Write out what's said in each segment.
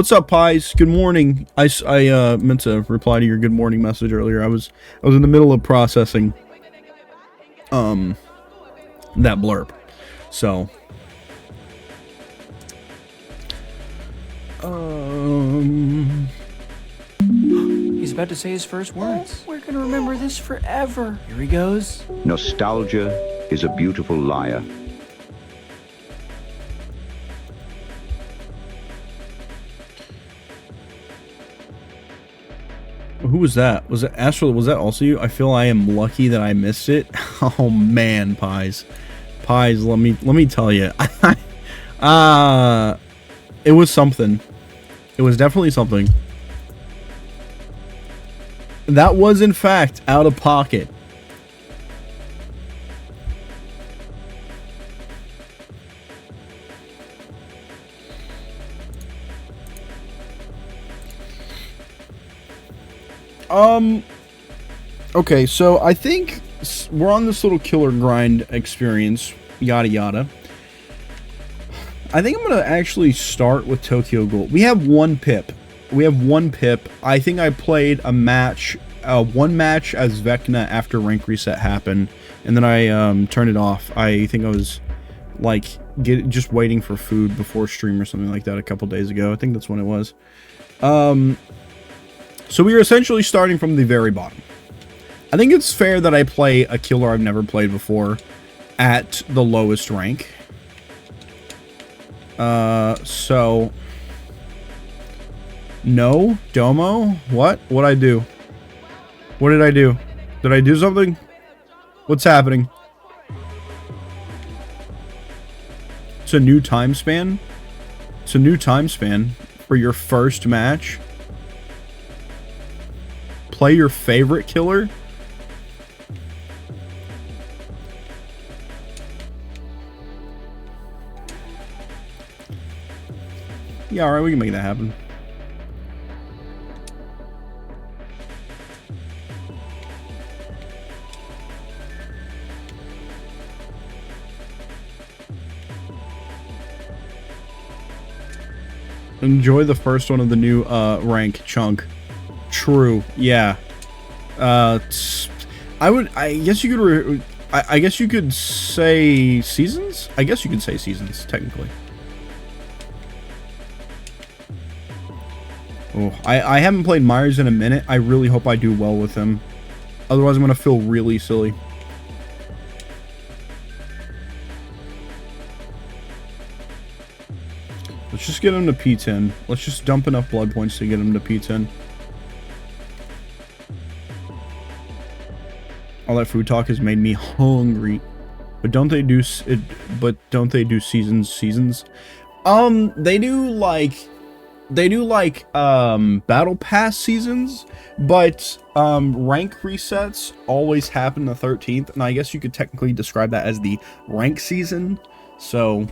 What's up, Pies? Good morning. I meant to reply to your good morning message earlier. I was in the middle of processing that blurb. So He's about to say his first words. We're gonna remember this forever. Here he goes. Nostalgia is a beautiful liar. who was that? Was it Astral? Was that also you? I feel I am lucky that I missed it. Oh man, Pies. Let me tell you. It was something. It was definitely something. That was in fact out of pocket. Okay, so I think we're on this little killer grind experience, yada yada. I think I'm gonna actually start with Tokyo Gold. We have one pip. I think I played a match, one match as Vecna after rank reset happened, and then I turned it off. I think I was like just waiting for food before stream or something like that a couple days ago. I think that's when it was. So we are essentially starting from the very bottom. I think it's fair that I play a killer I've never played before at the lowest rank. So... No? Domo? What? What'd I do? What did I do? Did I do something? What's happening? It's a new time span? It's a new time span for your first match? Play your favorite killer? Yeah, alright, we can make that happen. Enjoy the first one of the new rank chunk. True, yeah. I guess you could I guess you could say seasons? I guess you could say seasons, technically. Oh, I haven't played Myers in a minute. I really hope I do well with him. Otherwise, I'm going to feel really silly. Let's just get him to P10. Let's just dump enough blood points to get him to P10. All that food talk has made me hungry. But don't they do it? But don't they do seasons? They do like battle pass seasons, but rank resets always happen the 13th, and I guess you could technically describe that as the rank season. So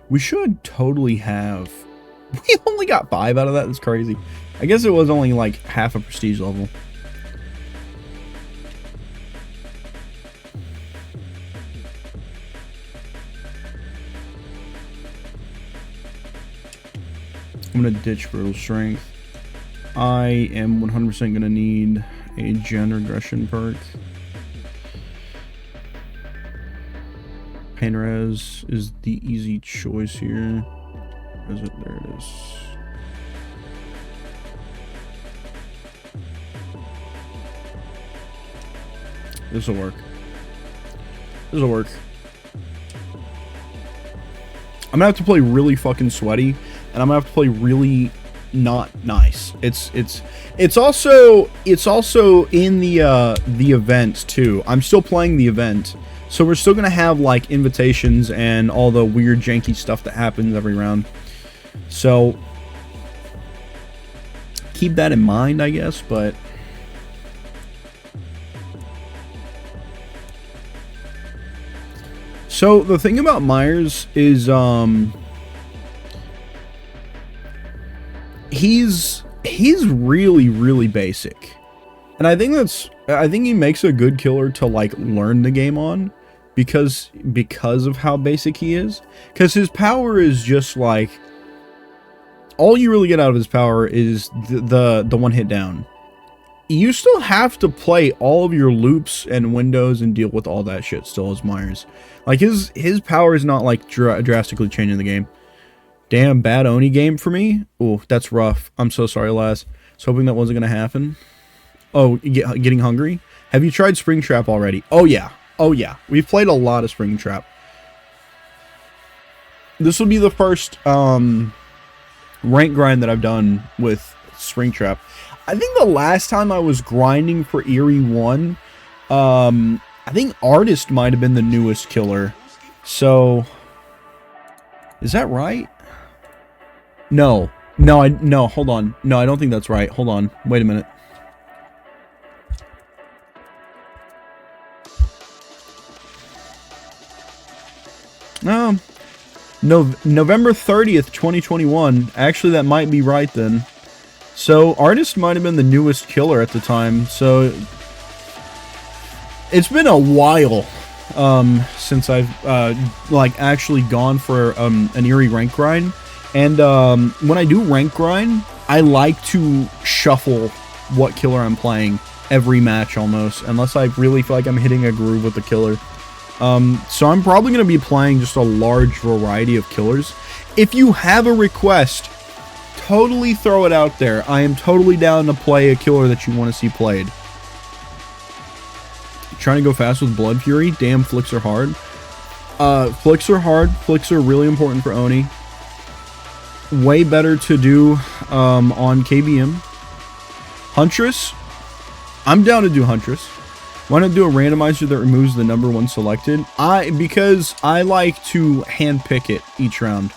we should totally have. We only got 5 out of that. That's crazy. I guess it was only like half a prestige level. I'm gonna ditch brutal strength. I am 100% gonna need a gen regression perk. Pain res is the easy choice here. Is it? There it is. This'll work. This'll work. I'm gonna have to play really fucking sweaty, and I'm gonna have to play really not nice. It's also in the event too. I'm still playing the event, so we're still gonna have like invitations and all the weird janky stuff that happens every round. So keep that in mind, I guess. But so the thing about Myers is he's really basic, and I think he makes a good killer to like learn the game on, because of how basic he is. Because his power is just like, all you really get out of his power is the one hit down. You still have to play all of your loops and windows and deal with all that shit still as Myers. Like his power is not like drastically changing the game. Damn, bad Oni game for me. Oh, that's rough. I'm so sorry, lass. I was hoping that wasn't gonna happen. Oh, getting hungry. Have you tried Springtrap already? Oh yeah. Oh yeah. We've played a lot of Springtrap. This will be the first rank grind that I've done with Springtrap. I think the last time I was grinding for Eerie 1, I think Artist might have been the newest killer. So, is that right? No, hold on. No, I don't think that's right. Hold on. Wait a minute. No, November 30th, 2021. Actually, that might be right then. So, Artist might have been the newest killer at the time. So, it's been a while since I've like actually gone for an Eerie rank grind. And when I do rank grind, I like to shuffle what killer I'm playing every match almost, unless I really feel like I'm hitting a groove with the killer. So I'm probably going to be playing just a large variety of killers. If you have a request, totally throw it out there. I am totally down to play a killer that you want to see played. Trying to go fast with Blood Fury. Damn, flicks are hard. Flicks are hard. Flicks are really important for Oni. Way better to do on KBM. Huntress. I'm down to do Huntress. Why not do a randomizer that removes the number one selected? Because I like to handpick it each round.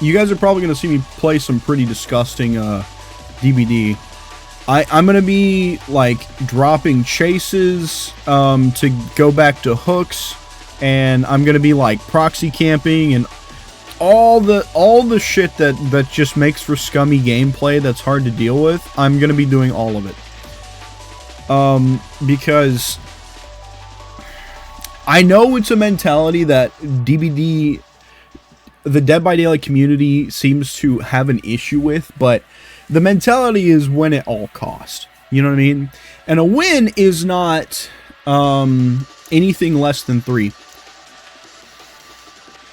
You guys are probably going to see me play some pretty disgusting DBD. I'm going to be like dropping chases to go back to hooks, and I'm going to be like proxy camping and all the shit that just makes for scummy gameplay that's hard to deal with. I'm going to be doing all of it. Because I know it's a mentality that DBD, the Dead by Daylight community, seems to have an issue with, but the mentality is win at all cost. You know what I mean? And a win is not anything less than 3.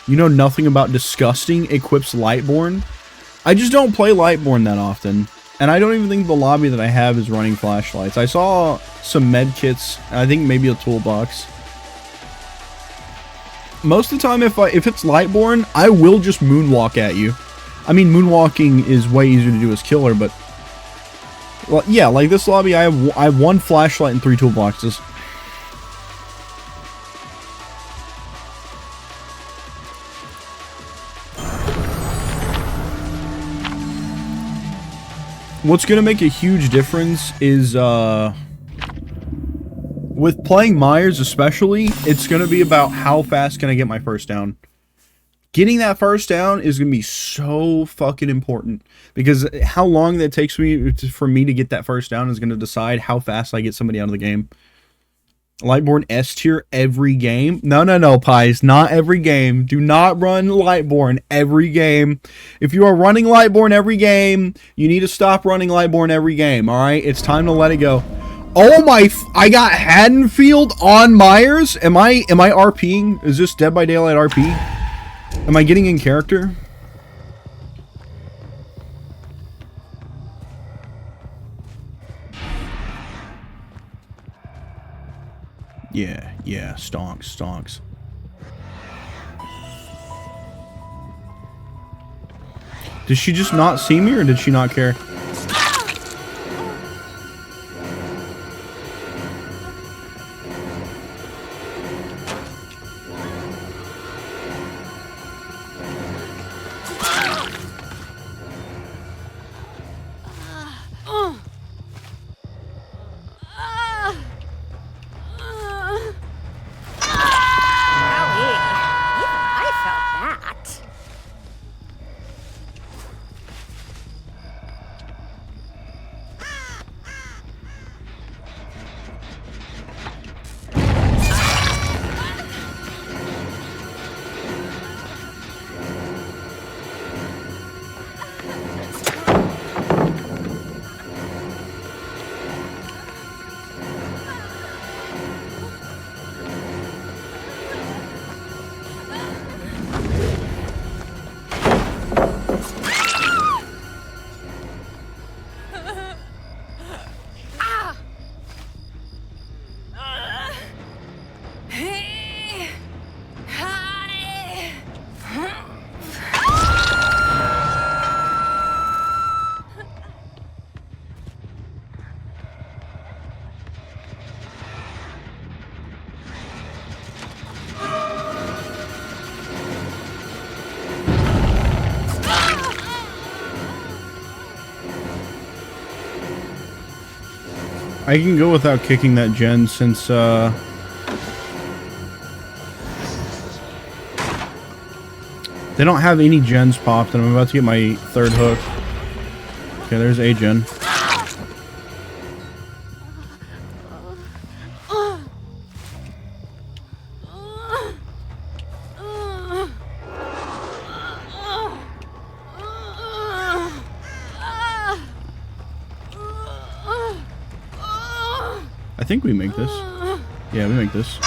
You know nothing about disgusting equips Lightborn? I just don't play Lightborn that often. And I don't even think the lobby that I have is running flashlights. I saw some med kits, I think maybe a toolbox. Most of the time, if it's Lightborn, I will just moonwalk at you. I mean, moonwalking is way easier to do as killer, but well, yeah, like this lobby, I have 1 flashlight and 3 toolboxes. What's gonna make a huge difference is with playing Myers especially, it's gonna be about how fast can I get my first down. Getting that first down is going to be so fucking important, because how long that takes for me to get that first down is going to decide how fast I get somebody out of the game. Lightborn S tier every game? No, Pies. Not every game. Do not run Lightborn every game. If you are running Lightborn every game, you need to stop running Lightborn every game, alright? It's time to let it go. Oh my, I got Haddonfield on Myers? Am I RPing? Is this Dead by Daylight RP? Am I getting in character? Yeah, stonks. Did she just not see me, or did she not care? I can go without kicking that gen since, they don't have any gens popped, and I'm about to get my third hook. Okay, there's a gen. I think we make this. Yeah, we make this.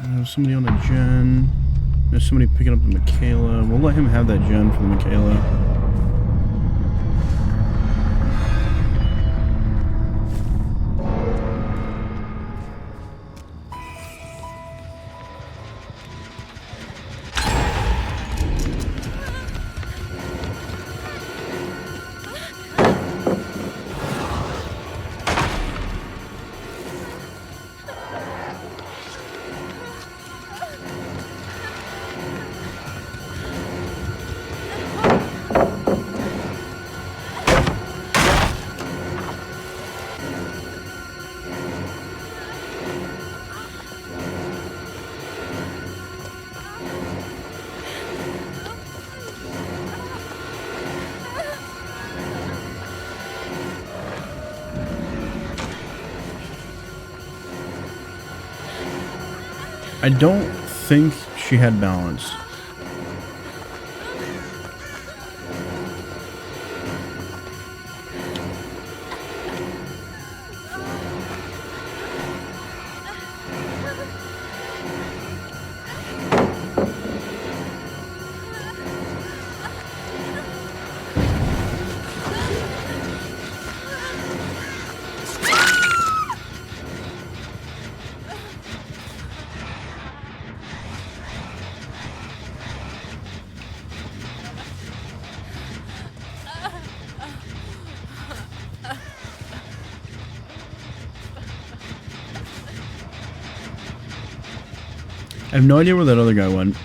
There's somebody on a gen. There's somebody picking up the Michaela. We'll let him have that gen for the Michaela. I don't think she had balance. I have no idea where that other guy went.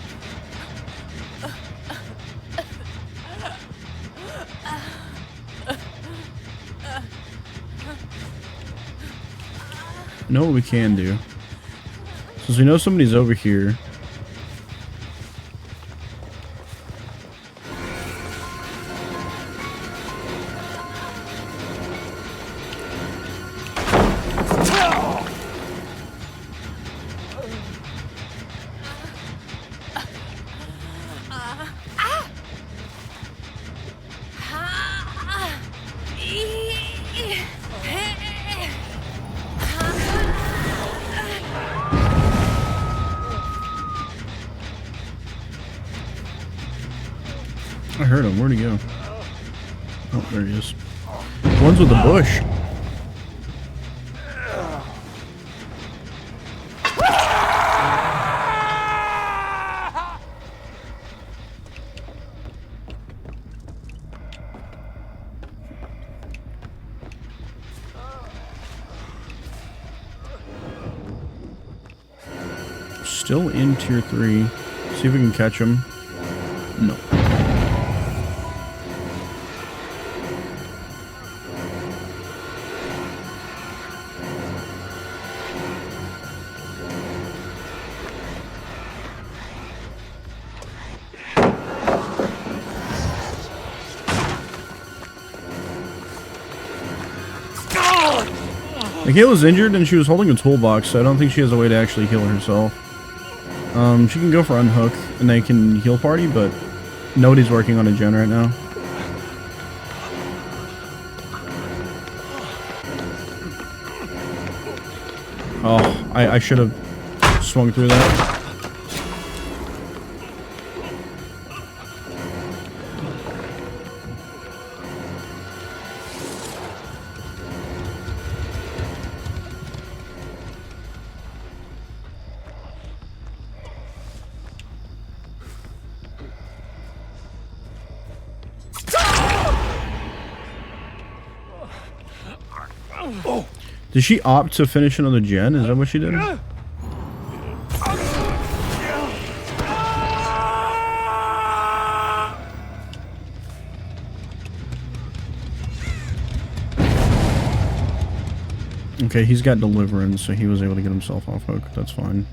I know what we can do. Since we know somebody's over here. I heard him. Where'd he go? Oh, there he is. One's with the bush. Still in tier 3. See if we can catch him. No. Michaela's injured and she was holding a toolbox, so I don't think she has a way to actually heal herself. She can go for unhook and they can heal party, but nobody's working on a gen right now. Oh, I should have swung through that. Did she opt to finish another gen? Is that what she did? Okay, he's got deliverance, so he was able to get himself off hook. That's fine.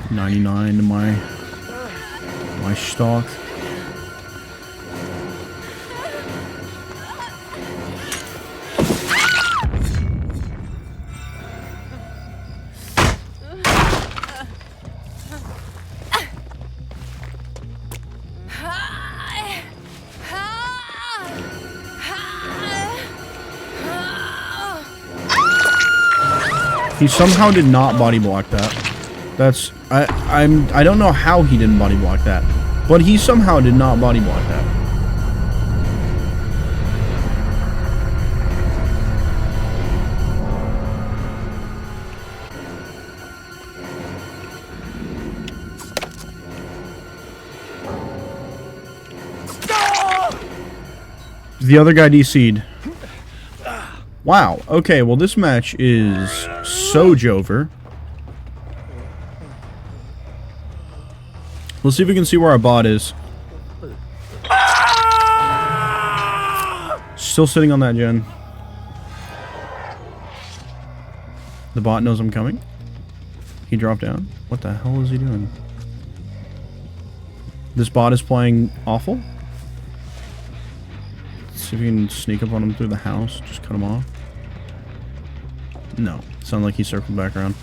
99 to my stock. He somehow did not body block that. That's I don't know how he didn't body block that, but he somehow did not body block that. The other guy DC'd. Wow, okay, well this match is so Jover. Let's see if we can see where our bot is. Still sitting on that gen. The bot knows I'm coming. He dropped down. What the hell is he doing? This bot is playing awful. See if we can sneak up on him through the house. Just cut him off. No. Sounds like he circled back around.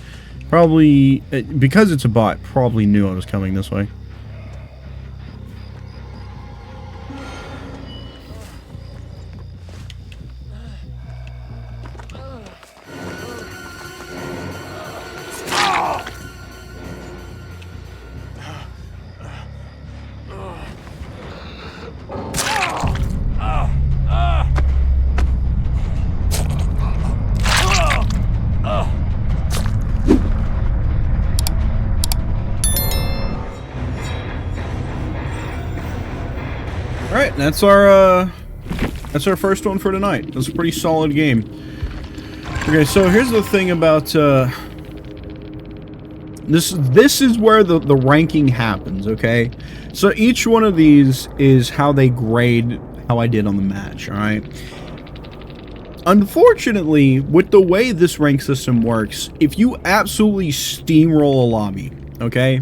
Probably, because it's a bot, probably knew I was coming this way. Alright, that's our first one for tonight. That's a pretty solid game. Okay, so here's the thing about this is where the ranking happens, okay? So each one of these is how they grade how I did on the match, alright? Unfortunately, with the way this rank system works, if you absolutely steamroll a lobby, okay?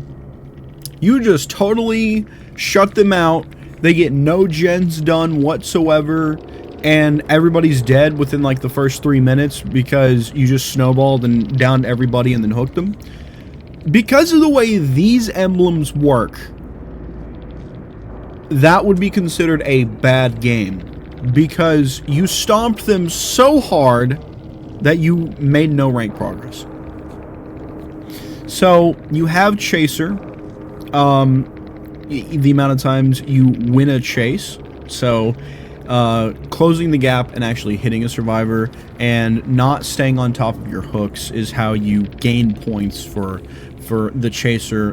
You just totally shut them out. They get no gens done whatsoever, and everybody's dead within like the first 3 minutes because you just snowballed and downed everybody and then hooked them. Because of the way these emblems work, that would be considered a bad game, because you stomped them so hard that you made no rank progress. So you have Chaser. The amount of times you win a chase, so closing the gap and actually hitting a survivor and not staying on top of your hooks is how you gain points for the chaser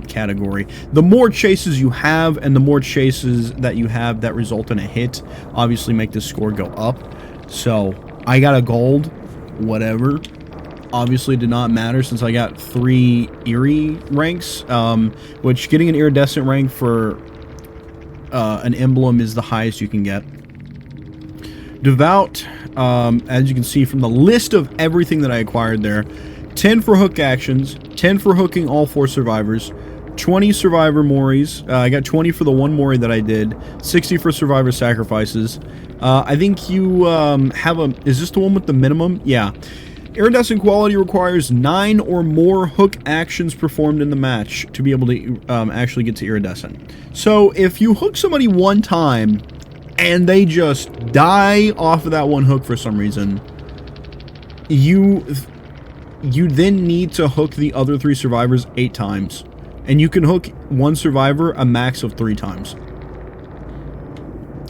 category. The more chases you have and the more chases that you have that result in a hit obviously make the score go up. So I got a gold, whatever. obviously did not matter since I got 3 Eerie ranks, which getting an iridescent rank for an emblem is the highest you can get. Devout, as you can see from the list of everything that I acquired there, 10 for hook actions, 10 for hooking all 4 survivors, 20 survivor moris. I got 20 for the 1 mori that I did, 60 for survivor sacrifices. I think you have a... Is this the one with the minimum? Yeah. Iridescent quality requires 9 or more hook actions performed in the match to be able to actually get to iridescent. So if you hook somebody 1 time and they just die off of that 1 hook for some reason, you then need to hook the other 3 survivors 8 times. And you can hook 1 survivor a max of 3 times.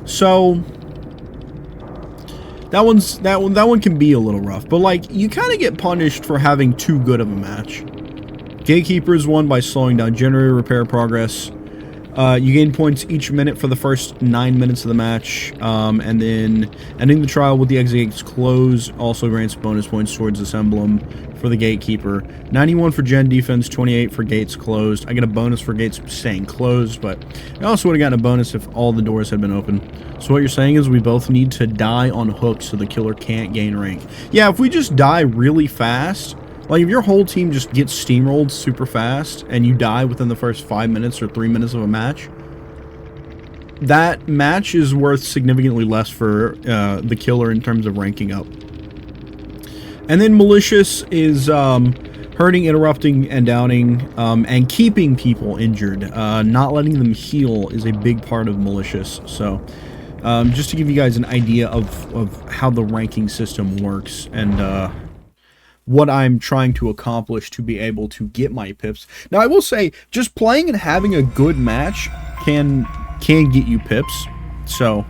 So that one can be a little rough, but like you kind of get punished for having too good of a match. Gatekeepers won by slowing down generator repair progress. You gain points each minute for the first 9 minutes of the match, and then ending the trial with the exit gates closed also grants bonus points towards this emblem for the gatekeeper. 91 for gen defense, 28 for gates closed. I get a bonus for gates staying closed, but I also would have gotten a bonus if all the doors had been open. So what you're saying is we both need to die on hooks so the killer can't gain rank. Yeah, if we just die really fast, like if your whole team just gets steamrolled super fast and you die within the first 5 minutes or 3 minutes of a match, that match is worth significantly less for the killer in terms of ranking up. And then malicious is hurting, interrupting, and downing, and keeping people injured. Not letting them heal is a big part of malicious. So just to give you guys an idea of how the ranking system works and what I'm trying to accomplish to be able to get my pips. Now, I will say, just playing and having a good match can get you pips. So,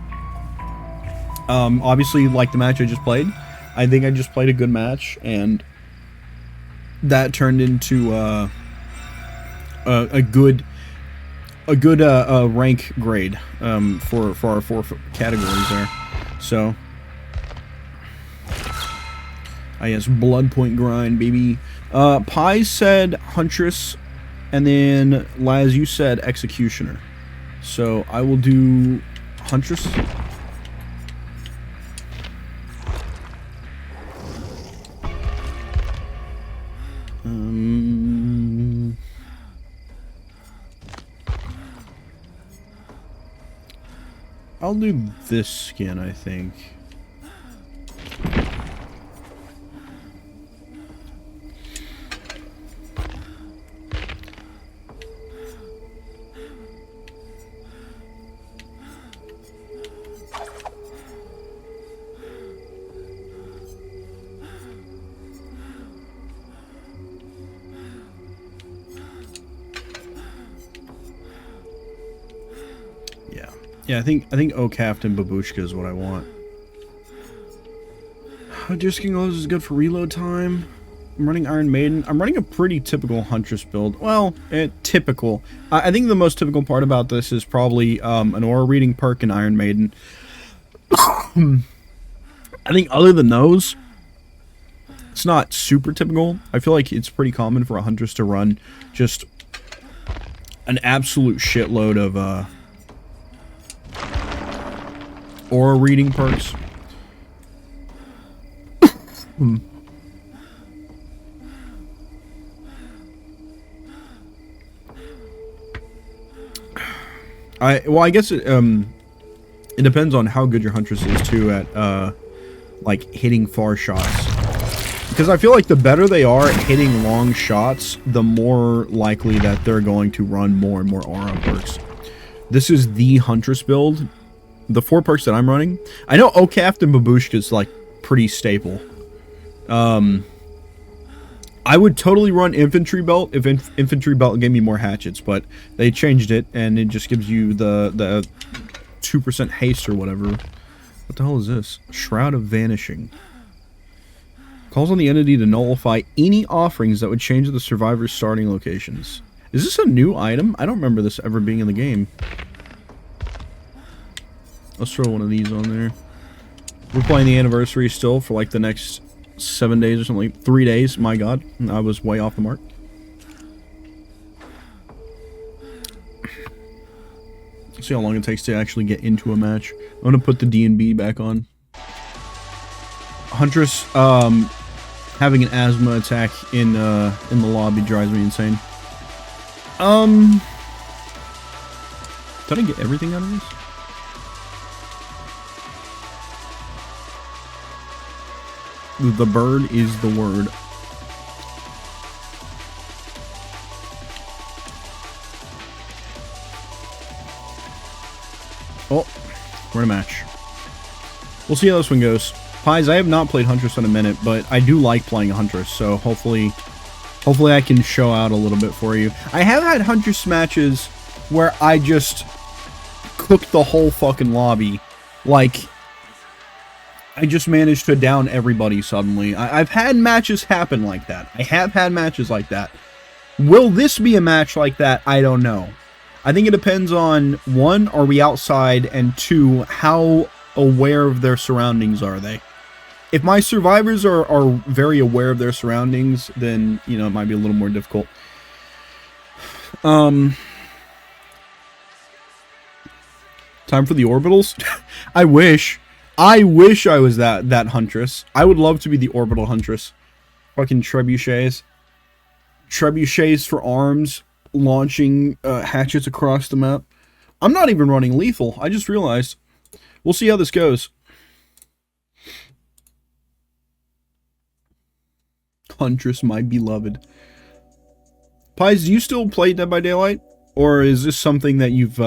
obviously, like the match I just played, I think I just played a good match, and that turned into a good rank grade for our 4 categories there. So. Yes, blood point grind, baby. Pi said Huntress, and then Laz, you said Executioner. So I will do Huntress. I'll do this skin, I think. Yeah, I think Ocaft and Babushka is what I want. Deer Skin Gloves is good for reload time. I'm running Iron Maiden. I'm running a pretty typical Huntress build. Well, typical. I think the most typical part about this is probably an aura reading perk in Iron Maiden. I think other than those, it's not super typical. I feel like it's pretty common for a Huntress to run just an absolute shitload of aura reading perks. I guess it depends on how good your Huntress is too at like hitting far shots. Because I feel like the better they are at hitting long shots, the more likely that they're going to run more and more aura perks. This is the Huntress build. The 4 perks that I'm running, I know Ocaft and Babushka is like pretty staple. I would totally run Infantry Belt if Infantry Belt gave me more hatchets, but they changed it and it just gives you the 2% haste or whatever. What the hell is this? Shroud of Vanishing. Calls on the entity to nullify any offerings that would change the survivor's starting locations. Is this a new item? I don't remember this ever being in the game. Let's throw one of these on there. We're playing the anniversary still for like the next 7 days or something. 3 days. My God, I was way off the mark. See how long it takes to actually get into a match. I'm gonna put the D&B back on. Huntress, having an asthma attack in the lobby drives me insane. Did I get everything out of this? The bird is the word. Oh, we're in a match. We'll see how this one goes. Pies, I have not played Huntress in a minute, but I do like playing a Huntress, so hopefully I can show out a little bit for you. I have had Huntress matches where I just cooked the whole fucking lobby. Like, I just managed to down everybody suddenly. I've had matches happen like that. I have had matches like that. Will this be a match like that? I don't know. I think it depends on, one, are we outside, and two, how aware of their surroundings are they? If my survivors are very aware of their surroundings, then, you know, it might be a little more difficult. Time for the orbitals? I wish I was that Huntress. I would love to be the orbital Huntress. Fucking trebuchets. Trebuchets for arms, launching hatchets across the map. I'm not even running lethal. I just realized. We'll see how this goes. Huntress, my beloved. Pies, do you still play Dead by Daylight? Or is this something that you've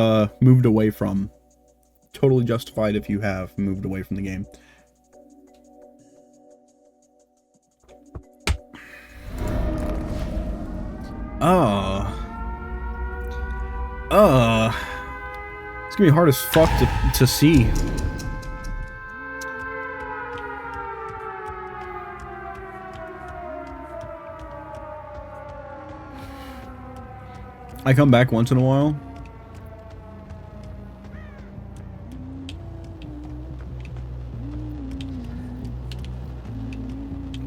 moved away from? Totally justified if you have moved away from the game. It's gonna be hard as fuck to see. I come back once in a while.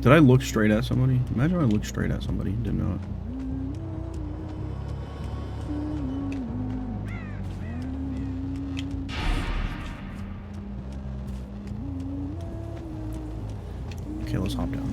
Did I look straight at somebody? Imagine I looked straight at somebody. Didn't know it. Okay, let's hop down.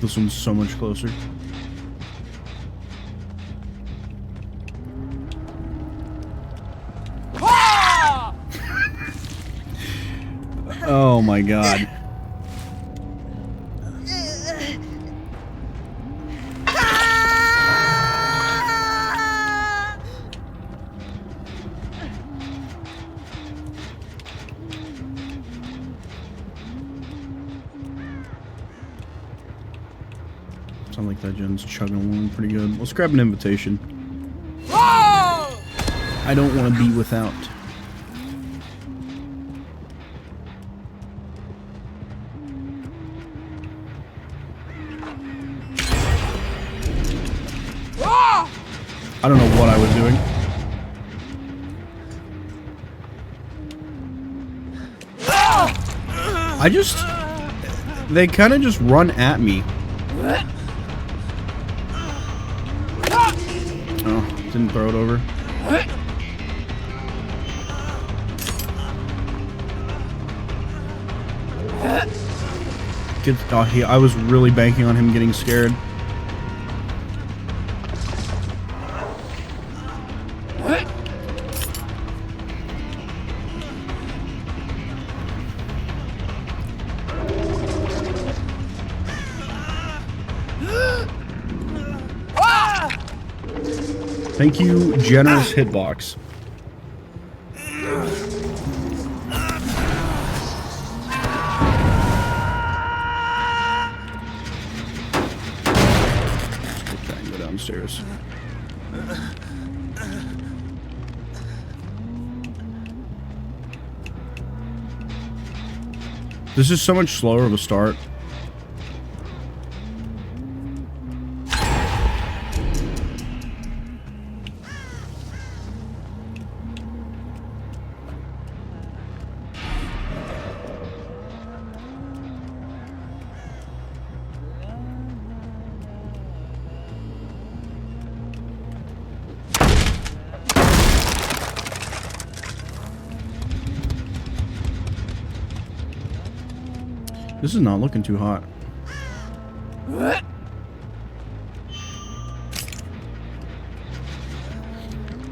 This one's so much closer. Oh my god. Sound like that gen's chugging along pretty good. Let's grab an invitation. I don't want to be without. I don't know what I was doing. They kind of just run at me. Oh, didn't throw it over. I was really banking on him getting scared. Thank you, generous hitbox. Try and go downstairs. This is so much slower of a start. This is not looking too hot.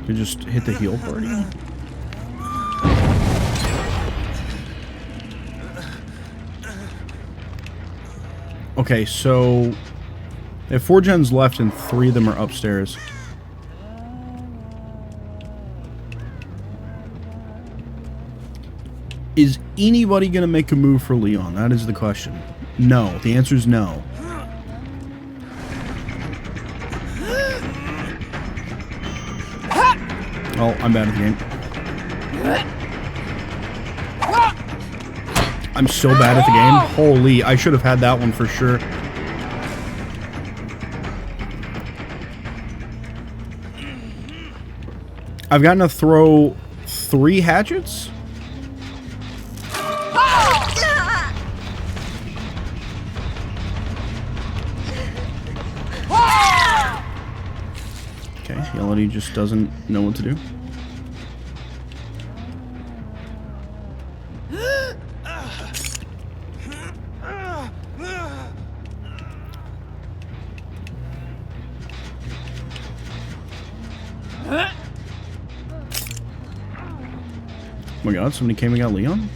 You just hit the heal party. Okay, so they have 4 gens left and 3 of them are upstairs. Is anybody gonna make a move for Leon? That is the question. No. The answer is no. Oh, I'm bad at the game. I'm so bad at the game. Holy, I should have had that one for sure. I've gotten to throw 3 hatchets? Okay, Yellow just doesn't know what to do. Oh my god, somebody came and got Leon?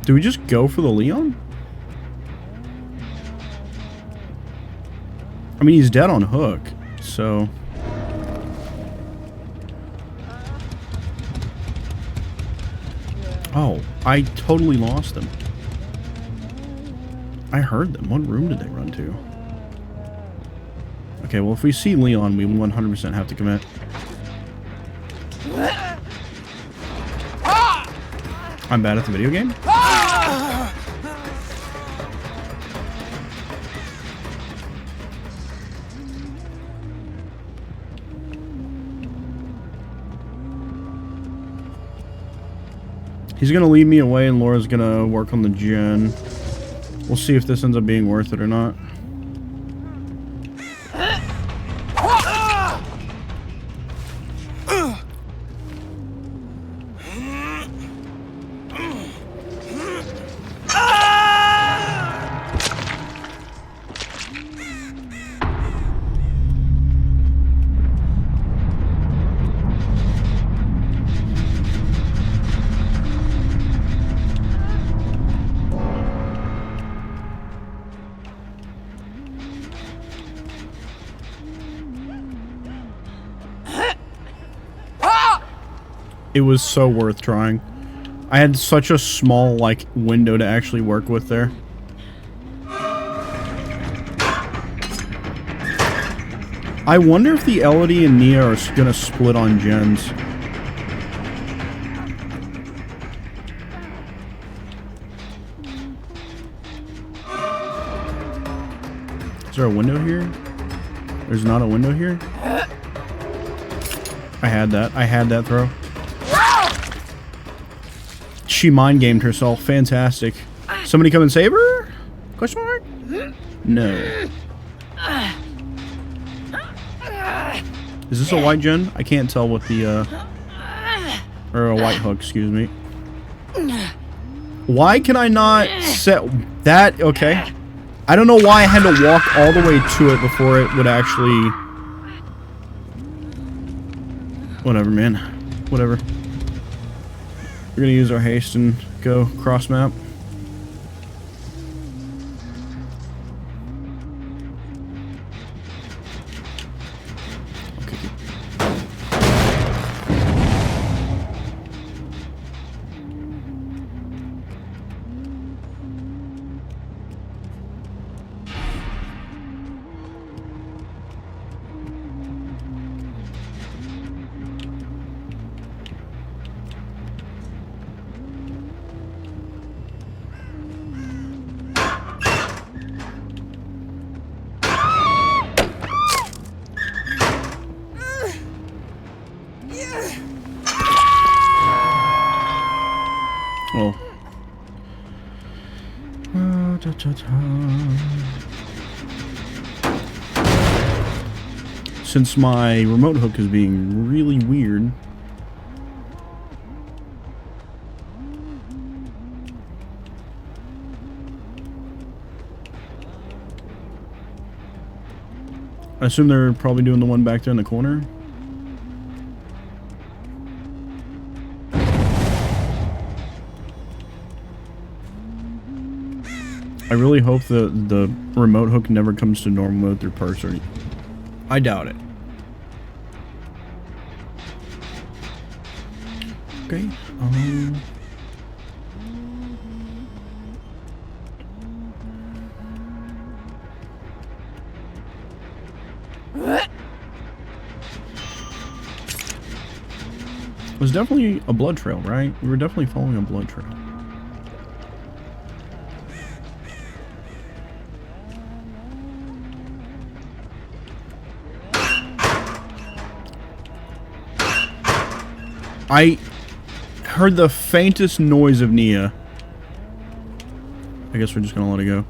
Do we just go for the Leon? I mean, he's dead on hook, so... Oh, I totally lost them. I heard them. What room did they run to? Okay, well, if we see Leon, we 100% have to commit. I'm bad at the video game? He's gonna lead me away and Laura's gonna work on the gen. We'll see if this ends up being worth it or not. It was so worth trying. I had such a small, like, window to actually work with there. I wonder if the Elodie and Nia are gonna split on gens. Is there a window here? There's not a window here? I had that. I had that throw. She mind-gamed herself. Fantastic. Somebody come and save her? Question mark? No. Is this a white gen? I can't tell what the, or a white hook, excuse me. Why can I not set that? Okay. I don't know why I had to walk all the way to it before it would actually... Whatever, man. Whatever. We're gonna use our haste and go cross map. Well. Since my remote hook is being really weird. I assume they're probably doing the one back there in the corner. I really hope the remote hook never comes to normal mode through perks or anything. I doubt it. Okay. It was definitely a blood trail, right? We were definitely following a blood trail. I heard the faintest noise of Nia. I guess we're just gonna let it go.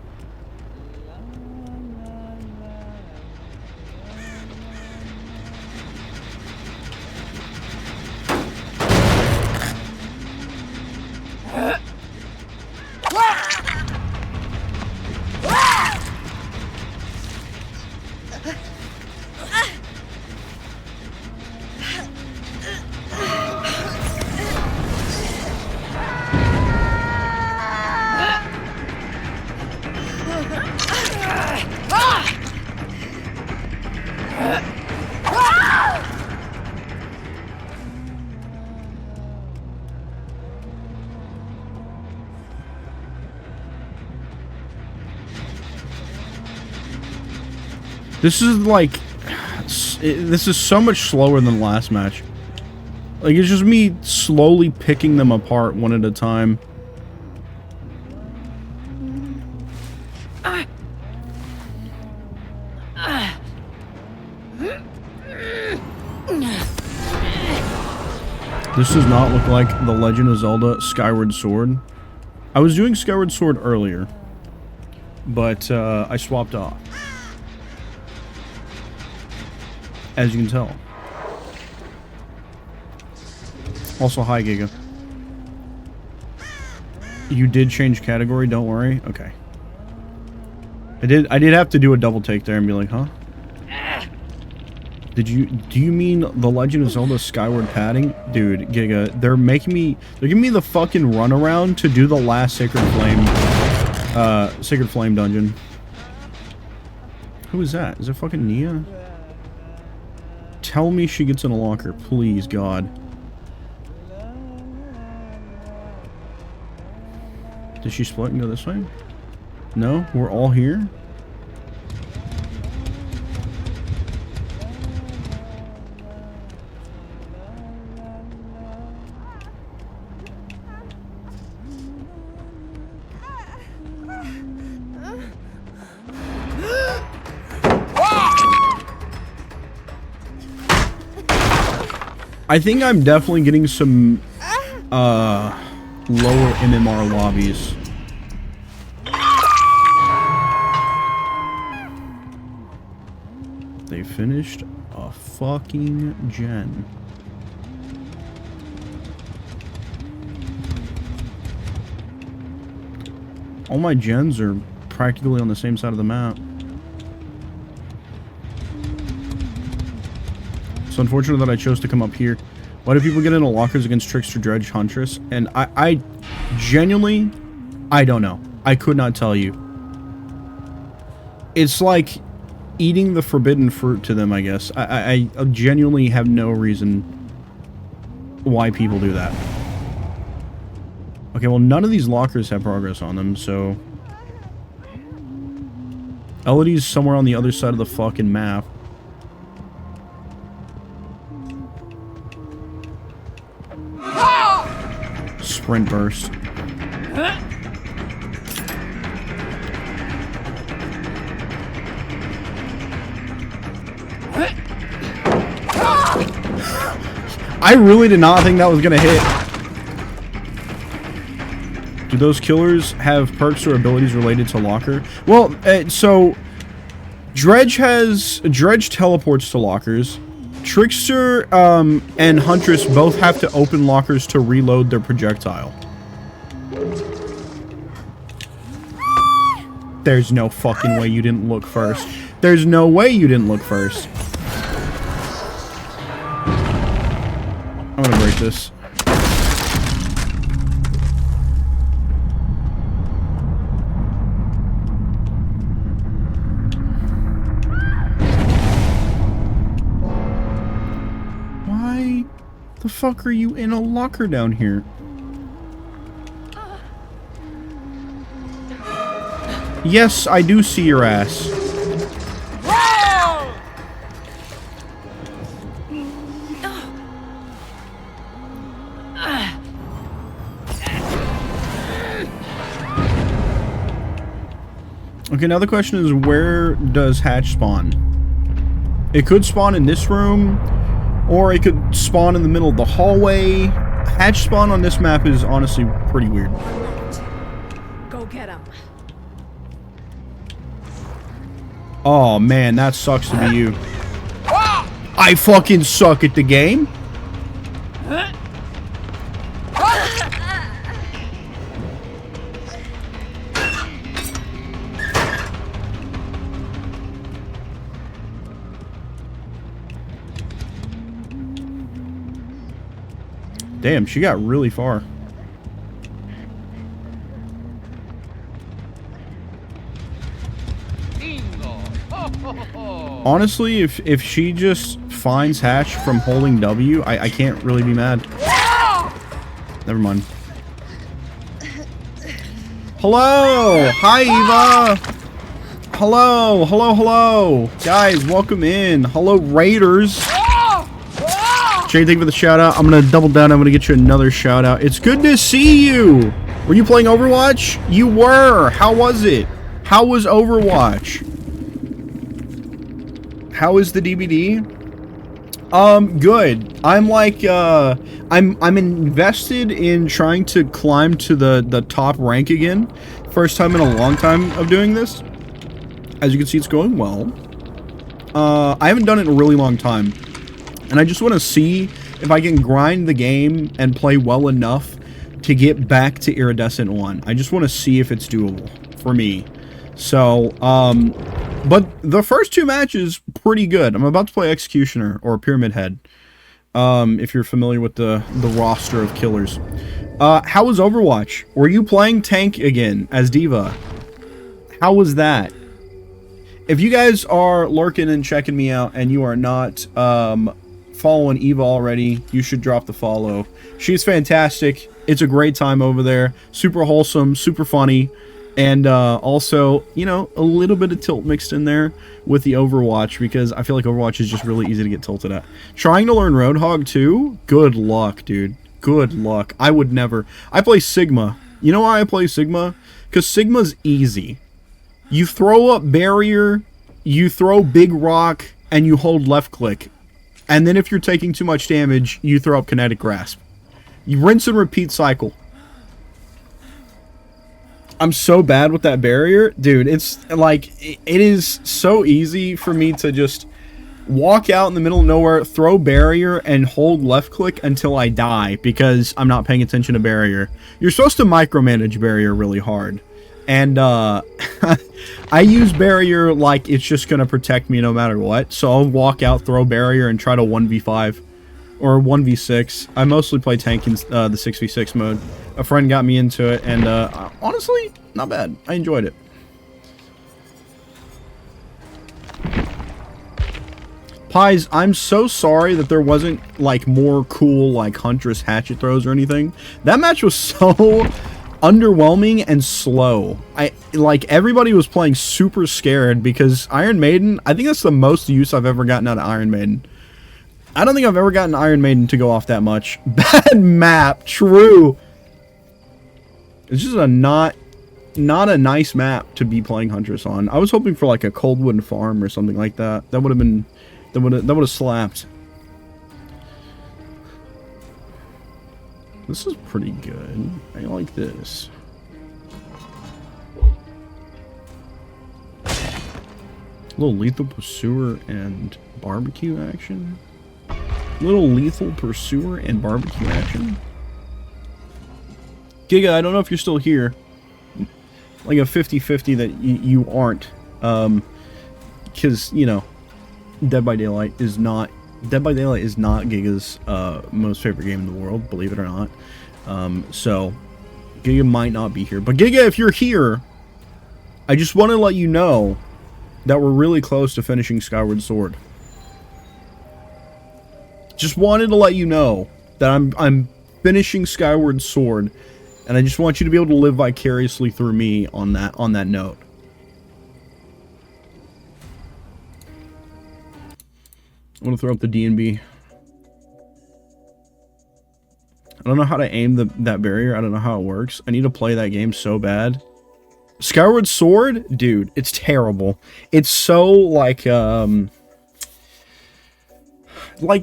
This is like, this is so much slower than the last match. Like, it's just me slowly picking them apart one at a time. This does not look like The Legend of Zelda Skyward Sword. I was doing Skyward Sword earlier, but I swapped off. As you can tell. Also, hi, Giga. You did change category, don't worry. Okay. I did have to do a double take there and be like, huh? Do you mean The Legend of Zelda Skyward Padding? Dude, Giga, they're giving me the fucking runaround to do the last Sacred Flame dungeon. Who is that? Is it fucking Nia? Tell me she gets in a locker, please, God. Did she split and go this way? No? We're all here? I think I'm definitely getting some lower MMR lobbies. They finished a fucking gen. All my gens are practically on the same side of the map. It's unfortunate that I chose to come up here. Why do people get into lockers against Trickster, Dredge, Huntress? And I genuinely, I don't know. I could not tell you. It's like eating the forbidden fruit to them, I guess. I genuinely have no reason why people do that. Okay, well, none of these lockers have progress on them, so... Elodie's somewhere on the other side of the fucking map. Sprint burst. I really did not think that was gonna hit. Do those killers have perks or abilities related to locker? Well, so Dredge teleports to lockers. Trickster and Huntress both have to open lockers to reload their projectile. There's no fucking way you didn't look first. There's no way you didn't look first. I'm gonna break this. Why the fuck are you in a locker down here? Yes, I do see your ass. Okay, now the question is, where does Hatch spawn? It could spawn in this room, or it could spawn in the middle of the hallway. Hatch spawn on this map is honestly pretty weird. Go get him. Oh man, that sucks to be you. I fucking suck at the game. Damn, she got really far. Honestly, if she just finds Hatch from holding W, I can't really be mad. Never mind. Hello! Hi, Eva! Hello! Hello, hello! Guys, welcome in. Hello, Raiders! Jay, thank you for the shout out. I'm gonna double down. I'm gonna get you another shout out. It's good to see you. Were you playing Overwatch? You were. How was it? How was Overwatch? How is the DBD? Good. I'm like, I'm invested in trying to climb to the top rank again. First time in a long time of doing this. As you can see, it's going well. I haven't done it in a really long time. And I just want to see if I can grind the game and play well enough to get back to Iridescent 1. I just want to see if it's doable for me. So, but the first two matches, pretty good. I'm about to play Executioner or Pyramid Head. If you're familiar with the roster of killers. How was Overwatch? Were you playing tank again as Diva? How was that? If you guys are lurking and checking me out and you are not, following Eva already, you should drop the follow. She's fantastic. It's a great time over there. Super wholesome, super funny, and also, you know, a little bit of tilt mixed in there with the Overwatch, because I feel like Overwatch is just really easy to get tilted at. Trying to learn Roadhog too? Good luck, dude. Good luck. I would never. I play Sigma. You know why I play Sigma? Because Sigma's easy. You throw up barrier, you throw big rock, and you hold left click. And then if you're taking too much damage, you throw up kinetic grasp. You rinse and repeat cycle. I'm so bad with that barrier. Dude, it's like, it is so easy for me to just walk out in the middle of nowhere, throw barrier, and hold left click until I die because I'm not paying attention to barrier. You're supposed to micromanage barrier really hard. And I use barrier like it's just going to protect me no matter what. So I'll walk out, throw barrier, and try to 1v5 or 1v6. I mostly play tank in the 6v6 mode. A friend got me into it, and honestly, not bad. I enjoyed it. Pies, I'm so sorry that there wasn't like more cool like Huntress hatchet throws or anything. That match was so underwhelming and slow. Like everybody was playing super scared because Iron Maiden, I think that's the most use I've ever gotten out of Iron Maiden. I don't think I've ever gotten Iron Maiden to go off that much. Bad map, true. It's just a not a nice map to be playing Huntress on. I was hoping for like a Coldwood Farm or something like that. That would have been that would have slapped. This is pretty good. I like this. Little lethal pursuer and barbecue action. Little lethal pursuer and barbecue action. Giga, I don't know if you're still here. Like a 50-50 that you aren't. Because, you know, Dead by Daylight is not Giga's most favorite game in the world, believe it or not. So Giga might not be here. But Giga, if you're here, I just want to let you know that we're really close to finishing Skyward Sword. Just wanted to let you know that I'm finishing Skyward Sword, and I just want you to be able to live vicariously through me on that note. I'm gonna throw up the D&B. I don't know how to aim that barrier. I don't know how it works. I need to play that game so bad. Skyward Sword, dude, it's terrible. It's so like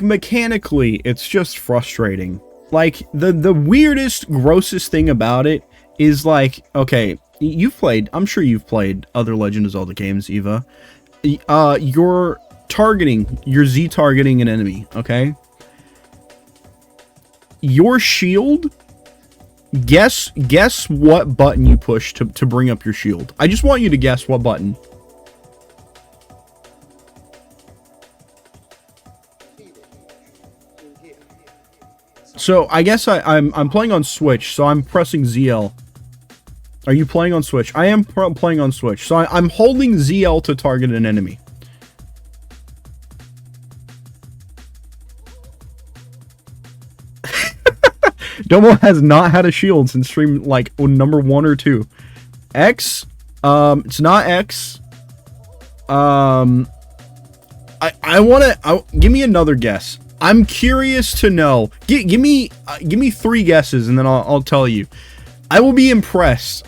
mechanically, it's just frustrating. Like the weirdest, grossest thing about it is like, okay, I'm sure you've played other Legend of Zelda games, Eva. You're Z targeting an enemy, okay? Your shield, guess what button you push to bring up your shield. I just want you to guess what button. So I guess I'm playing on Switch, so I'm pressing ZL. Are you playing on Switch? I am playing on Switch, so I'm holding ZL to target an enemy. Domo has not had a shield since stream like number 1 or 2. X, it's not X. I wanna give me another guess. I'm curious to know. Give me 3 guesses, and then I'll tell you. I will be impressed.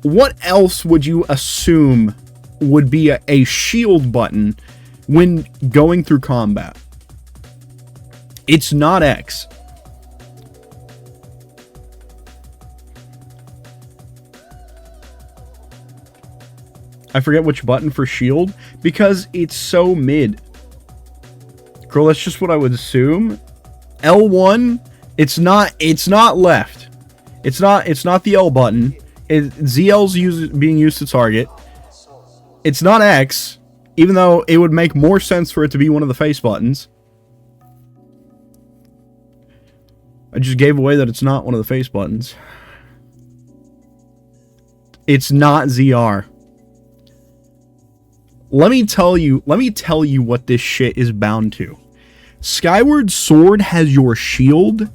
What else would you assume would be a shield button when going through combat? It's not X. I forget which button for shield because it's so mid. Girl, that's just what I would assume. L1, it's not left. It's not the L button. ZL's being used to target. It's not X, even though it would make more sense for it to be one of the face buttons. I just gave away that it's not one of the face buttons. It's not ZR. Let me tell you what this shit is bound to. Skyward Sword has your shield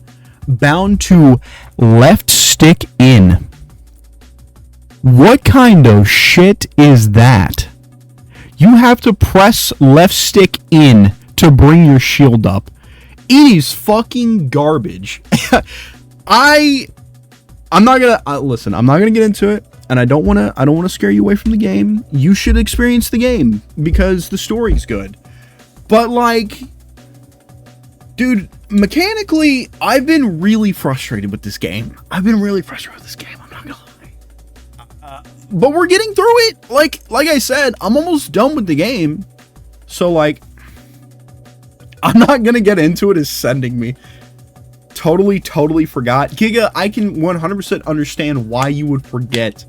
bound to left stick in. What kind of shit is that? You have to press left stick in to bring your shield up. It is fucking garbage. I'm not gonna listen. I'm not gonna get into it, and I don't want to scare you away from the game. You should experience the game because the story's good. But like, dude, mechanically, I've been really frustrated with this game. I'm not gonna lie. But we're getting through it. Like I said, I'm almost done with the game. So like, I'm not gonna get into it. Is sending me. Totally forgot. Giga, I can 100% understand why you would forget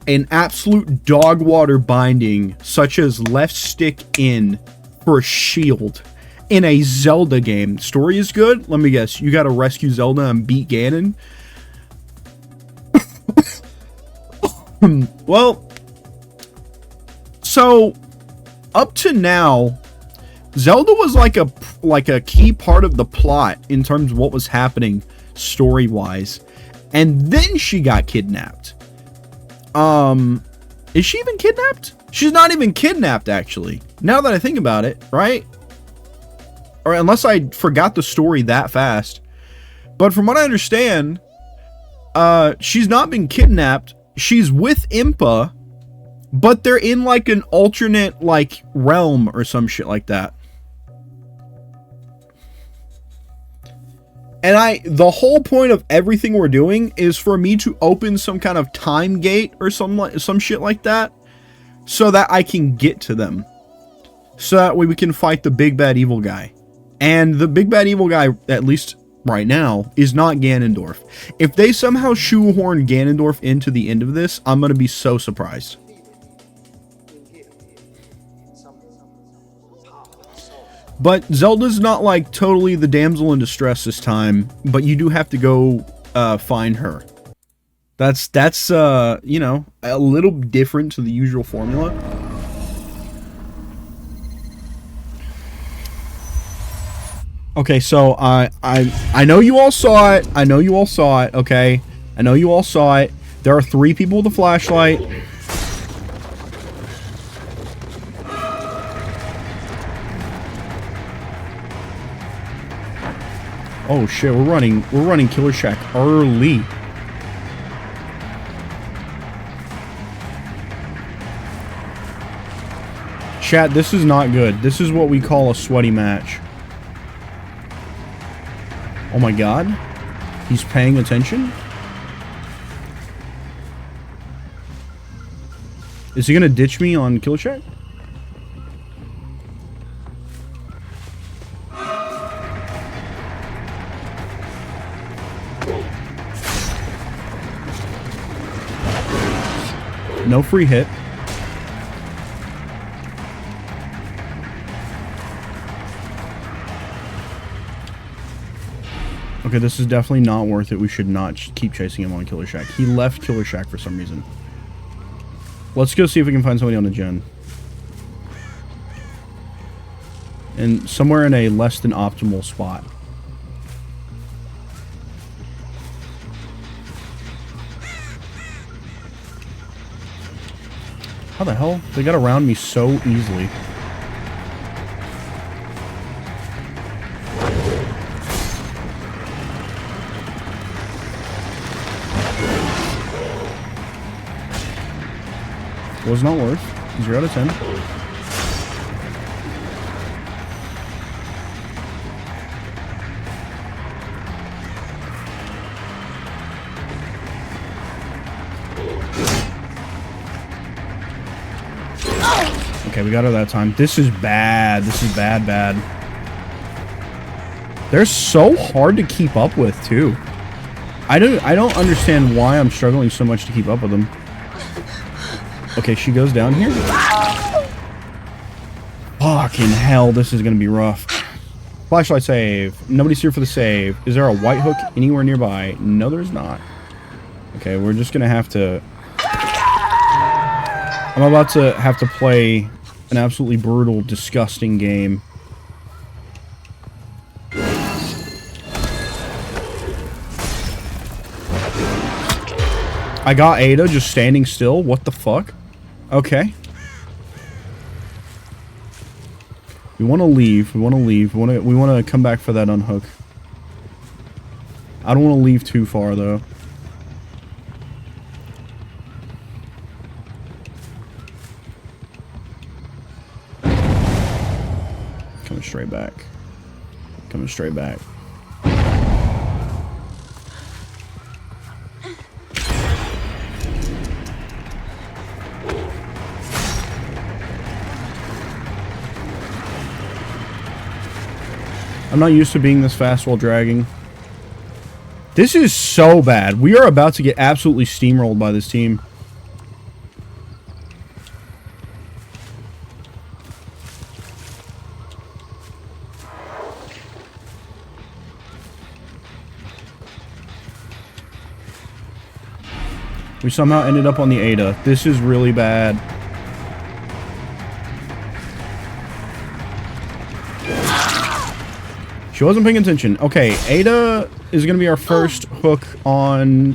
an absolute dog water binding such as left stick in for a shield in a Zelda game. Story is good. Let me guess. You gotta rescue Zelda and beat Ganon. Well, so up to now, Zelda was like a key part of the plot in terms of what was happening story-wise. And then she got kidnapped. Is she even kidnapped? She's not even kidnapped, actually. Now that I think about it, right? Or unless I forgot the story that fast. But from what I understand, she's not been kidnapped. She's with Impa, but they're in like an alternate like realm or some shit like that. And the whole point of everything we're doing is for me to open some kind of time gate or some shit like that, so that I can get to them. So that way we can fight the big bad evil guy. And the big bad evil guy, at least right now, is not Ganondorf. If they somehow shoehorn Ganondorf into the end of this, I'm going to be so surprised. But Zelda's not like totally the damsel in distress this time, but you do have to go find her. That's you know, a little different to the usual formula. Okay, so I know you all saw it. I know you all saw it, okay? I know you all saw it. There are 3 people with a flashlight. Oh shit, we're running Killer Shack early. Chat, this is not good. This is what we call a sweaty match. Oh my god. He's paying attention? Is he gonna ditch me on Killer Shack? No free hit. Okay, this is definitely not worth it. We should not keep chasing him on Killer Shack. He left Killer Shack for some reason. Let's go see if we can find somebody on the gen. And somewhere in a less than optimal spot. How the hell? They got around me so easily. Was not worth. 0 out of 10. Okay, we got her that time. This is bad. This is bad, bad. They're so hard to keep up with, too. I don't understand why I'm struggling so much to keep up with them. Okay, she goes down here. Fucking hell, this is gonna be rough. Flashlight save. Nobody's here for the save. Is there a white hook anywhere nearby? No, there's not. Okay, we're just gonna have to... I'm about to have to play an absolutely brutal, disgusting game. I got Ada just standing still. What the fuck? Okay. We want to leave. We want to leave. We want to come back for that unhook. I don't want to leave too far though. Coming straight back. Coming straight back. I'm not used to being this fast while dragging. This is so bad. We are about to get absolutely steamrolled by this team. We somehow ended up on the Ada. This is really bad. She wasn't paying attention. Okay, Ada is going to be our first hook on...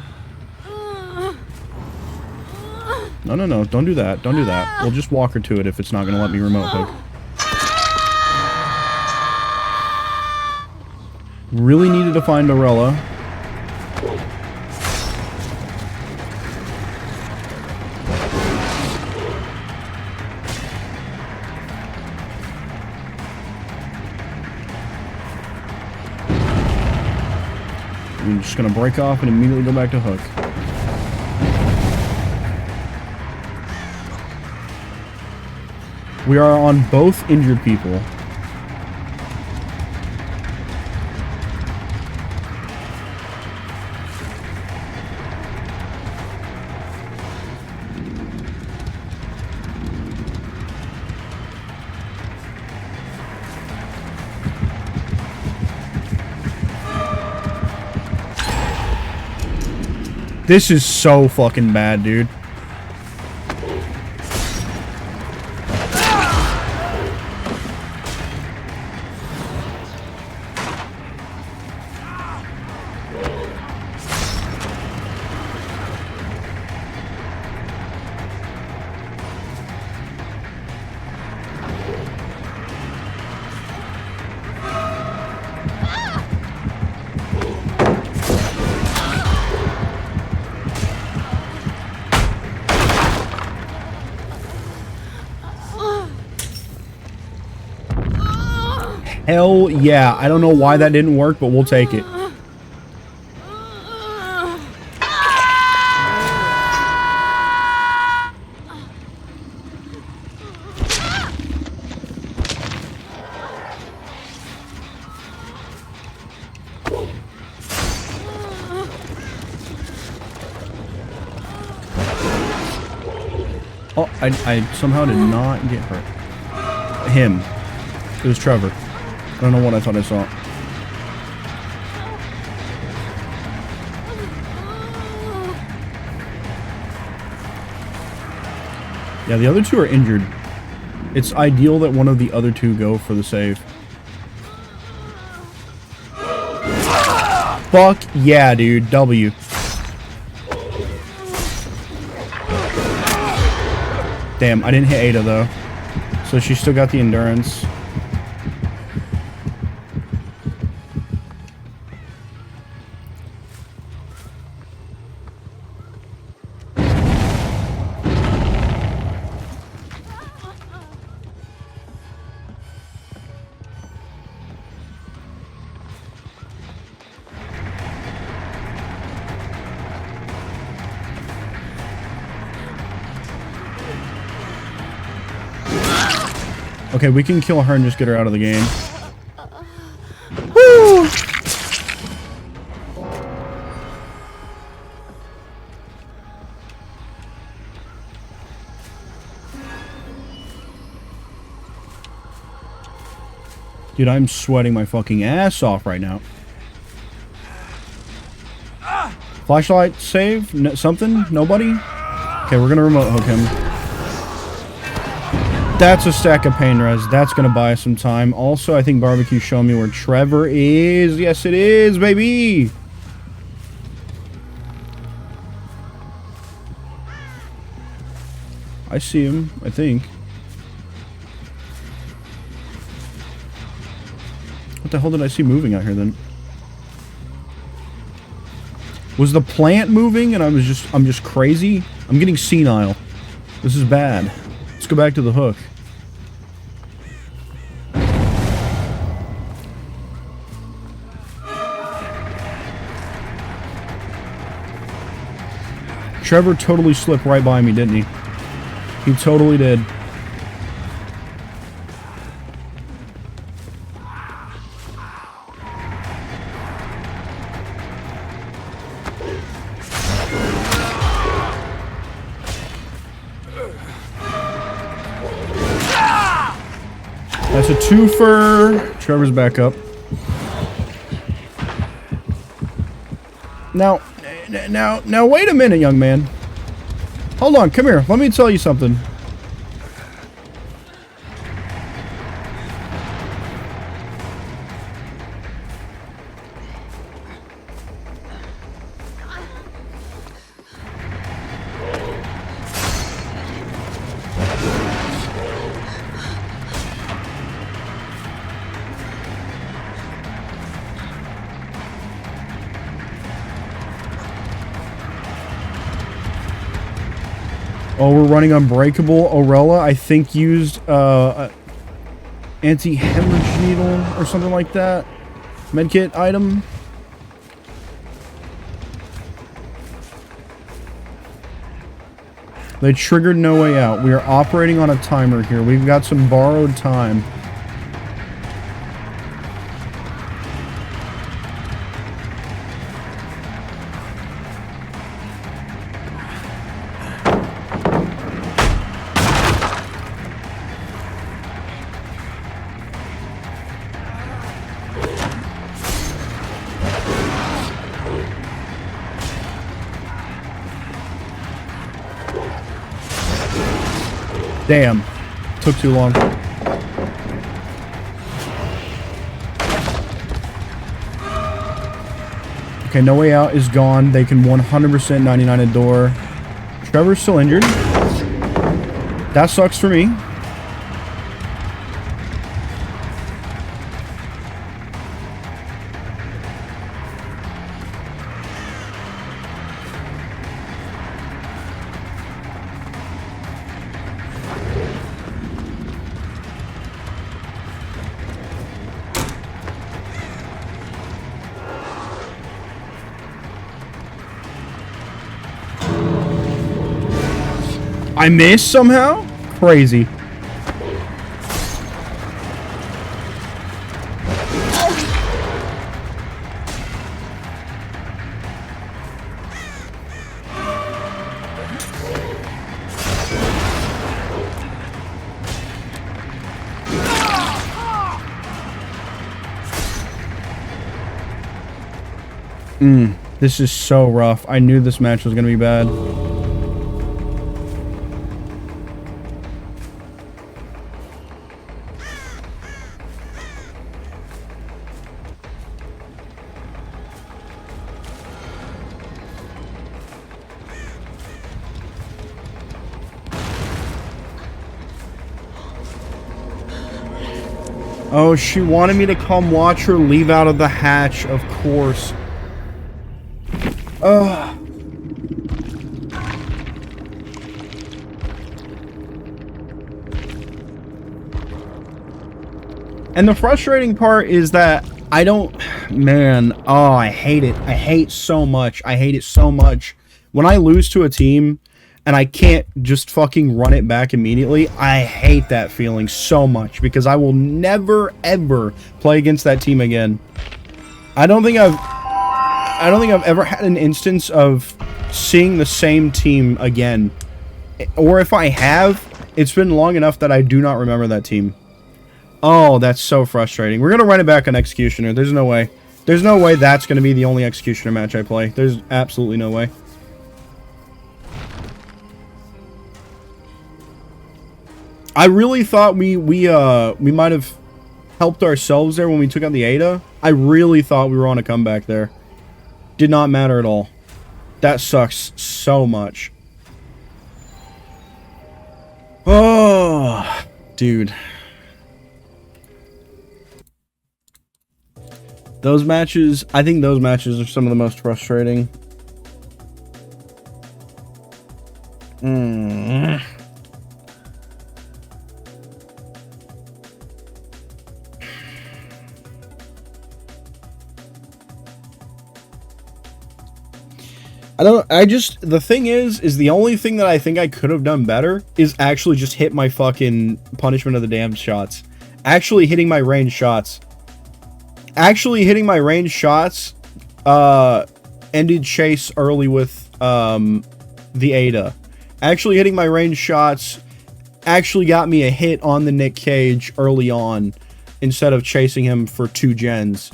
No. Don't do that. Don't do that. We'll just walk her to it if it's not going to let me remote hook. Really needed to find Dorella. I'm just going to break off and immediately go back to hook. We are on both injured people. This is so fucking bad, dude. Hell yeah. I don't know why that didn't work, but we'll take it. Oh, I somehow did not get hurt. Him. It was Trevor. I don't know what I thought I saw. Yeah, the other two are injured. It's ideal that one of the other two go for the save. Fuck yeah, dude. W. Damn, I didn't hit Ada though. So she still got the endurance. Okay, we can kill her and just get her out of the game. Woo! Dude, I'm sweating my fucking ass off right now. Flashlight save? No, something? Nobody? Okay, we're gonna remote hook him. That's a stack of pain res. That's going to buy us some time. Also, I think Barbecue's showing me where Trevor is. Yes, it is, baby! I see him, I think. What the hell did I see moving out here, then? Was the plant moving and I'm just crazy? I'm getting senile. This is bad. Let's go back to the hook. Trevor totally slipped right by me, didn't he? He totally did. That's a twofer. Trevor's back up. Now, wait a minute, young man. Hold on, come here. Let me tell you something. Oh, we're running Unbreakable. Orella, I think, used anti-hemorrhage needle or something like that. Medkit item. They triggered No Way Out. We are operating on a timer here. We've got some borrowed time. Damn. Took too long. Okay, No Way Out is gone. They can 100% 99 a door. Trevor's still injured. That sucks for me. I missed somehow? Crazy. This is so rough. I knew this match was going to be bad. Oh, she wanted me to come watch her leave out of the hatch, of course. Ugh. And the frustrating part is that I don't... Man, oh, I hate it. I hate so much. I hate it so much. When I lose to a team and I can't just fucking run it back immediately, I hate that feeling so much because I will never, ever play against that team again. I don't think I've ever had an instance of seeing the same team again. Or if I have, it's been long enough that I do not remember that team. Oh, that's so frustrating. We're going to run it back on Executioner. There's no way. There's no way that's going to be the only Executioner match I play. There's absolutely no way. I really thought we might have helped ourselves there when we took out the Ada. I really thought we were on a comeback there. Did not matter at all. That sucks so much. Oh, dude. Those matches, I think those matches are some of the most frustrating. The thing is the only thing that I think I could have done better is actually just hit my fucking punishment of the damned shots. Actually hitting my range shots. Actually hitting my range shots, ended chase early with, the Ada. Actually hitting my range shots actually got me a hit on the Nick Cage early on, instead of chasing him for 2 gens.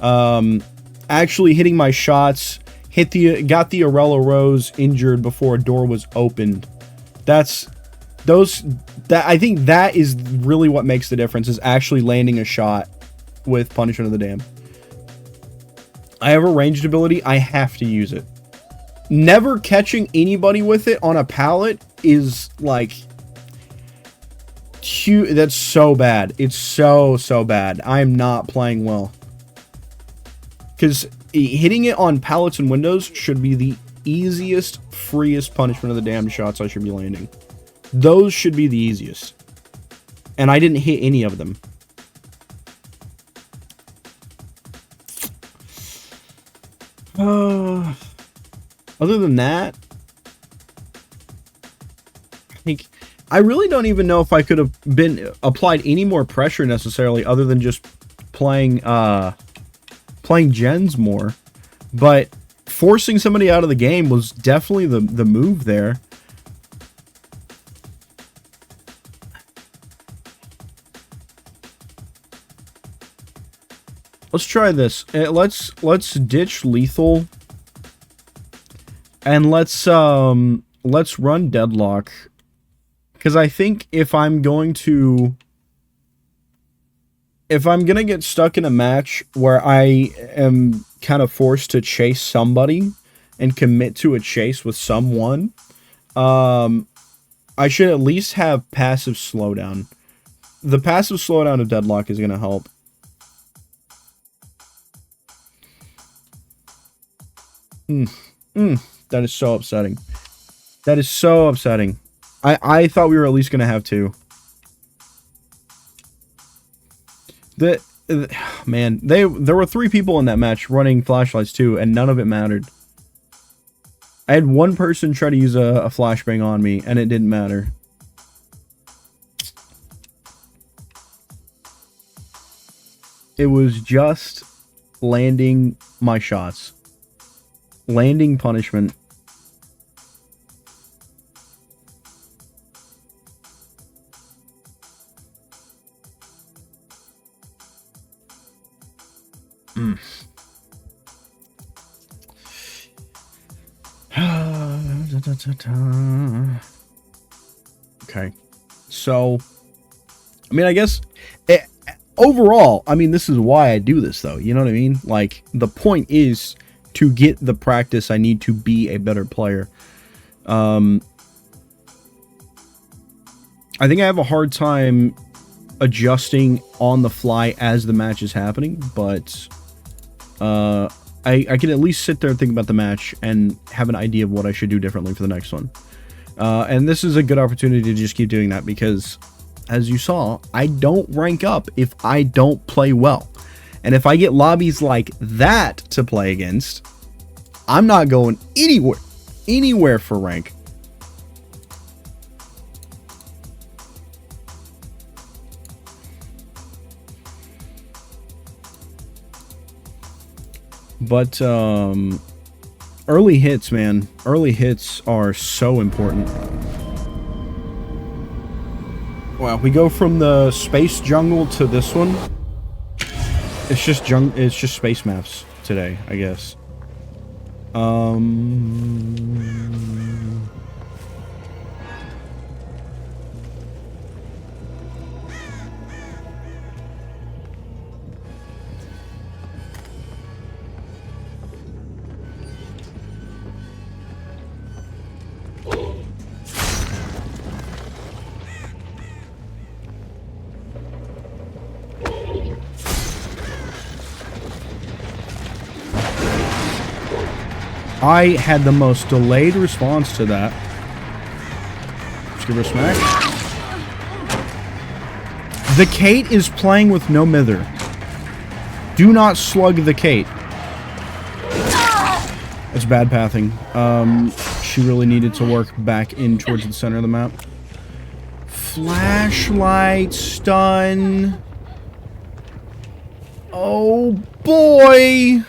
Actually hitting my shots... got the Arella Rose injured before a door was opened. I think that is really what makes the difference, is actually landing a shot with Punishment of the Damned. I have a ranged ability, I have to use it. Never catching anybody with it on a pallet is like... That's so bad. It's so bad. I am not playing well. Because hitting it on pallets and windows should be the easiest, freest Punishment of the Damned shots I should be landing. Those should be the easiest. And I didn't hit any of them. Other than that, Like, I really don't even know if I could have been applied any more pressure necessarily, other than just playing gens more. But forcing somebody out of the game was definitely the move there. Let's try this. Let's ditch lethal, and let's run deadlock, because I think if I'm gonna get stuck in a match where I am kind of forced to chase somebody and commit to a chase with someone, I should at least have passive slowdown. The passive slowdown of deadlock is gonna help. That is so upsetting. That is so upsetting. I thought we were at least going to have two. Man, there were 3 people in that match running flashlights too, and none of it mattered. I had one person try to use a flashbang on me, and it didn't matter. It was just landing my shots. Landing punishment. Okay. So, I mean, I guess overall, I mean, this is why I do this, though. You know what I mean? Like, the point is to get the practice I need to be a better player. I think I have a hard time adjusting on the fly as the match is happening, but I can at least sit there and think about the match and have an idea of what I should do differently for the next one. And this is a good opportunity to just keep doing that, because as you saw, I don't rank up if I don't play well. And if I get lobbies like that to play against, I'm not going anywhere for rank. But early hits, man. Early hits are so important. Wow, we go from the space jungle to this one. It's just space maps today, I guess. I had the most delayed response to that. Just give her a smack. The Kate is playing with no mither. Do not slug the Kate. That's bad pathing. She really needed to work back in towards the center of the map. Flashlight stun. Oh boy.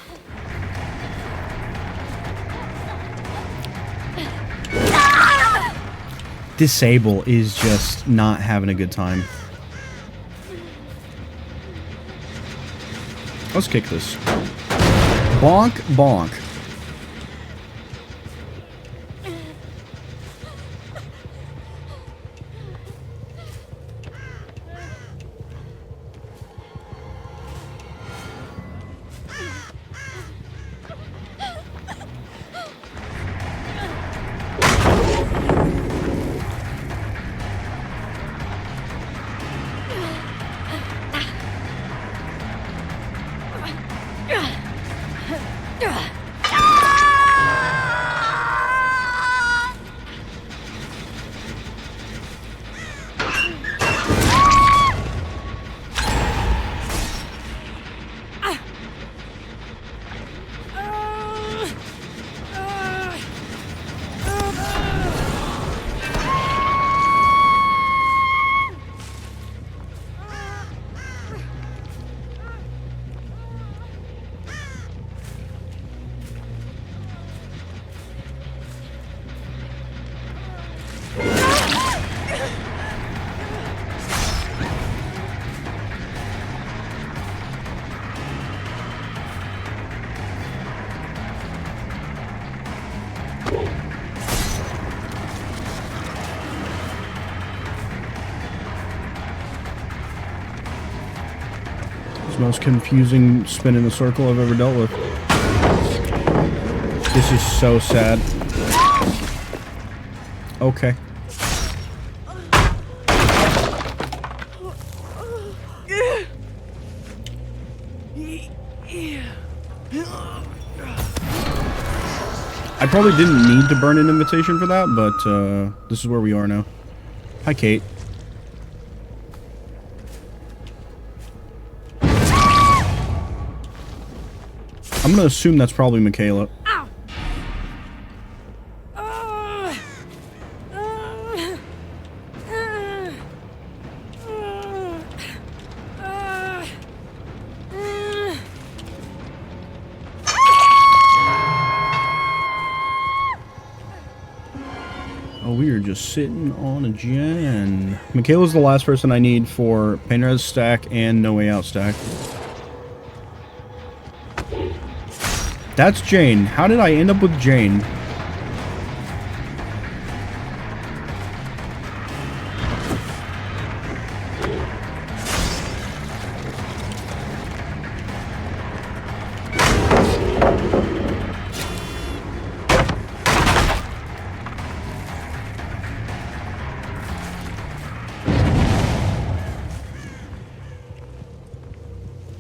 Disable is just not having a good time. Let's kick this. Bonk, bonk. most confusing spin in the circle I've ever dealt with. This is so sad. Okay. I probably didn't need to burn an invitation for that, but this is where we are now. Hi, Kate. I'm gonna assume that's probably Michaela. Ow. Oh, we are just sitting on a gen. Michaela's the last person I need for Painter's stack and No Way Out stack. That's Jane. How did I end up with Jane?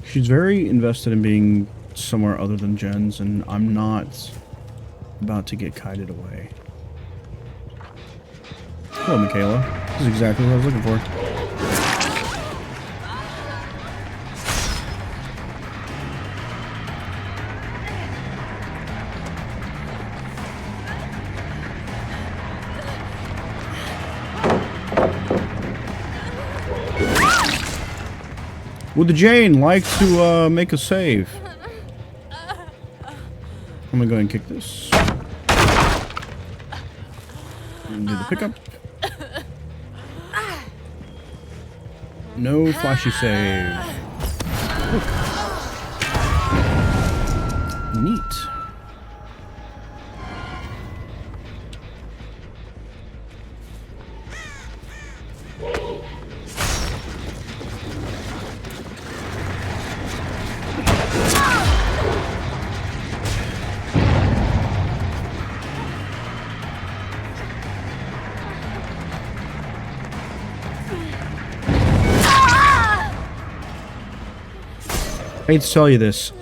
She's very invested in being somewhere other than Jen's, and I'm not about to get kited away. Hello, Michaela. This is exactly what I was looking for. Would the Jane like to make a save? I'm gonna go ahead and kick this. And do the pickup. No flashy save. Look. Neat. I hate to tell you this.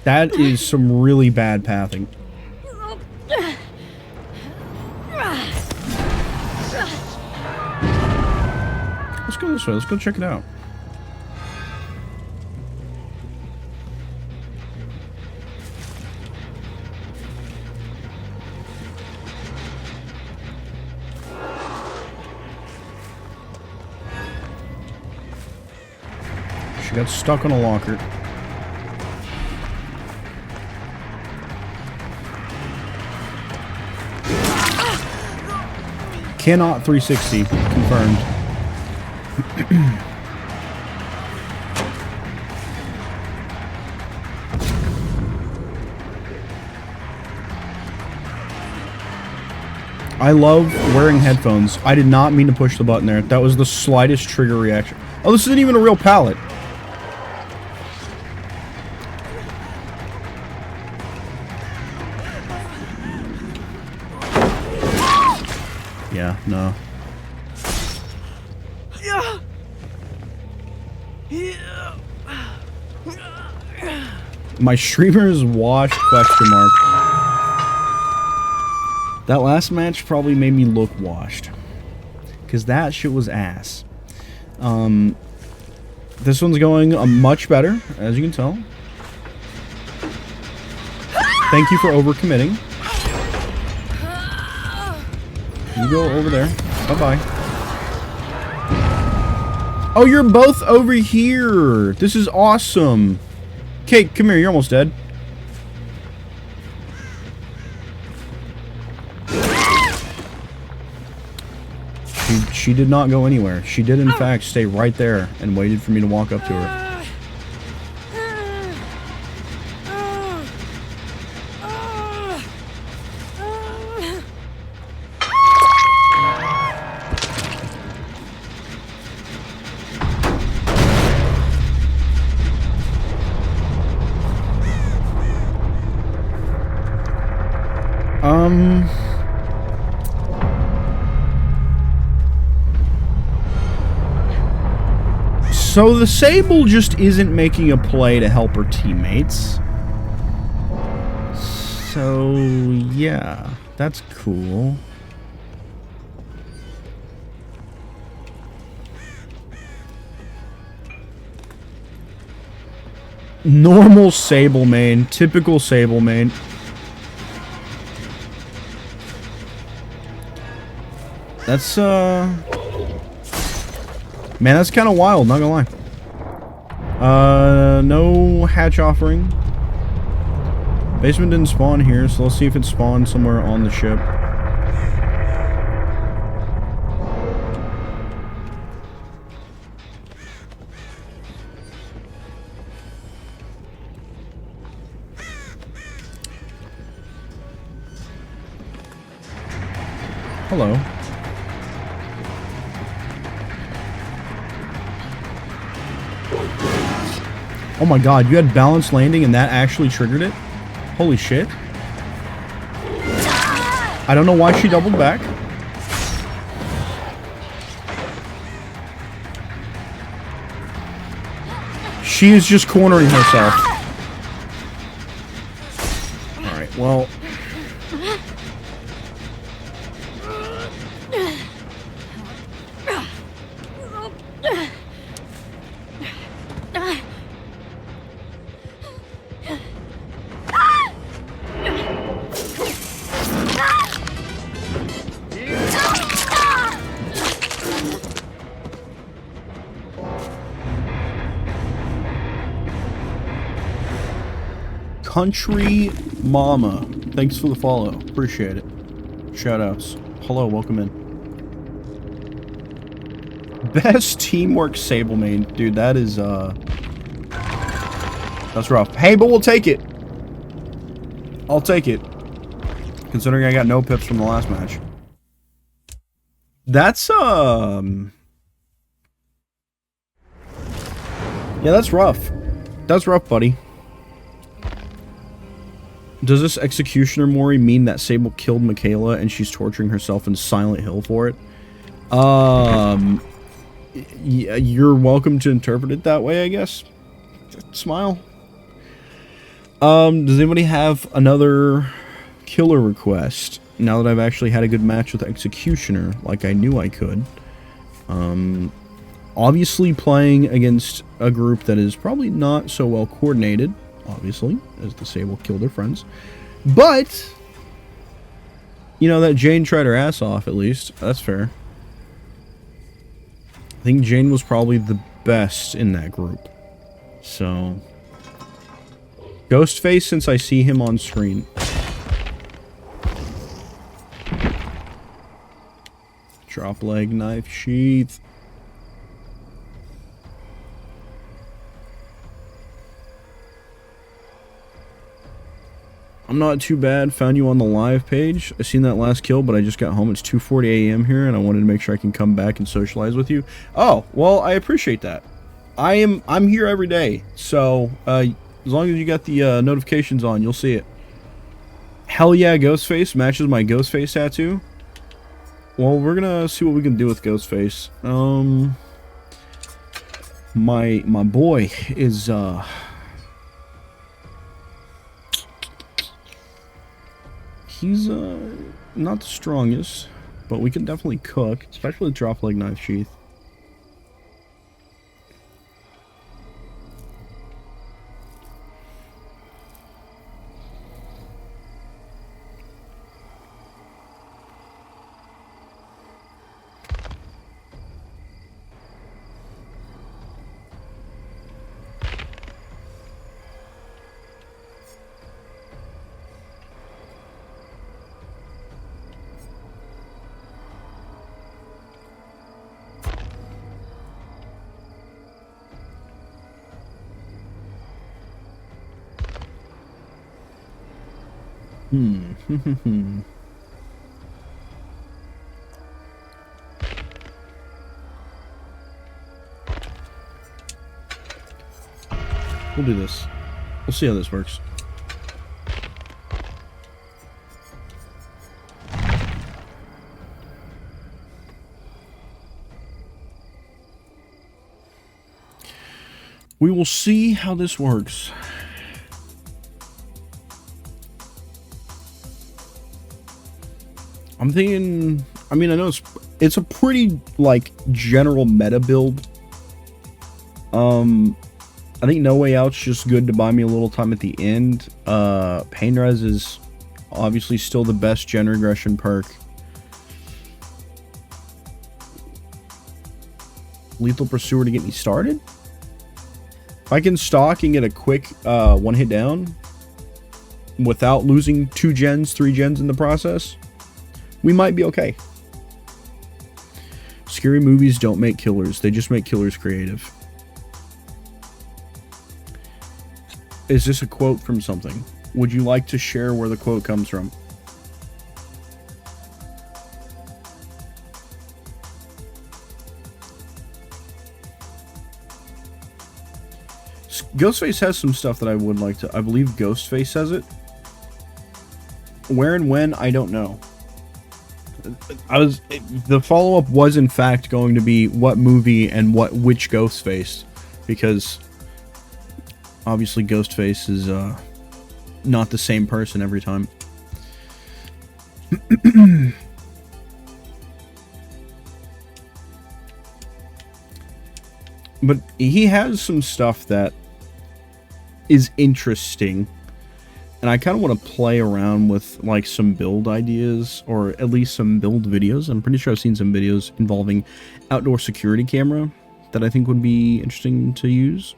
That is some really bad pathing. Let's go this way. Let's go check it out. She got stuck on a locker. Cannot 360. Confirmed. I love wearing headphones. I did not mean to push the button there. That was the slightest trigger reaction. Oh, this isn't even a real pallet. Yeah, no. My streamer is washed, question mark. That last match probably made me look washed. Because that shit was ass. This one's going much better, as you can tell. Thank you for overcommitting. You go over there. Bye-bye. Oh, you're both over here. This is awesome. Kate, come here. You're almost dead. She did not go anywhere. She did, in fact, stay right there and waited for me to walk up to her. So the Sable just isn't making a play to help her teammates. So, yeah, that's cool. Normal Sable main, typical Sable main. That's, man, that's kind of wild, not gonna lie. No hatch offering. Basement didn't spawn here, so let's see if it spawned somewhere on the ship. Hello. Oh my god, you had balanced landing and that actually triggered it? Holy shit. I don't know why she doubled back. She is just cornering herself. Alright, well... Country Mama. Thanks for the follow. Appreciate it. Shoutouts. Hello, welcome in. Best teamwork Sable main. Dude, that is, that's rough. Hey, but we'll take it. I'll take it. Considering I got no pips from the last match. That's, yeah, that's rough. That's rough, buddy. Does this Executioner Mori mean that Sable killed Michaela and she's torturing herself in Silent Hill for it? Yeah, you're welcome to interpret it that way, I guess. Smile. Does anybody have another killer request? Now that I've actually had a good match with Executioner, like I knew I could. Obviously playing against a group that is probably not so well coordinated. Obviously, as the Sable killed their friends. But, you know, that Jane tried her ass off, at least. That's fair. I think Jane was probably the best in that group. So, Ghostface, since I see him on screen. Drop leg knife sheath. I'm not too bad. Found you on the live page. I seen that last kill, but I just got home. It's 2:40 a.m. here, and I wanted to make sure I can come back and socialize with you. Oh, well, I appreciate that. I'm here every day, so as long as you got the notifications on, you'll see it. Hell yeah, Ghostface matches my Ghostface tattoo. Well, we're gonna see what we can do with Ghostface. My boy is he's not the strongest, but we can definitely cook, especially with drop leg knife sheath. We'll do this. We'll see how this works. We will see how this works. I'm thinking, I mean, I know it's a pretty, like, general meta build. I think No Way Out's just good to buy me a little time at the end. Pain Res is obviously still the best gen regression perk. Lethal Pursuer to get me started. If I can stock and get a quick one hit down without losing 2 gens, 3 gens in the process, we might be okay. Scary movies don't make killers. They just make killers creative. Is this a quote from something? Would you like to share where the quote comes from? Ghostface has some stuff that I would like to... I believe Ghostface says it. Where and when, I don't know. The follow-up was in fact going to be what movie and which Ghostface, because obviously Ghostface is not the same person every time. But he has some stuff that is interesting, and I kind of want to play around with like some build ideas, or at least some build videos. I'm pretty sure I've seen some videos involving outdoor security camera that I think would be interesting to use.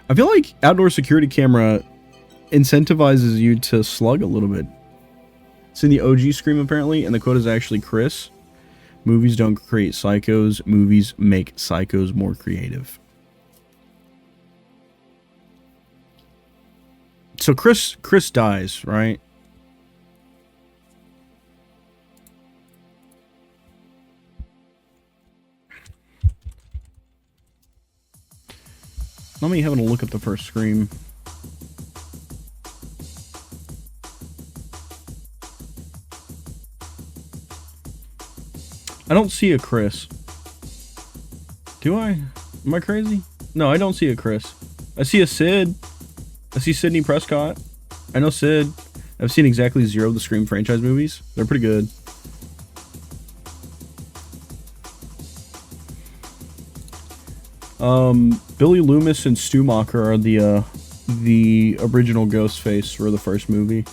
I feel like outdoor security camera incentivizes you to slug a little bit. It's in the OG Scream apparently, and the quote is actually Chris. Movies don't create psychos, movies make psychos more creative. So Chris dies, right? Let me have a look at the first Scream. I don't see a Chris. Do I? Am I crazy? No, I don't see a Chris. I see a Sid. I see Sidney Prescott. I know Sid. I've seen exactly 0 of the Scream franchise movies. They're pretty good. Billy Loomis and Stumacher are the original Ghostface for the first movie.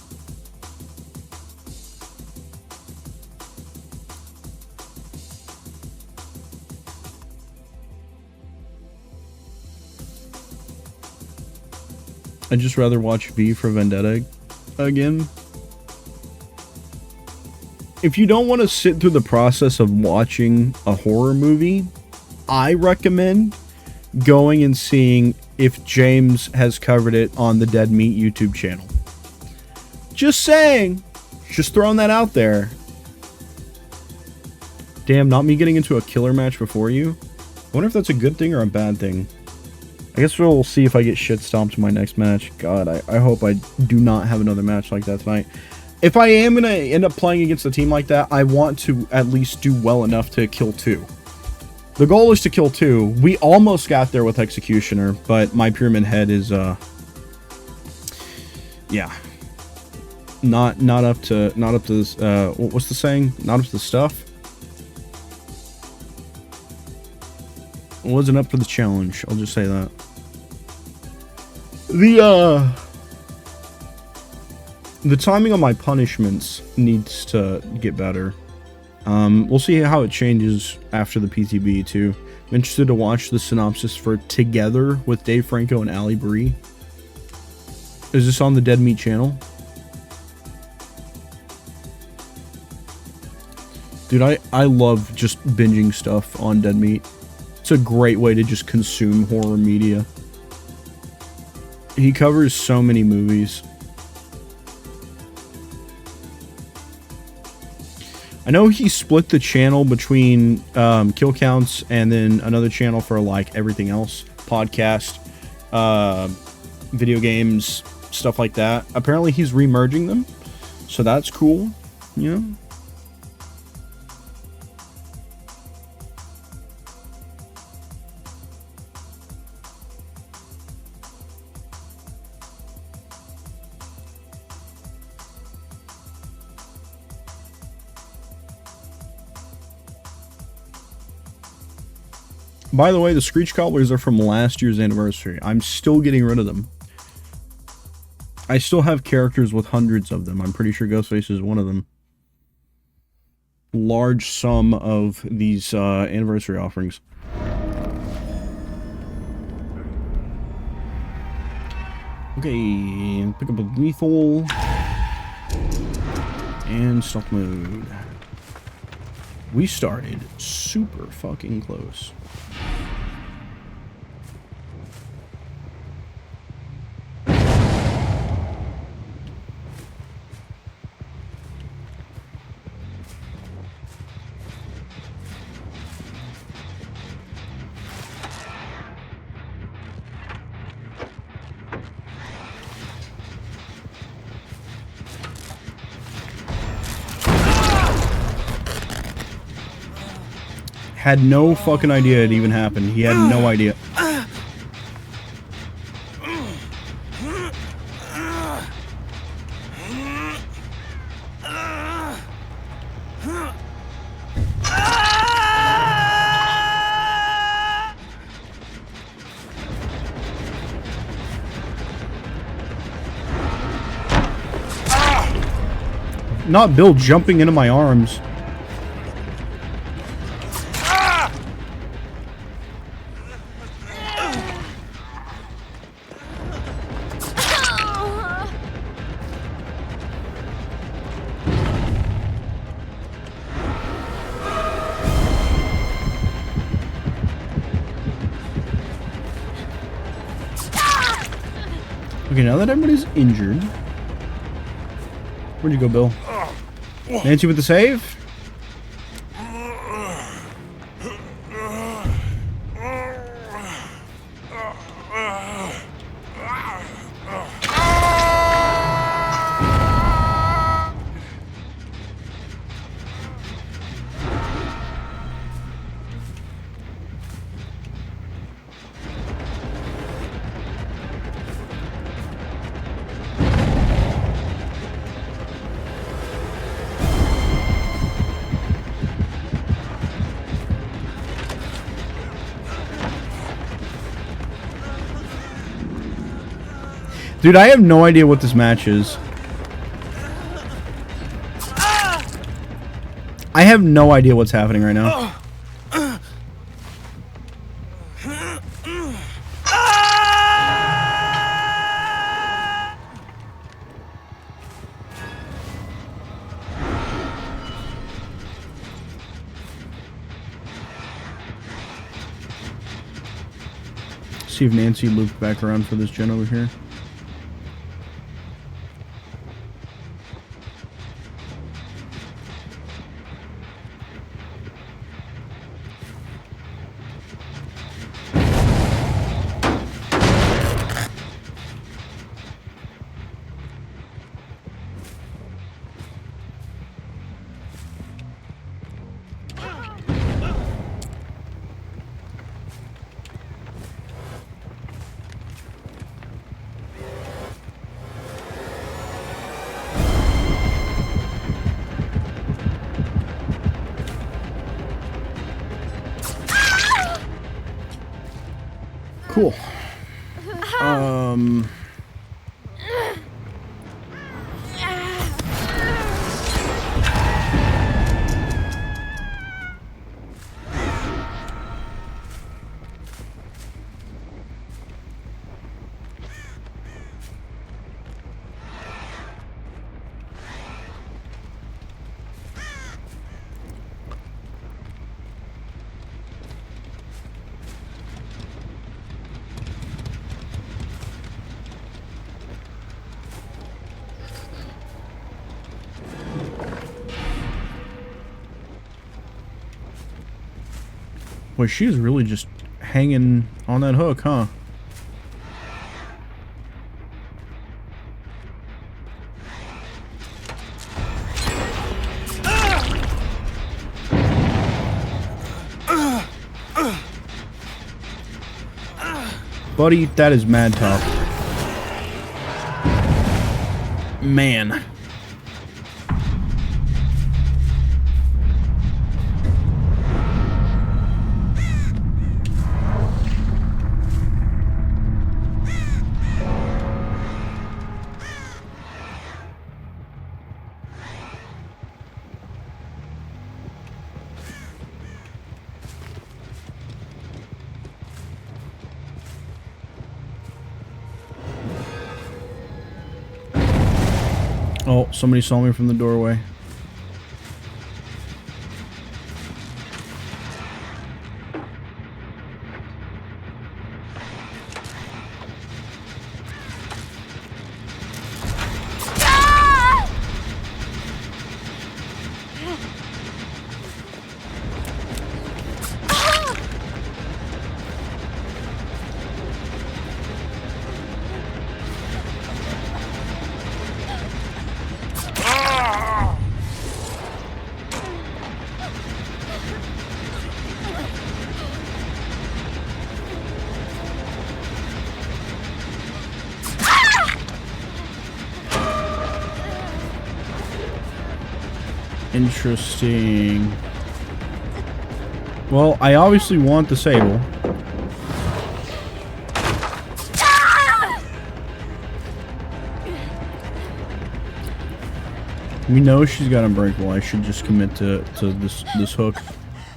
I'd just rather watch V for Vendetta again. If you don't want to sit through the process of watching a horror movie, I recommend going and seeing if James has covered it on the Dead Meat YouTube channel. Just saying. Just throwing that out there. Damn, not me getting into a killer match before you. I wonder if that's a good thing or a bad thing. I guess we'll see if I get shit stomped in my next match. God, I hope I do not have another match like that tonight. If I am going to end up playing against a team like that, I want to at least do well enough to kill 2. The goal is to kill 2. We almost got there with Executioner, but my Pyramid Head is, yeah. Not up to this, what's the saying? Not up to the stuff? It wasn't up for the challenge, I'll just say that. The timing on my punishments needs to get better. We'll see how it changes after the PTB too. I'm interested to watch the synopsis for Together with Dave Franco and Ali Bree. Is this on the Dead Meat channel? Dude, I love just binging stuff on Dead Meat. It's a great way to just consume horror media. He covers so many movies. I know he split the channel between kill counts and then another channel for like everything else. Podcast, video games, stuff like that. Apparently he's remerging them. So that's cool, you know? By the way, the Screech Cobblers are from last year's anniversary. I'm still getting rid of them. I still have characters with hundreds of them. I'm pretty sure Ghostface is one of them. Large sum of these anniversary offerings. Okay, pick up a lethal. And stealth mode. We started super fucking close. Had no fucking idea it even happened. He had no idea. Not Bill jumping into my arms. Okay, now that everybody's injured. Where'd you go, Bill? Nancy with the save? Dude, I have no idea what this match is. I have no idea what's happening right now. See if Nancy looped back around for this gen over here. Cool. Boy, she's really just hanging on that hook, huh? Buddy, that is mad tough. Man. Oh, somebody saw me from the doorway. Interesting. Well, I obviously want the Sable. We know she's got Unbreakable. I should just commit to this hook,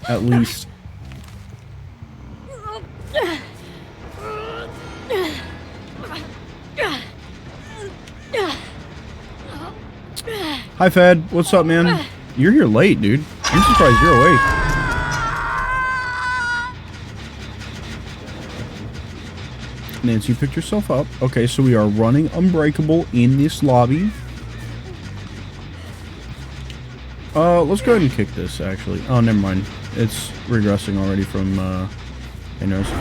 at least. Hi, Fed. What's up, man? You're here late, dude. I'm surprised you're awake. Nancy picked herself up. Okay, so we are running Unbreakable in this lobby. Let's go ahead and kick this, actually. Oh, never mind. It's regressing already from, I noticed.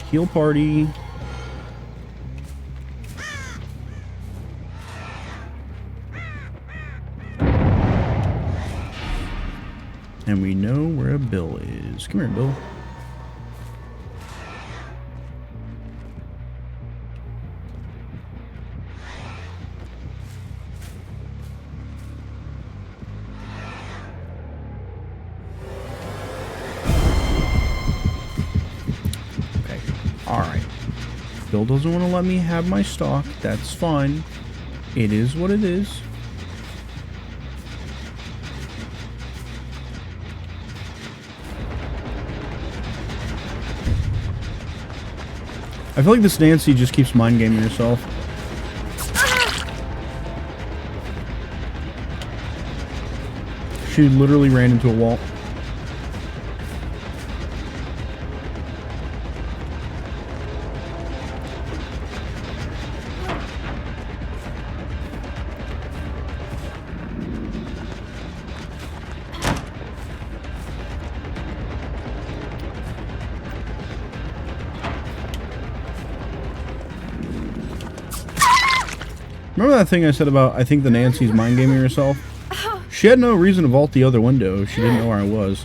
Heal party. And we know where Bill is. Come here, Bill. Okay. Alright. Bill doesn't want to let me have my stock. That's fine. It is what it is. I feel like this Nancy just keeps mind gaming herself. She literally ran into a wall. Remember that thing I said about, I think the Nancy's mind gaming herself? She had no reason to vault the other window. She didn't know where I was.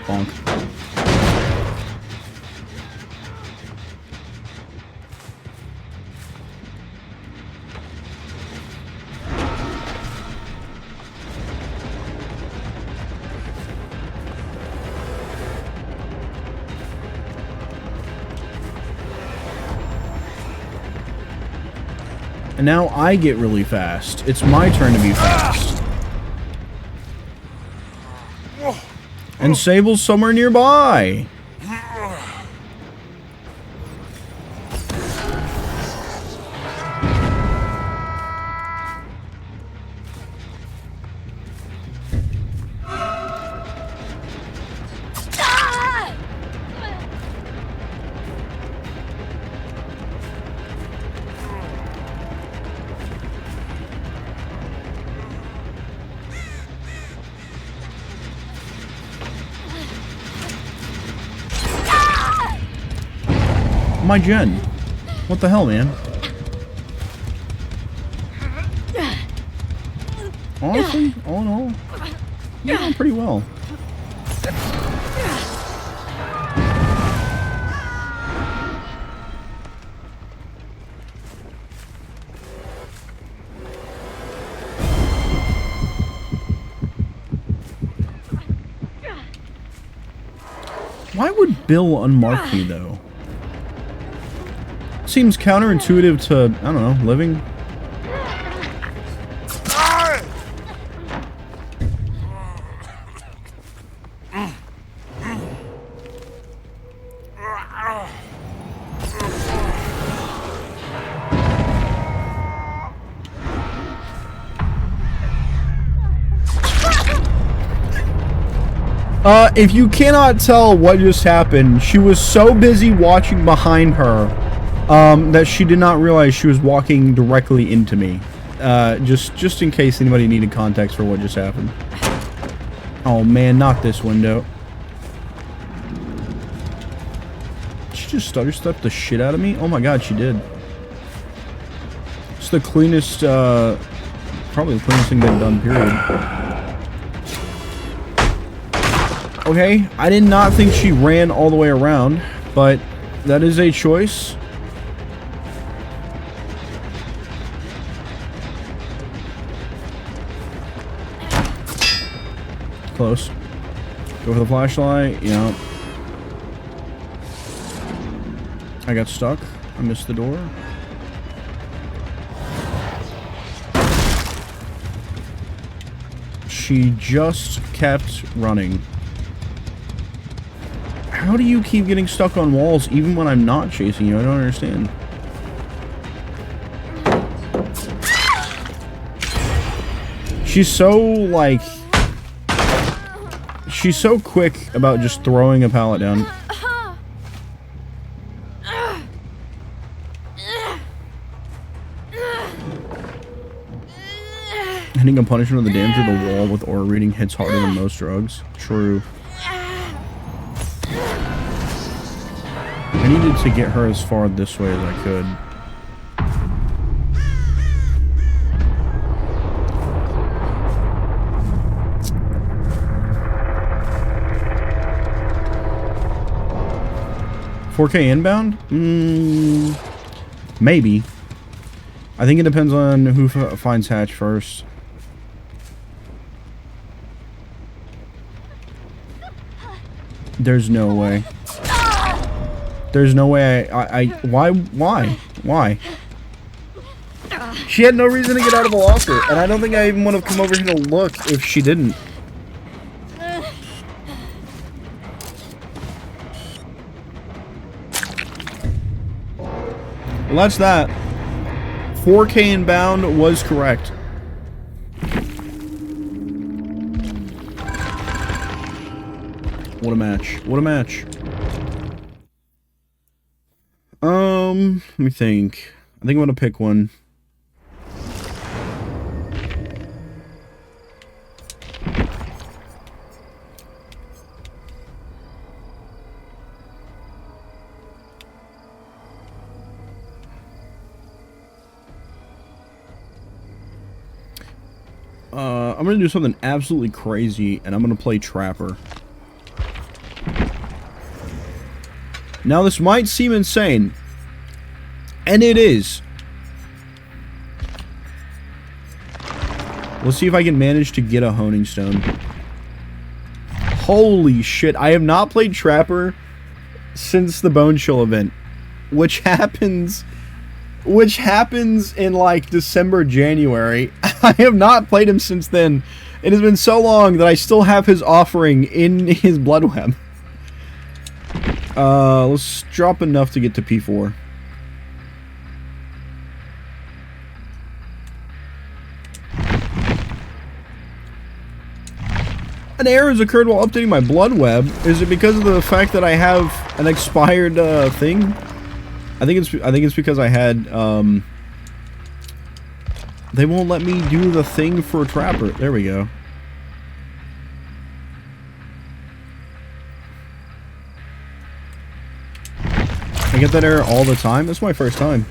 Bonk. And now I get really fast. It's my turn to be fast. And Sable's somewhere nearby. My gen. What the hell, man? Honestly, all in all, you're doing pretty well. Why would Bill unmark me, though? Seems counterintuitive to, I don't know, living. If you cannot tell what just happened, she was so busy watching behind her, that she did not realize she was walking directly into me. Just in case anybody needed context for what just happened. Oh man, not this window. She just stutter stepped the shit out of me? Oh my god, she did. It's the cleanest, probably the cleanest thing they've done, period. Okay, I did not think she ran all the way around, but that is a choice. Close. Go for the flashlight. Yeah. I got stuck. I missed the door. She just kept running. How do you keep getting stuck on walls even when I'm not chasing you? I don't understand. She's so, like... She's so quick about just throwing a pallet down. Hitting a punishment of the damn through the wall with aura reading hits harder than most drugs. True. I needed to get her as far this way as I could. $4K inbound? Maybe. I think it depends on who finds Hatch first. There's no way. There's no way why? She had no reason to get out of the locker, and I don't think I even would have come over here to look if she didn't. Well, that's that. 4K inbound was correct. What a match. What a match. Let me think. I think I'm gonna pick one. I'm gonna do something absolutely crazy, and I'm gonna play Trapper. Now, this might seem insane, and it is. Let's see if I can manage to get a honing stone. Holy shit, I have not played Trapper since the Bone Chill event, which happens in like December, January. I have not played him since then. It has been so long that I still have his offering in his blood web. Let's drop enough to get to P4. An error has occurred while updating my blood web. Is it because of the fact that I have an expired thing? I think it's because I had they won't let me do the thing for a Trapper. There we go. I get that error all the time. That's my first time.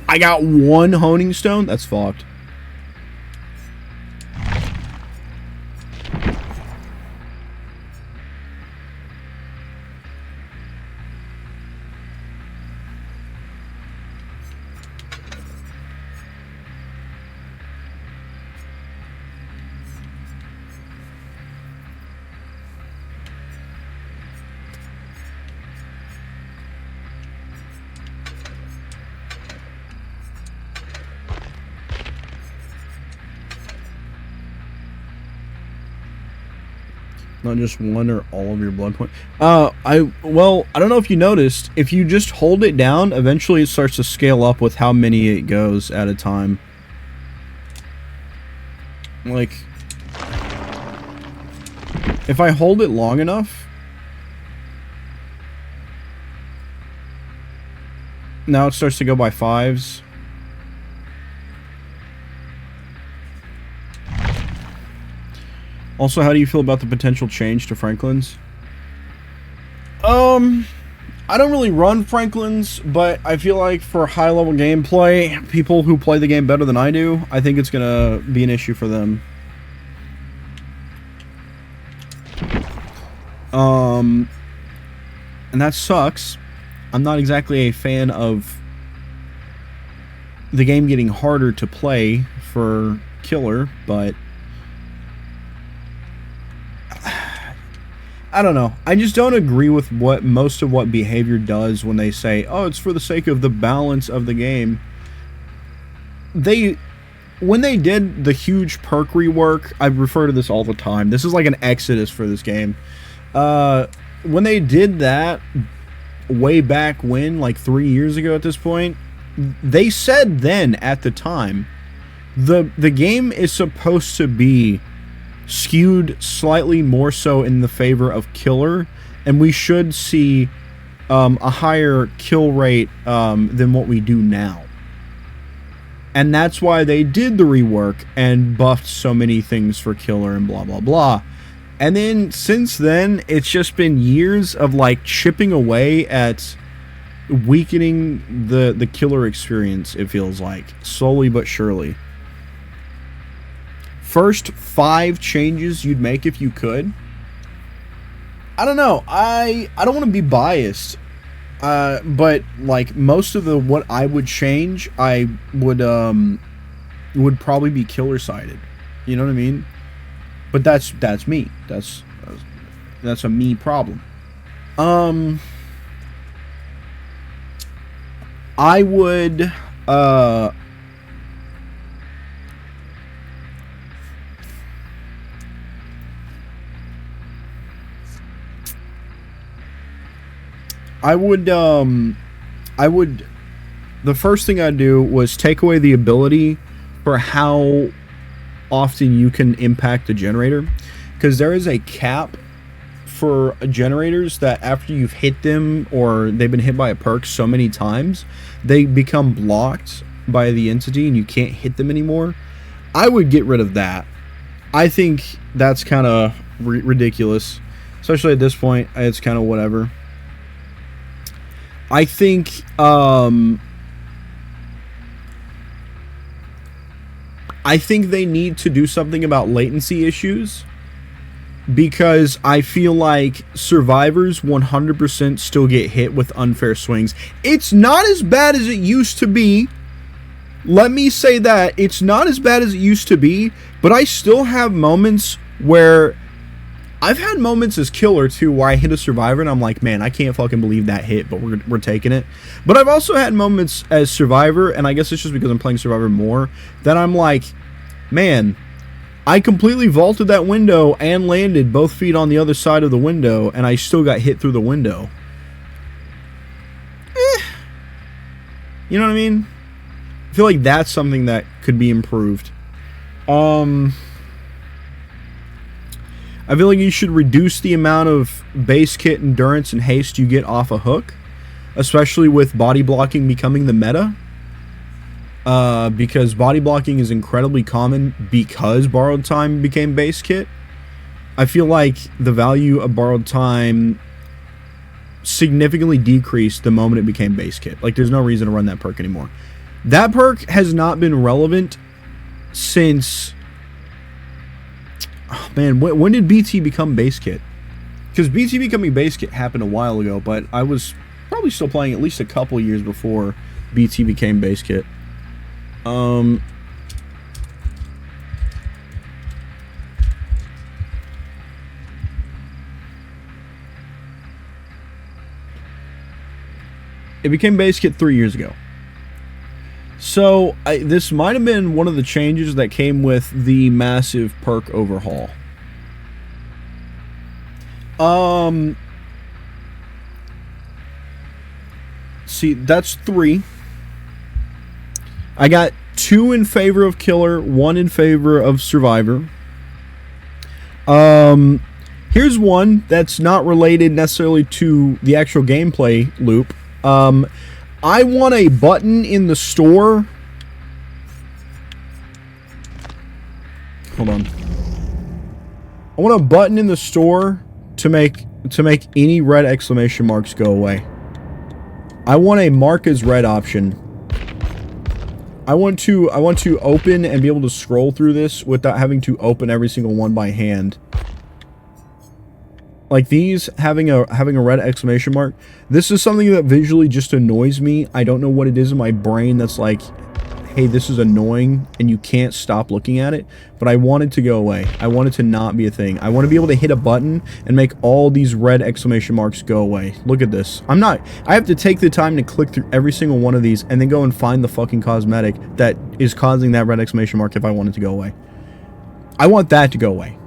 I got one honing stone? That's fucked. Not just one or all of your blood points. Well, I don't know if you noticed, if you just hold it down, eventually it starts to scale up with how many it goes at a time. Like, If I hold it long enough, now it starts to go by 5s. Also, how do you feel about the potential change to Franklin's? I don't really run Franklin's, but I feel like for high-level gameplay, people who play the game better than I do, I think it's gonna be an issue for them. And that sucks. I'm not exactly a fan of the game getting harder to play for Killer, but I don't know. I just don't agree with what most of what behavior does when they say, oh, it's for the sake of the balance of the game. When they did the huge perk rework, I refer to this all the time. This is like an exodus for this game. When they did that way back when, like 3 years ago at this point, they said then at the time, the game is supposed to be skewed slightly more so in the favor of Killer, and we should see a higher kill rate than what we do now. And that's why they did the rework and buffed so many things for Killer and blah blah blah. And then since then, it's just been years of like chipping away at weakening the Killer experience, it feels like, slowly but surely. First 5 changes you'd make if you could. I don't know. I don't want to be biased. But like most of what I would change, I would probably be Killer sided. You know what I mean? But that's me. That's a me problem. I would the first thing I'd do was take away the ability for how often you can impact the generator, because there is a cap for generators that after you've hit them or they've been hit by a perk so many times, they become blocked by the entity and you can't hit them anymore. I would get rid of that. I think that's kind of ridiculous, especially at this point. It's kind of whatever. I think they need to do something about latency issues, because I feel like survivors 100% still get hit with unfair swings. It's not as bad as it used to be. Let me say that. It's not as bad as it used to be, but I still have moments where I've had moments as Killer too where I hit a survivor and I'm like, man, I can't fucking believe that hit, but we're taking it. But I've also had moments as Survivor, and I guess it's just because I'm playing Survivor more, that I'm like, man, I completely vaulted that window and landed both feet on the other side of the window, and I still got hit through the window. You know what I mean? I feel like that's something that could be improved. I feel like you should reduce the amount of base kit, endurance, and haste you get off a hook, especially with body blocking becoming the meta. Because body blocking is incredibly common because borrowed time became base kit. I feel like the value of borrowed time significantly decreased the moment it became base kit. Like, there's no reason to run that perk anymore. That perk has not been relevant since... Oh, man, when did BT become base kit? Because BT becoming base kit happened a while ago, but I was probably still playing at least a couple years before BT became base kit. It became base kit 3 years ago. So, this might have been one of the changes that came with the massive perk overhaul. See, that's 3. I got 2 in favor of Killer, 1 in favor of Survivor. Here's one that's not related necessarily to the actual gameplay loop. I want a button in the store. Hold on. I want a button in the store to make any red exclamation marks go away. I want a mark as red option. I want to open and be able to scroll through this without having to open every single one by hand. Like these having a red exclamation mark. This is something that visually just annoys me. I don't know what it is in my brain that's like, hey, this is annoying and you can't stop looking at it, but I want it to go away. I want it to not be a thing. I want to be able to hit a button and make all these red exclamation marks go away. Look at this. I have to take the time to click through every single one of these and then go and find the fucking cosmetic that is causing that red exclamation mark if I want it to go away. I want that to go away.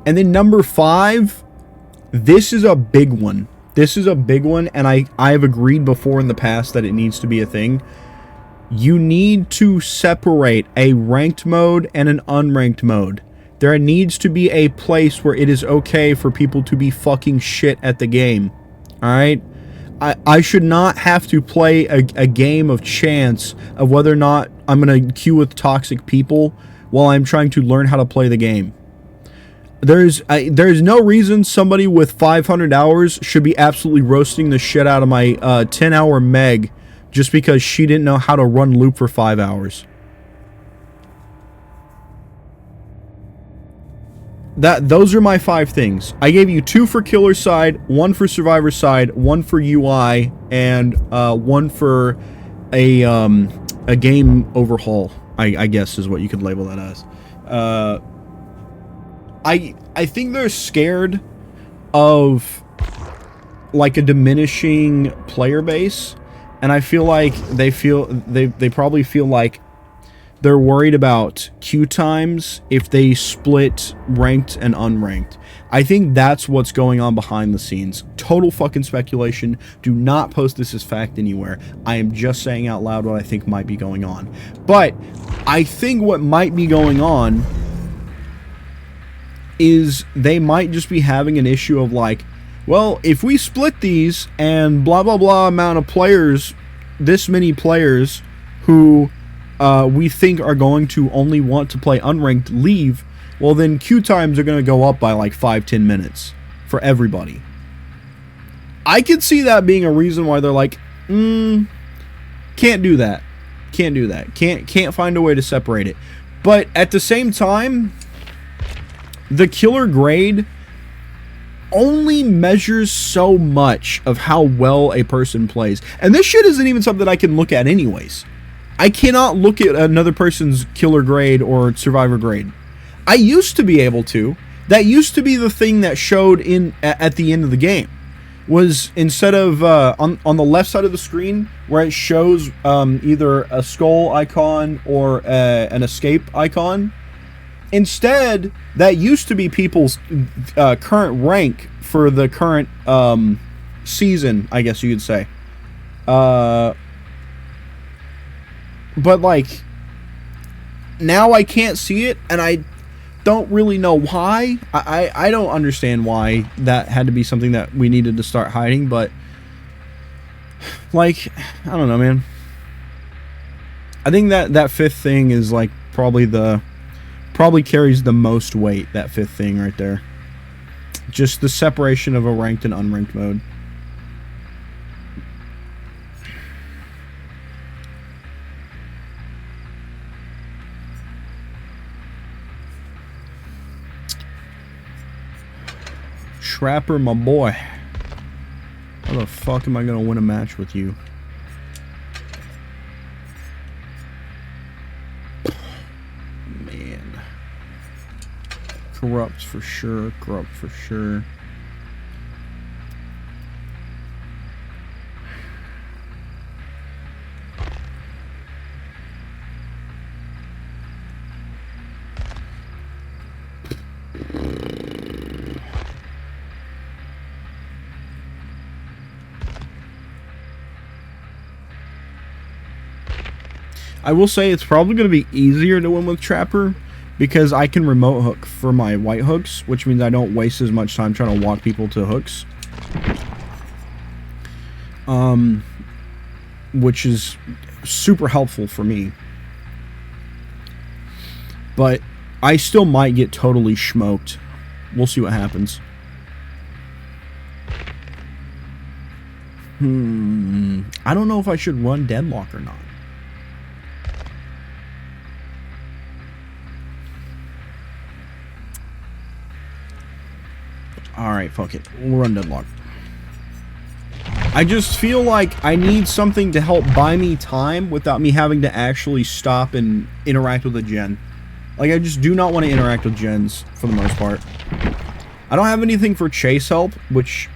And then number 5, this is a big one. This is a big one, and I have agreed before in the past that it needs to be a thing. You need to separate a ranked mode and an unranked mode. There needs to be a place where it is okay for people to be fucking shit at the game. Alright? I should not have to play a game of chance of whether or not I'm going to queue with toxic people while I'm trying to learn how to play the game. There's no reason somebody with 500 hours should be absolutely roasting the shit out of my 10-hour Meg just because she didn't know how to run loop for 5 hours. Those are my 5 things. I gave you 2 for killer side, 1 for survivor side, 1 for UI, and 1 for a game overhaul. I guess is what you could label that as. I think they're scared of like a diminishing player base, and I feel like they probably feel like they're worried about queue times if they split ranked and unranked. I think that's what's going on behind the scenes. Total fucking speculation. Do not post this as fact anywhere. I am just saying out loud what I think might be going on. But I think what might be going on is they might just be having an issue of like, well, if we split these and blah blah blah amount of players, this many players who we think are going to only want to play unranked leave, well then queue times are going to go up by like 5-10 minutes for everybody. I could see that being a reason why they're like, can't do that. Can't do that. Can't find a way to separate it. But at the same time, the killer grade only measures so much of how well a person plays. And this shit isn't even something I can look at anyways. I cannot look at another person's killer grade or survivor grade. I used to be able to. That used to be the thing that showed at the end of the game. Was instead of on the left side of the screen where it shows either a skull icon or an escape icon, instead, that used to be people's current rank for the current season, I guess you could say. But, like, now I can't see it, and I don't really know why. I don't understand why that had to be something that we needed to start hiding, but, like, I don't know, man. I think that 5th thing is, like, probably carries the most weight, that 5th thing right there. Just the separation of a ranked and unranked mode. Trapper, my boy. How the fuck am I gonna win a match with you? Man. Corrupt for sure. Corrupt for sure. I will say it's probably going to be easier to win with Trapper because I can remote hook for my white hooks, which means I don't waste as much time trying to walk people to hooks. Which is super helpful for me. But I still might get totally smoked. We'll see what happens. I don't know if I should run Deadlock or not. Alright, fuck it. We'll run Deadlock. I just feel like I need something to help buy me time without me having to actually stop and interact with a gen. Like, I just do not want to interact with gens for the most part. I don't have anything for chase help, which...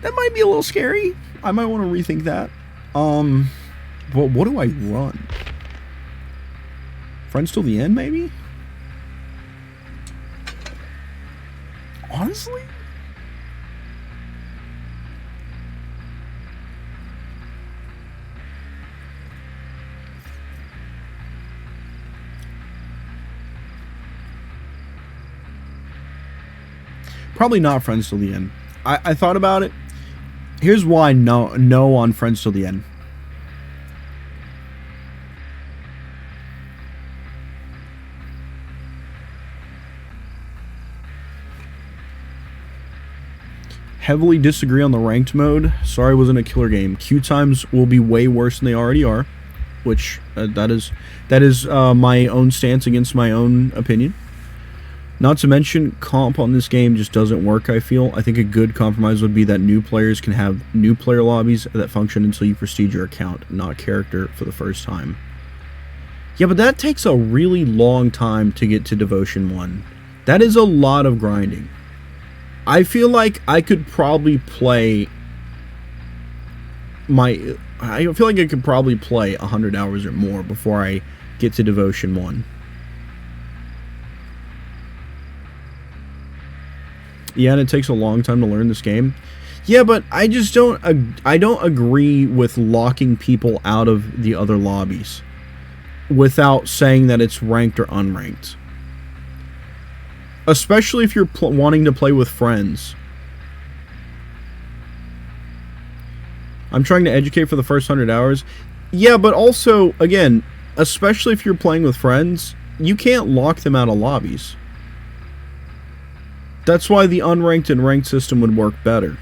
that might be a little scary. I might want to rethink that. But what do I run? Friends till the end, maybe? Honestly? Probably not Friends till the end. I thought about it. Here's why no on Friends till the end. Heavily disagree on the ranked mode. Sorry, it wasn't a killer game. Queue times will be way worse than they already are, which that is my own stance against my own opinion. Not to mention, comp on this game just doesn't work, I feel. I think a good compromise would be that new players can have new player lobbies that function until you prestige your account, not character, for the first time. Yeah, but that takes a really long time to get to Devotion 1. That is a lot of grinding. I feel like I could probably play I feel like I could probably play 100 hours or more before I get to Devotion 1. Yeah, and it takes a long time to learn this game. Yeah, but I just don't agree with locking people out of the other lobbies without saying that it's ranked or unranked. Especially if you're wanting to play with friends. I'm trying to educate for the first 100 hours. Yeah, but also, again, especially if you're playing with friends, you can't lock them out of lobbies. That's why the unranked and ranked system would work better.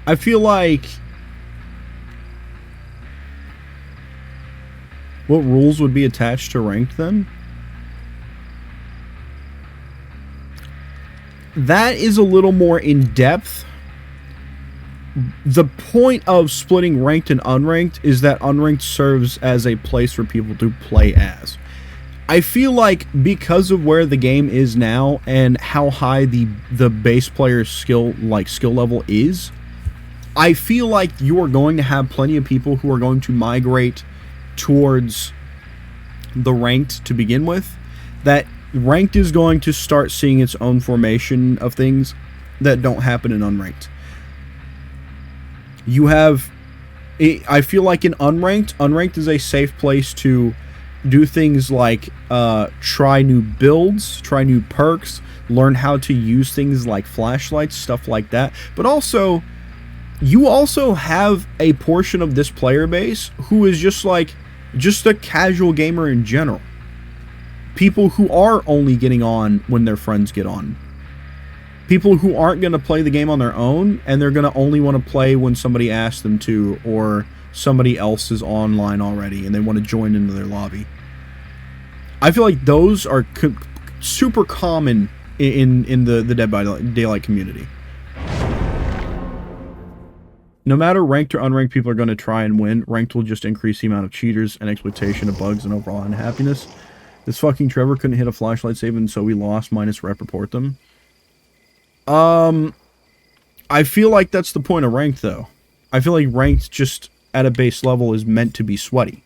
I feel like... what rules would be attached to ranked then? That is a little more in-depth. The point of splitting ranked and unranked is that unranked serves as a place for people to play as. I feel like because of where the game is now and how high the base player's skill level is, I feel like you are going to have plenty of people who are going to migrate towards the ranked to begin with. That ranked is going to start seeing its own formation of things that don't happen in unranked. You have... I feel like in unranked is a safe place to do things like try new builds, try new perks, learn how to use things like flashlights, stuff like that. But also, you also have a portion of this player base who is just a casual gamer in general. People who are only getting on when their friends get on. People who aren't going to play the game on their own, and they're going to only want to play when somebody asks them to, or somebody else is online already, and they want to join into their lobby. I feel like those are super common in the Dead by Daylight community. No matter ranked or unranked, people are going to try and win. Ranked will just increase the amount of cheaters and exploitation of bugs and overall unhappiness. This fucking Trevor couldn't hit a flashlight save, and so we lost, minus rep report them. I feel like that's the point of ranked, though. I feel like ranked just at a base level is meant to be sweaty.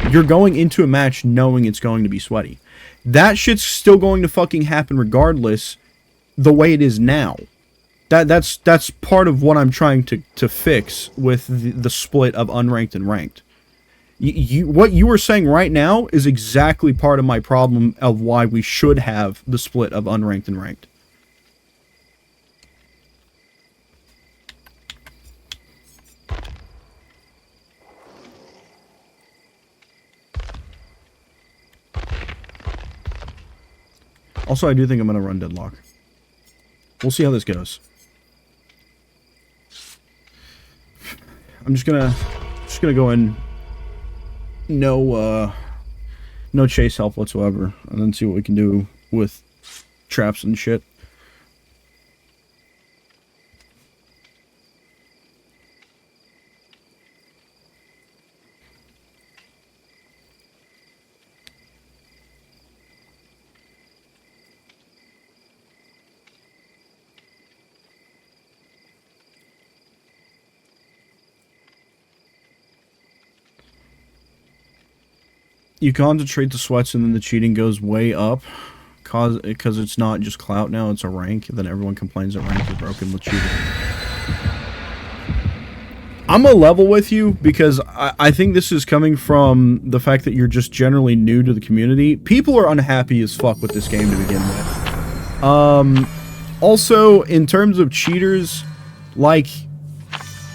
You're going into a match knowing it's going to be sweaty. That shit's still going to fucking happen regardless the way it is now. That's part of what I'm trying to fix with the split of unranked and ranked. What you are saying right now is exactly part of my problem of why we should have the split of unranked and ranked. Also, I do think I'm going to run Deadlock. We'll see how this goes. I'm just gonna go in, no chase help whatsoever, and then see what we can do with traps and shit. You concentrate the sweats and then the cheating goes way up because it's not just clout now, it's a rank. Then everyone complains that rank is broken with cheating. I'm a level with you because I think this is coming from the fact that you're just generally new to the community. People are unhappy as fuck with this game to begin with. Also, in terms of cheaters, like,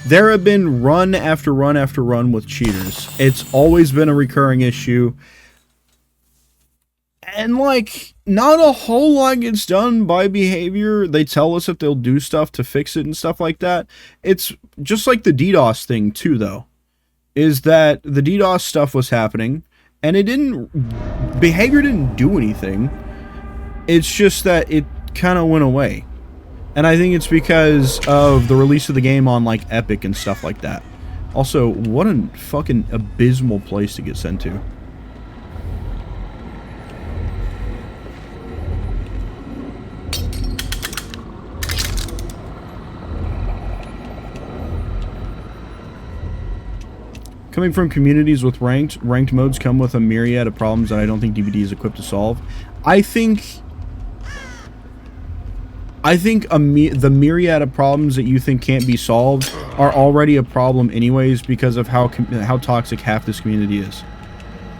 there have been run after run after run with cheaters. It's always been a recurring issue. And, like, not a whole lot gets done by behavior. They tell us if they'll do stuff to fix it and stuff like that. It's just like the DDoS thing, too, though. Is that the DDoS stuff was happening, and behavior didn't do anything. It's just that it kind of went away. And I think it's because of the release of the game on, like, Epic and stuff like that. Also, what a fucking abysmal place to get sent to. Coming from communities with ranked modes come with a myriad of problems that I don't think DBD is equipped to solve. I think the myriad of problems that you think can't be solved are already a problem anyways because of how toxic half this community is.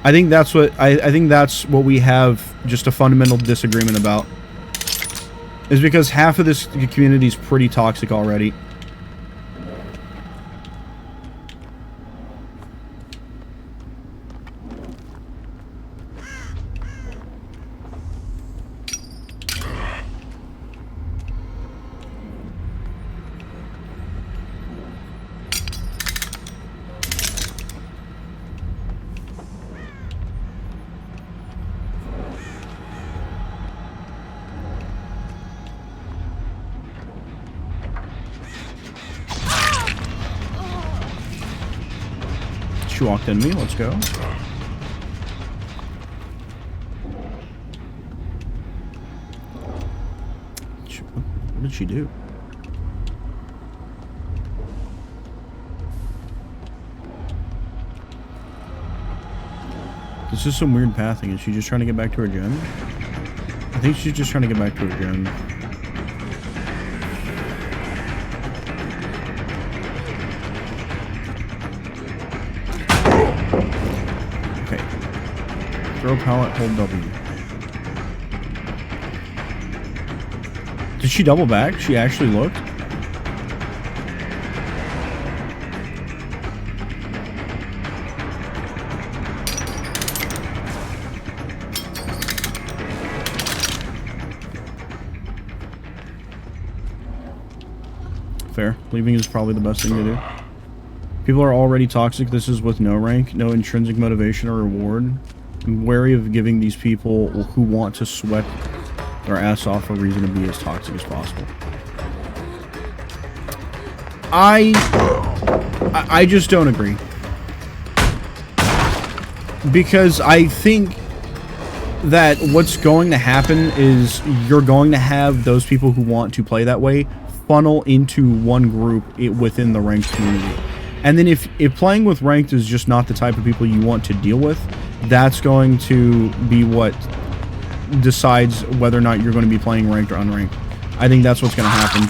I think that's what we have just a fundamental disagreement about. Is because half of this community is pretty toxic already. She walked in me. Let's go. What did she do? This is some weird pathing. Is she just trying to get back to her gym? I think she's just trying to get back to her gym. Throw pallet, hold W. Did she double back? She actually looked? Fair. Leaving is probably the best thing to do. People are already toxic. This is with no rank, no intrinsic motivation or reward. I'm wary of giving these people who want to sweat their ass off a reason to be as toxic as possible. I just don't agree. Because I think that what's going to happen is you're going to have those people who want to play that way funnel into one group within the ranked community. And then if playing with ranked is just not the type of people you want to deal with, that's going to be what decides whether or not you're going to be playing ranked or unranked. I think that's what's going to happen.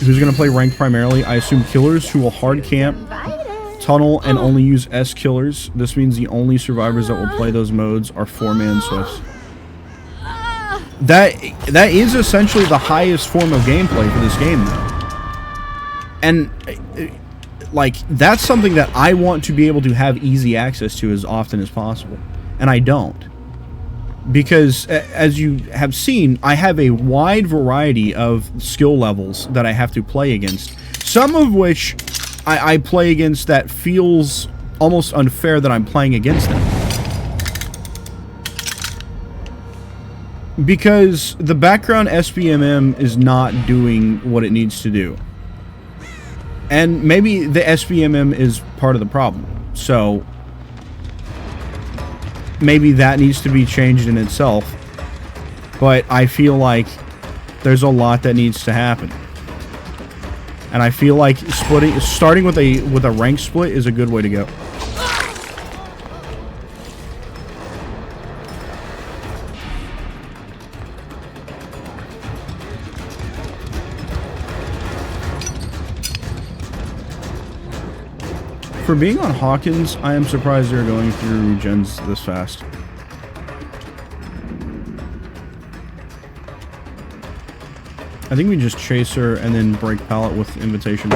Who's going to play ranked primarily? I assume killers who will hard camp, tunnel, and only use S killers. This means the only survivors that will play those modes are 4-man swifts. That is essentially the highest form of gameplay for this game, though. And, like, that's something that I want to be able to have easy access to as often as possible. And I don't. Because, as you have seen, I have a wide variety of skill levels that I have to play against. Some of which I play against that feels almost unfair that I'm playing against them. Because the background SBMM is not doing what it needs to do. And maybe the SBMM is part of the problem. So maybe that needs to be changed in itself. But I feel like there's a lot that needs to happen. And I feel like starting with a rank split is a good way to go. For being on Hawkins, I am surprised they're going through gens this fast. I think we just chase her and then break pallet with invitation.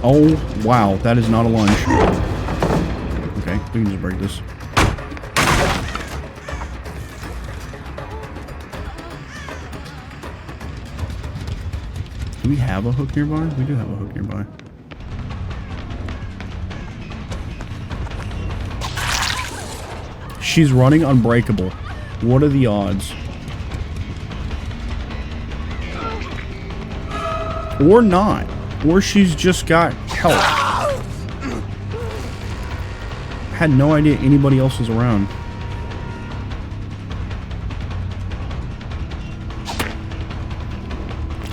Oh, wow, that is not a lunge. Okay, we can just break this. Do we have a hook nearby? We do have a hook nearby. She's running unbreakable. What are the odds? Or not. Or she's just got help. Had no idea anybody else was around.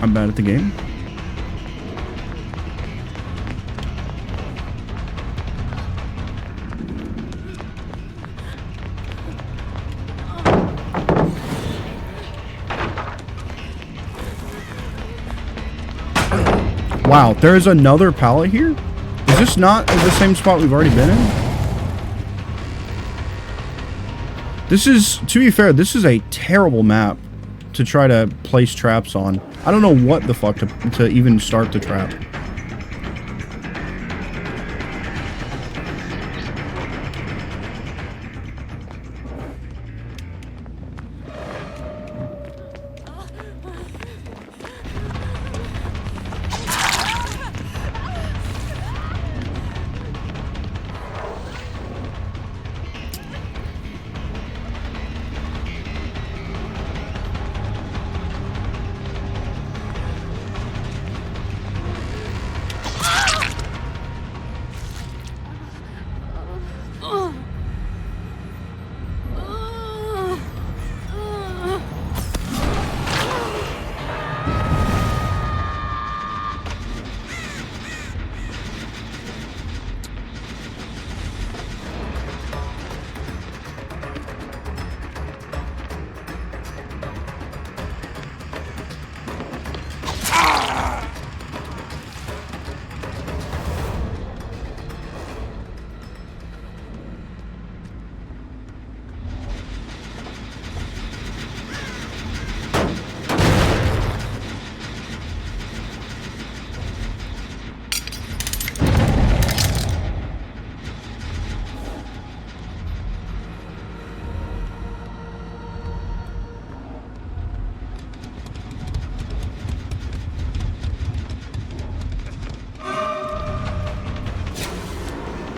I'm bad at the game. Wow, there's another pallet here? Is this not the same spot we've already been in? This is, to be fair, this is a terrible map to try to place traps on. I don't know what the fuck to even start the trap.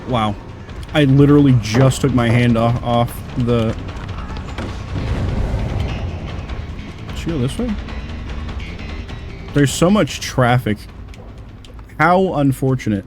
Wow. I literally just took my hand off the... Should we go this way? There's so much traffic. How unfortunate.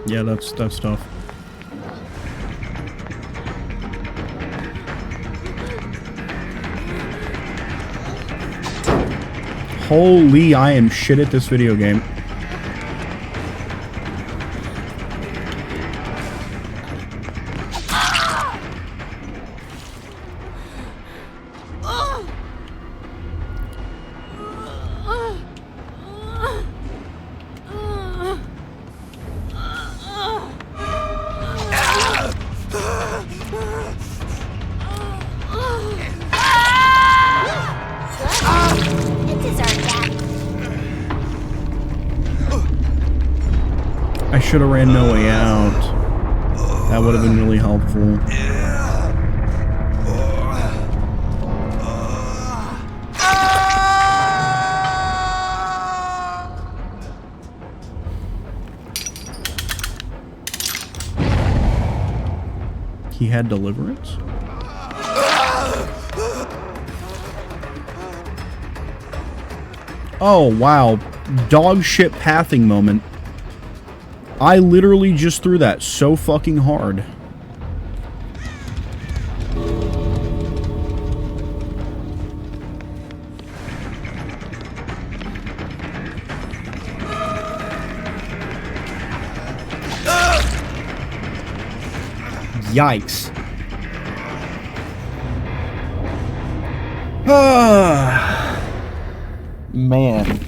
Yeah, that's tough. Holy, I am shit at this video game. I should have ran No Way Out. That would have been really helpful. He had deliverance? Oh, wow. Dog shit pathing moment. I literally just threw that so fucking hard. Yikes. Man.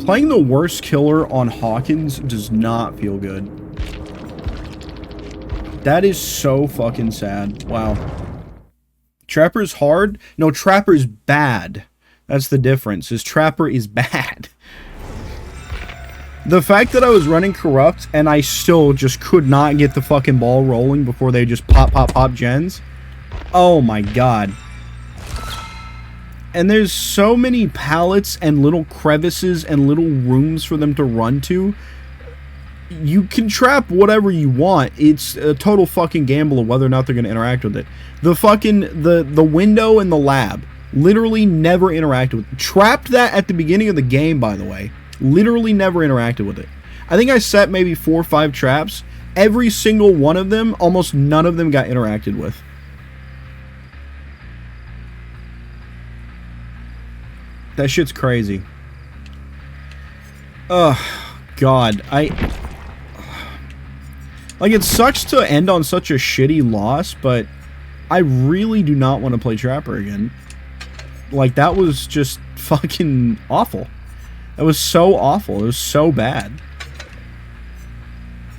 Playing the worst killer on Hawkins does not feel good. That is so fucking sad. Wow. Trapper's hard? No, Trapper's bad. That's the difference, is Trapper is bad. The fact that I was running Corrupt and I still just could not get the fucking ball rolling before they just pop gens. Oh my god. And there's so many pallets and little crevices and little rooms for them to run to. You can trap whatever you want. It's a total fucking gamble of whether or not they're going to interact with it. The fucking, the window in the lab, literally never interacted with it. Trapped that at the beginning of the game, by the way. Literally never interacted with it. I think I set maybe 4 or 5 traps. Every single one of them, almost none of them got interacted with. That shit's crazy. Ugh, God, like, it sucks to end on such a shitty loss, but I really do not want to play Trapper again. Like, that was just fucking awful. That was so awful. It was so bad.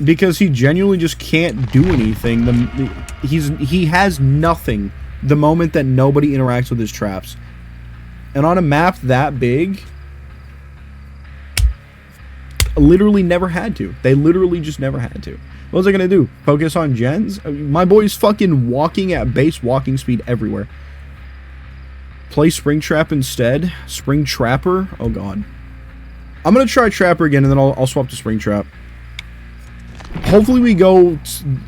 Because he genuinely just can't do anything. He has nothing the moment that nobody interacts with his traps. And on a map that big, literally never had to. They literally just never had to. What was I gonna do? Focus on gens? My boy's fucking walking at base walking speed everywhere. Play Springtrap instead. Spring Trapper? Oh god. I'm gonna try Trapper again and then I'll swap to Springtrap. Hopefully we go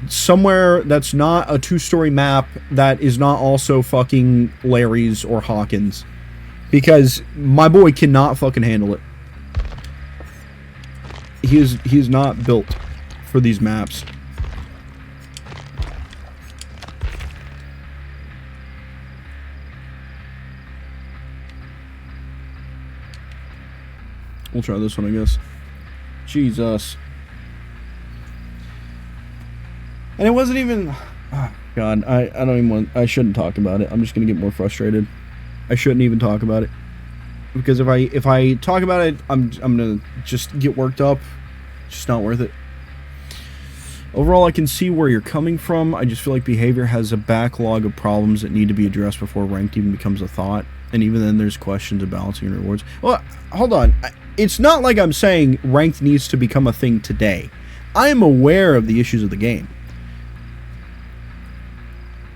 somewhere that's not a 2-story map that is not also fucking Larry's or Hawkins. Because my boy cannot fucking handle it. He is not built for these maps. We'll try this one, I guess. Jesus. And it wasn't even... Oh, God, I don't even want... I shouldn't talk about it. I'm just gonna get more frustrated. I shouldn't even talk about it. Because if I talk about it, I'm gonna just get worked up. It's just not worth it. Overall, I can see where you're coming from. I just feel like behavior has a backlog of problems that need to be addressed before ranked even becomes a thought. And even then, there's questions of balancing rewards. Well, hold on. it's not like I'm saying ranked needs to become a thing today. I am aware of the issues of the game.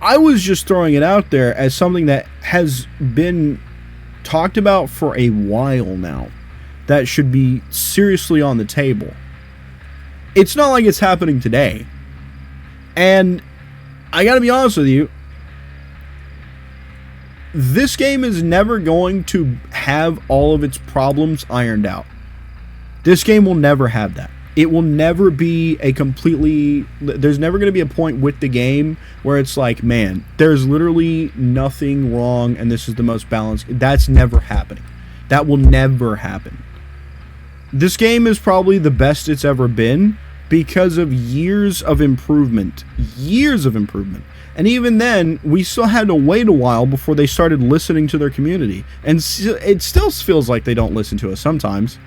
I was just throwing it out there as something that has been talked about for a while now, that should be seriously on the table. It's not like it's happening today. And I gotta be honest with you, this game is never going to have all of its problems ironed out. This game will never have that. It will never be a completely... There's never going to be a point with the game where it's like, man, there's literally nothing wrong and this is the most balanced. That's never happening. That will never happen. This game is probably the best it's ever been because of years of improvement. Years of improvement. And even then, we still had to wait a while before they started listening to their community. And it still feels like they don't listen to us sometimes.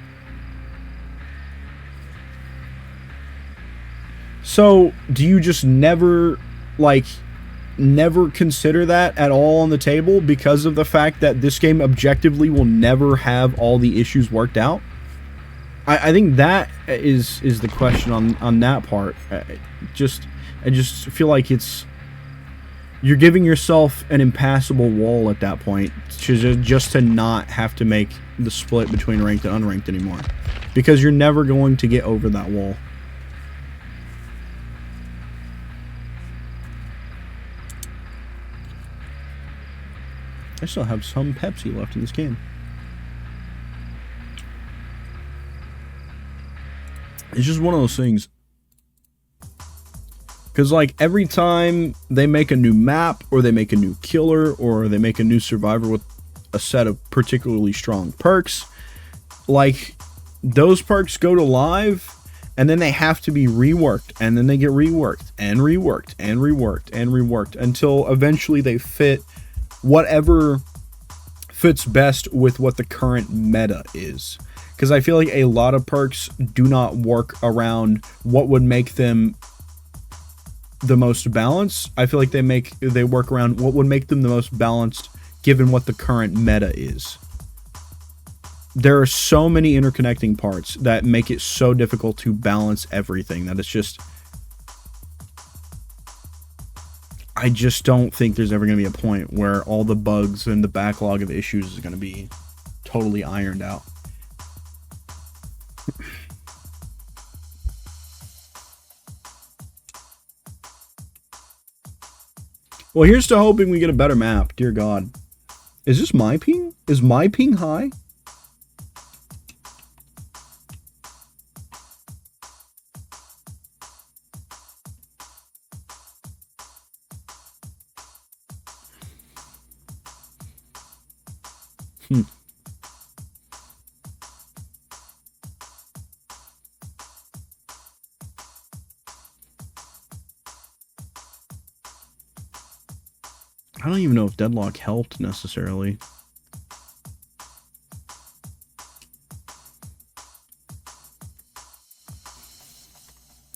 So, do you just never consider that at all on the table because of the fact that this game objectively will never have all the issues worked out? I think that is the question on that part. I just feel like you're giving yourself an impassable wall at that point just to not have to make the split between ranked and unranked anymore, because you're never going to get over that wall. I still have some Pepsi left in this can. It's just one of those things. Because, like, every time they make a new map, or they make a new killer, or they make a new survivor with a set of particularly strong perks, like, those perks go to live, and then they have to be reworked, and then they get reworked, and reworked, and reworked, and reworked, until eventually they fit whatever fits best with what the current meta is. Because I feel like a lot of perks do not work around what would make them the most balanced. I feel like they work around what would make them the most balanced given what the current meta is. There are so many interconnecting parts that make it so difficult to balance everything that it's just... I just don't think there's ever going to be a point where all the bugs and the backlog of issues is going to be totally ironed out. Well, here's to hoping we get a better map. Dear God. Is this my ping? Is my ping high? I don't even know if deadlock helped necessarily.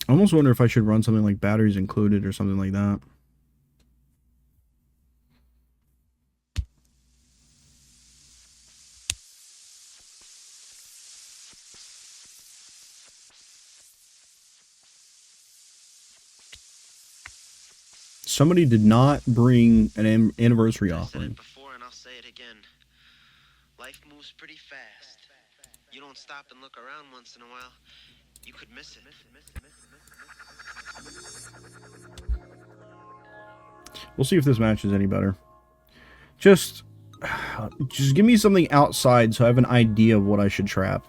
I almost wonder if I should run something like batteries included or something like that. Somebody did not bring an anniversary offering. Before, and I'll say it again. Life moves pretty fast. You don't stop and look around once in a while, you could miss it. We'll see if this match is any better. Just give me something outside so I have an idea of what I should trap.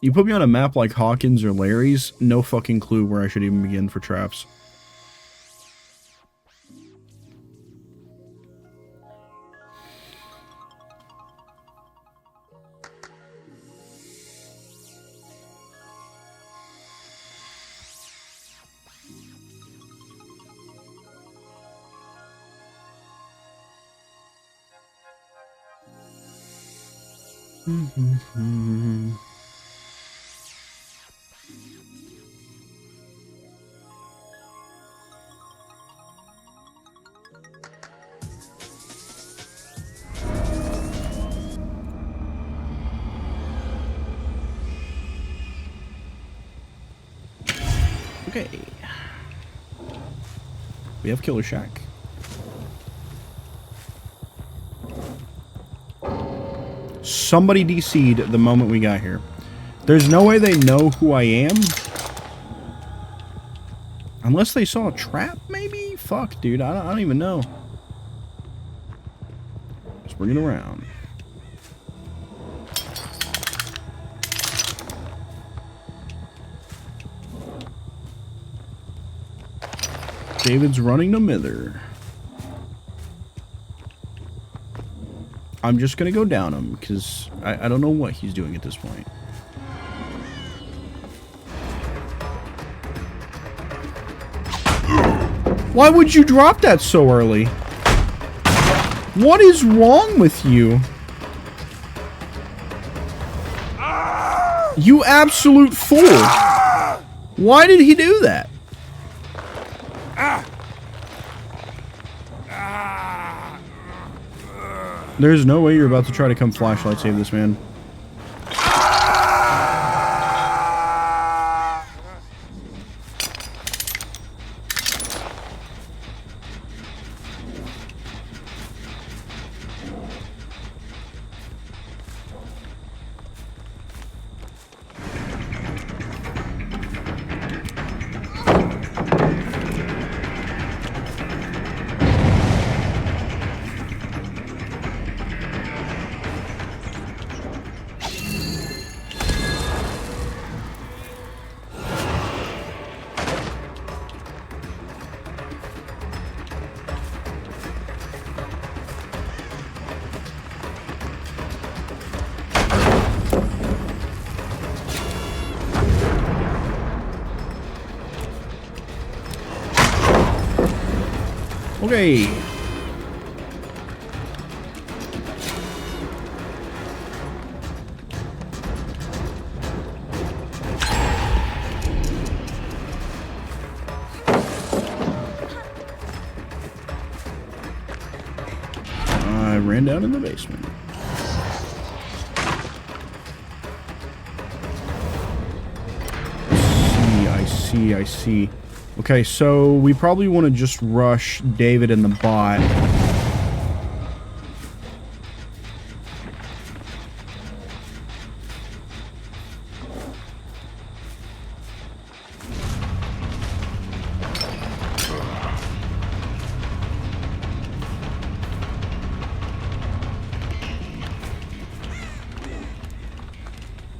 You put me on a map like Hawkins or Larry's, no fucking clue where I should even begin for traps. Okay. We have Killer Shack. Somebody DC'd the moment we got here. There's no way they know who I am. Unless they saw a trap, maybe? Fuck, dude. I don't even know. Let's bring it around. David's running to Mither. I'm just gonna go down him, because I don't know what he's doing at this point. Why would you drop that so early? What is wrong with you? You absolute fool. Why did he do that? There's no way you're about to try to come flashlight save this man. Okay. I ran down in the basement. I see. Okay, so we probably want to just rush David and the bot.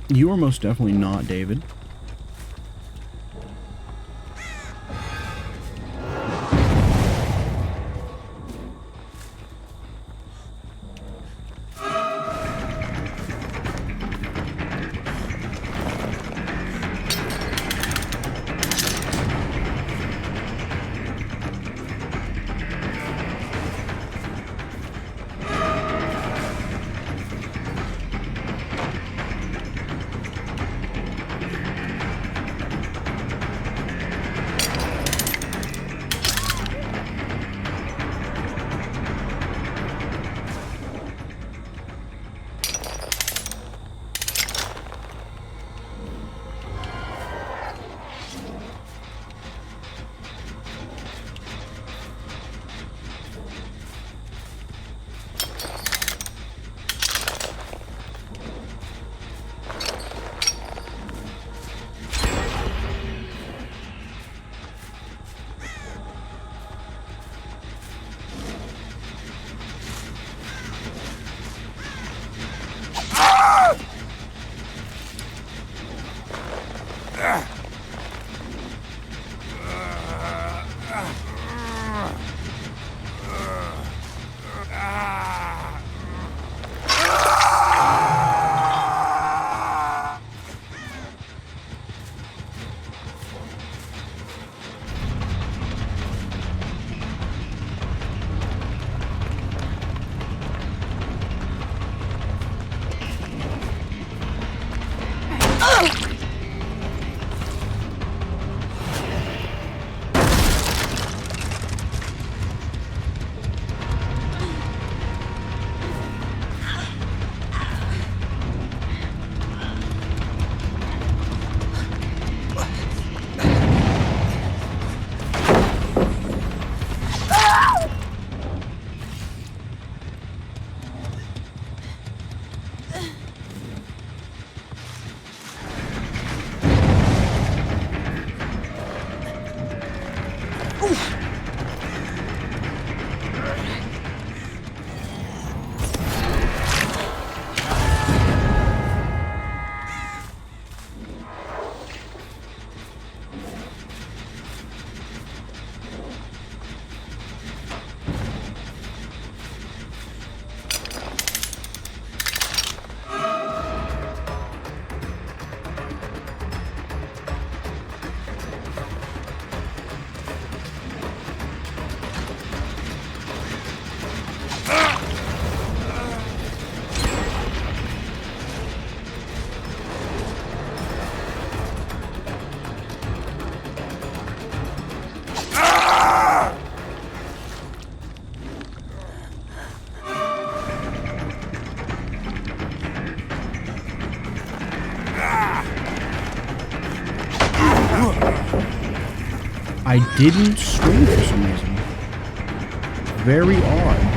You are most definitely not David. I didn't swing for some reason. Very odd.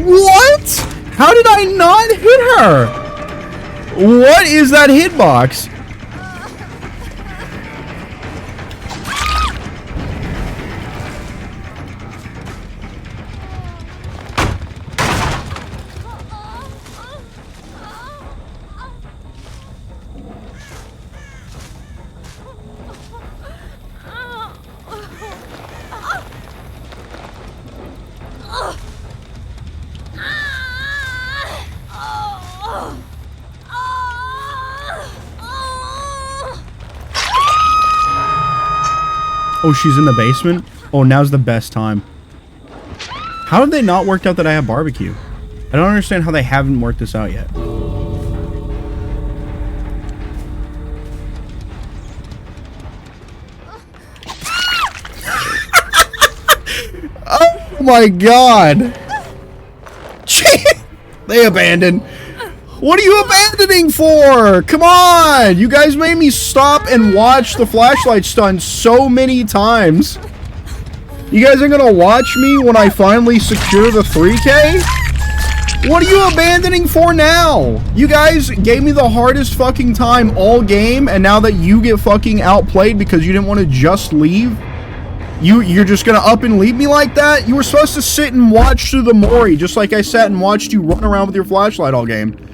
What? How did I not hit her? What is that hitbox? Oh, she's in the basement? Oh, now's the best time. How have they not worked out that I have barbecue? I don't understand how they haven't worked this out yet. Oh my god! They abandoned. What are you abandoning for? Come on! You guys made me stop and watch the flashlight stun so many times. You guys are gonna watch me when I finally secure the 3K? What are you abandoning for now? You guys gave me the hardest fucking time all game, and now that you get fucking outplayed because you didn't want to just leave, you're just gonna up and leave me like that? You were supposed to sit and watch through the Mori, just like I sat and watched you run around with your flashlight all game.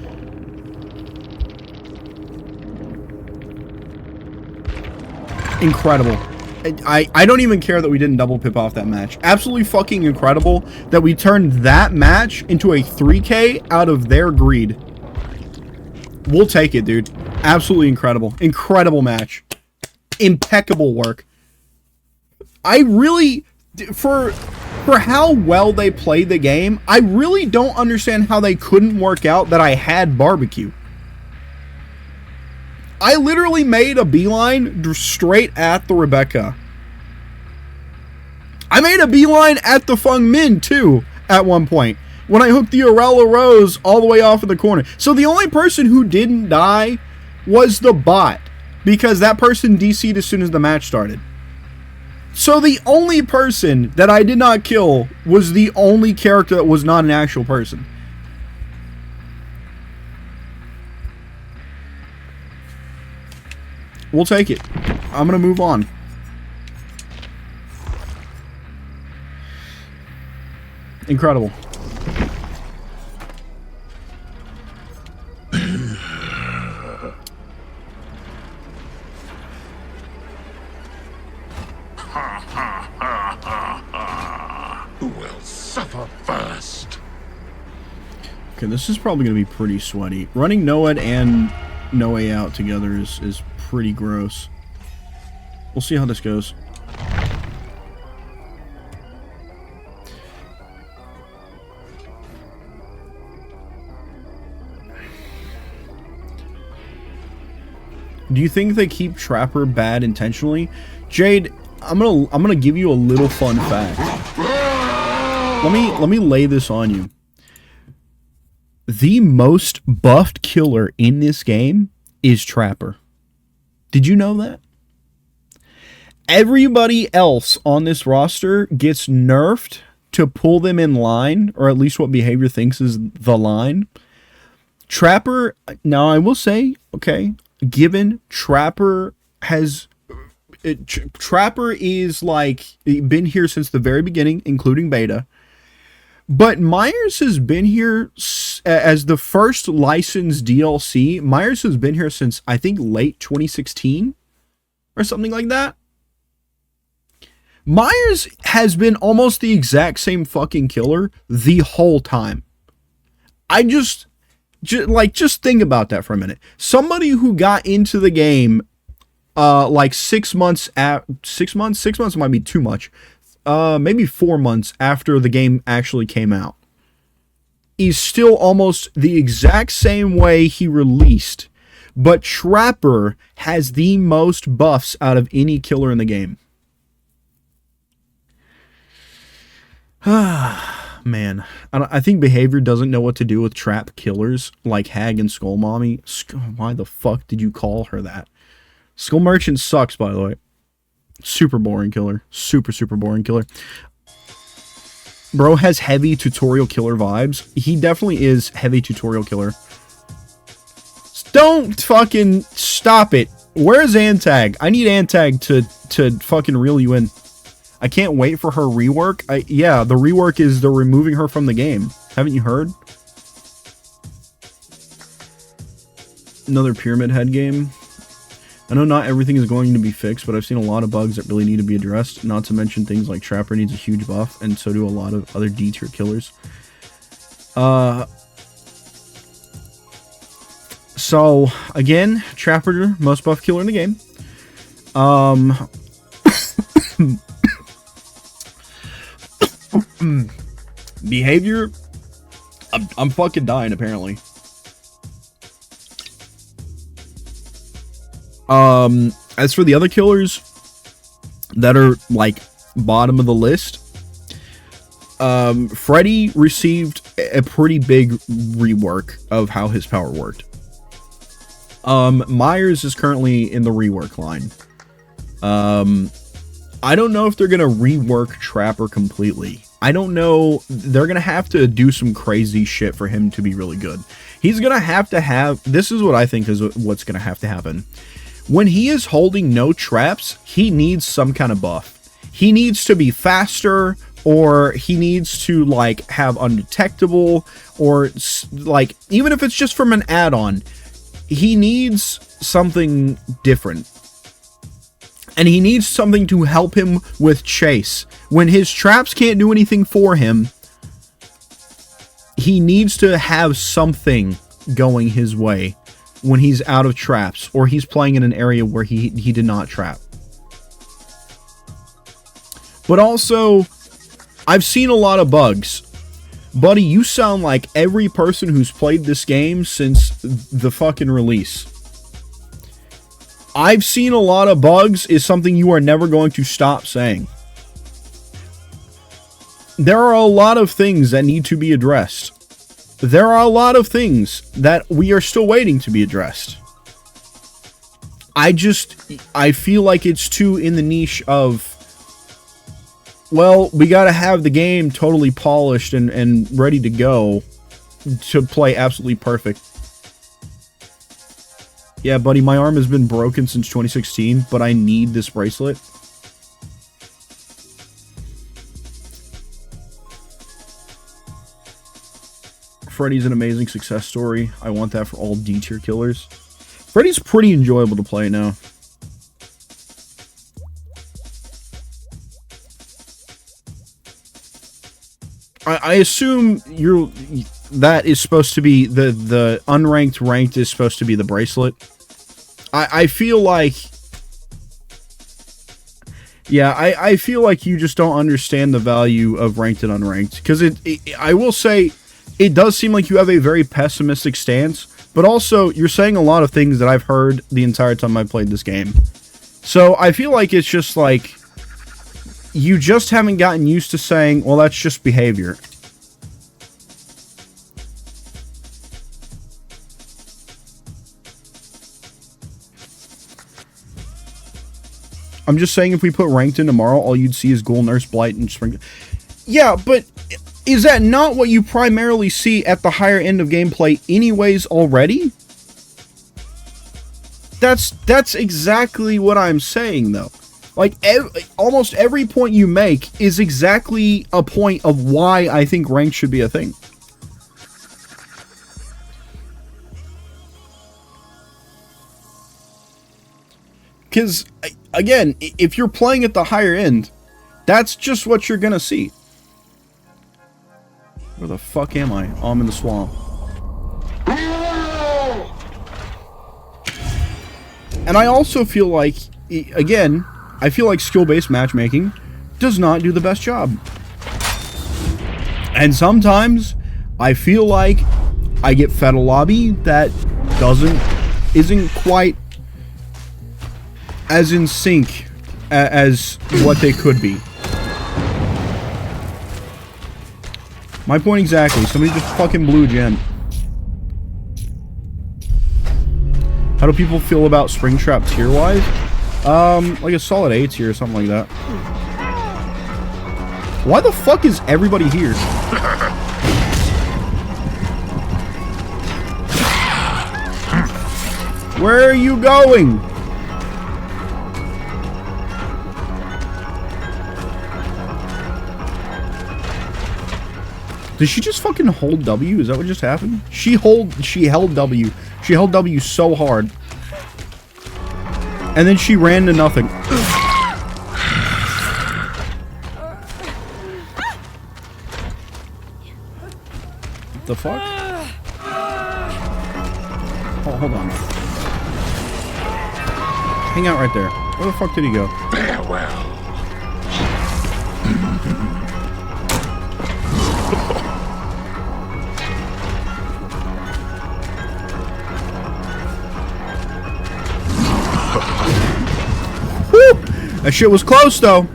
Incredible. I don't even care that we didn't double pip off that match. Absolutely fucking incredible that we turned that match into a 3K out of their greed. We'll take it, dude. Absolutely incredible. Incredible match. Impeccable work. I really, for how well they played the game, I really don't understand how they couldn't work out that I had barbecue. I literally made a beeline straight at the Rebecca. I made a beeline at the Feng Min, too, at one point, when I hooked the Arella Rose all the way off in the corner. So the only person who didn't die was the bot, because that person DC'd as soon as the match started. So the only person that I did not kill was the only character that was not an actual person. We'll take it. I'm gonna move on. Incredible. Who will suffer first? Okay, this is probably gonna be pretty sweaty. Running NOED and No Way Out together is pretty gross. We'll see how this goes. Do you think they keep Trapper bad intentionally? Jade, I'm gonna give you a little fun fact. Let me lay this on you. The most buffed killer in this game is Trapper. Did you know that? Everybody else on this roster gets nerfed to pull them in line, or at least what behavior thinks is the line. Trapper, now I will say, okay, given Trapper has... Trapper is like been here since the very beginning, including beta. But Myers has been here as the first licensed DLC. Myers has been here since, I think, late 2016 or something like that. Myers has been almost the exact same fucking killer the whole time. Just think about that for a minute. Somebody who got into the game like 6 months at 6 months? 6 months might be too much. Maybe 4 months after the game actually came out, is still almost the exact same way he released, but Trapper has the most buffs out of any killer in the game. Man, I think behavior doesn't know what to do with trap killers like Hag and Skull Mommy. Why the fuck did you call her that? Skull Merchant sucks, by the way. Super boring killer. Super boring killer. bro has heavy tutorial killer vibes. He definitely is heavy tutorial killer. Don't fucking stop it. Where's Antag? I need Antag to fucking reel you in. I can't wait for her rework. Yeah, the rework is they're removing her from the game. Haven't you heard? Another Pyramid Head game. I know not everything is going to be fixed, but I've seen a lot of bugs that really need to be addressed. Not to mention things like Trapper needs a huge buff, and so do a lot of other D-tier killers. So, again, Trapper, most buff killer in the game. Behavior, I'm fucking dying, apparently. As for the other killers that are, like, bottom of the list, Freddy received a pretty big rework of how his power worked. Myers is currently in the rework line. I don't know if they're gonna rework Trapper completely. I don't know. They're gonna have to do some crazy shit for him to be really good. He's gonna have to have... This is what I think is what's gonna have to happen. When he is holding no traps, he needs some kind of buff. He needs to be faster, or he needs to, like, have undetectable, or, like, even if it's just from an add-on, he needs something different. And he needs something to help him with chase. When his traps can't do anything for him, he needs to have something going his way when he's out of traps, or he's playing in an area where he did not trap. But also, I've seen a lot of bugs. Buddy, you sound like every person who's played this game since the fucking release. I've seen a lot of bugs is something you are never going to stop saying. There are a lot of things that need to be addressed. There are a lot of things that we are still waiting to be addressed. I feel like it's too in the niche of, well, we gotta have the game totally polished and ready to go to play absolutely perfect. Yeah, buddy, my arm has been broken since 2016, but I need this bracelet. Freddy's an amazing success story. I want that for all D-tier killers. Freddy's pretty enjoyable to play now. I assume that is supposed to be the unranked ranked is supposed to be the bracelet. I feel like, yeah, I feel like you just don't understand the value of ranked and unranked, because I will say it does seem like you have a very pessimistic stance, but also you're saying a lot of things that I've heard the entire time I've played this game. So I feel like it's just like you just haven't gotten used to saying, well, that's just behavior. I'm just saying, if we put ranked in tomorrow, all you'd see is Ghoul, Nurse, Blight, and Spring. Yeah, but is that not what you primarily see at the higher end of gameplay anyways already? That's exactly what I'm saying, though. Like, almost every point you make is exactly a point of why I think ranked should be a thing. Because, again, if you're playing at the higher end, that's just what you're gonna see. Where the fuck am I? Oh, I'm in the swamp. And I also feel like, again, I feel like skill-based matchmaking does not do the best job. And sometimes I feel like I get fed a lobby that isn't quite as in sync as what they could be. My point exactly. Somebody just fucking blew Gen. How do people feel about Springtrap tier-wise? Like a solid A tier or something like that. Why the fuck is everybody here? Where are you going? Did she just fucking hold W? Is that what just happened? She held W. She held W so hard. And then she ran to nothing. What the fuck? Oh, hold on. Hang out right there. Where the fuck did he go? Farewell. Woo! That shit was close, though.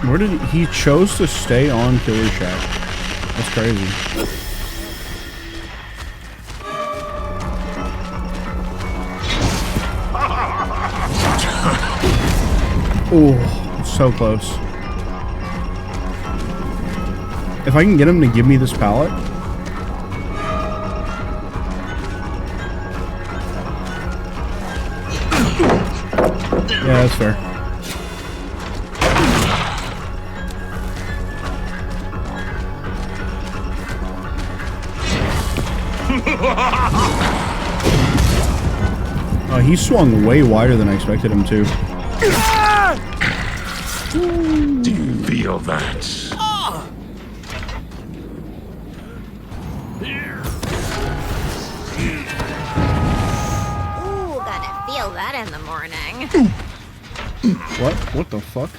Where did he chose to stay on Killer Shack? That's crazy. Oh, so close. If I can get him to give me this pallet. Yeah, that's fair. Oh, he swung way wider than I expected him to. Do you feel that? Ooh, gonna feel that in the morning. What? What the fuck?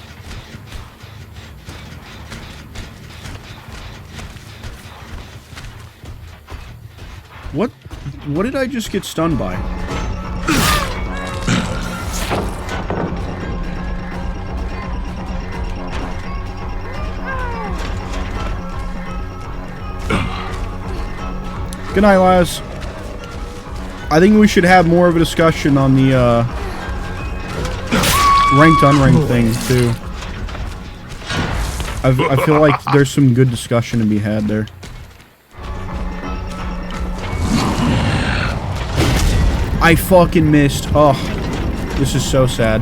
What did I just get stunned by? Good night, Laz. I think we should have more of a discussion on the ranked unranked thing too. I feel like there's some good discussion to be had there. I fucking missed. Oh, this is so sad.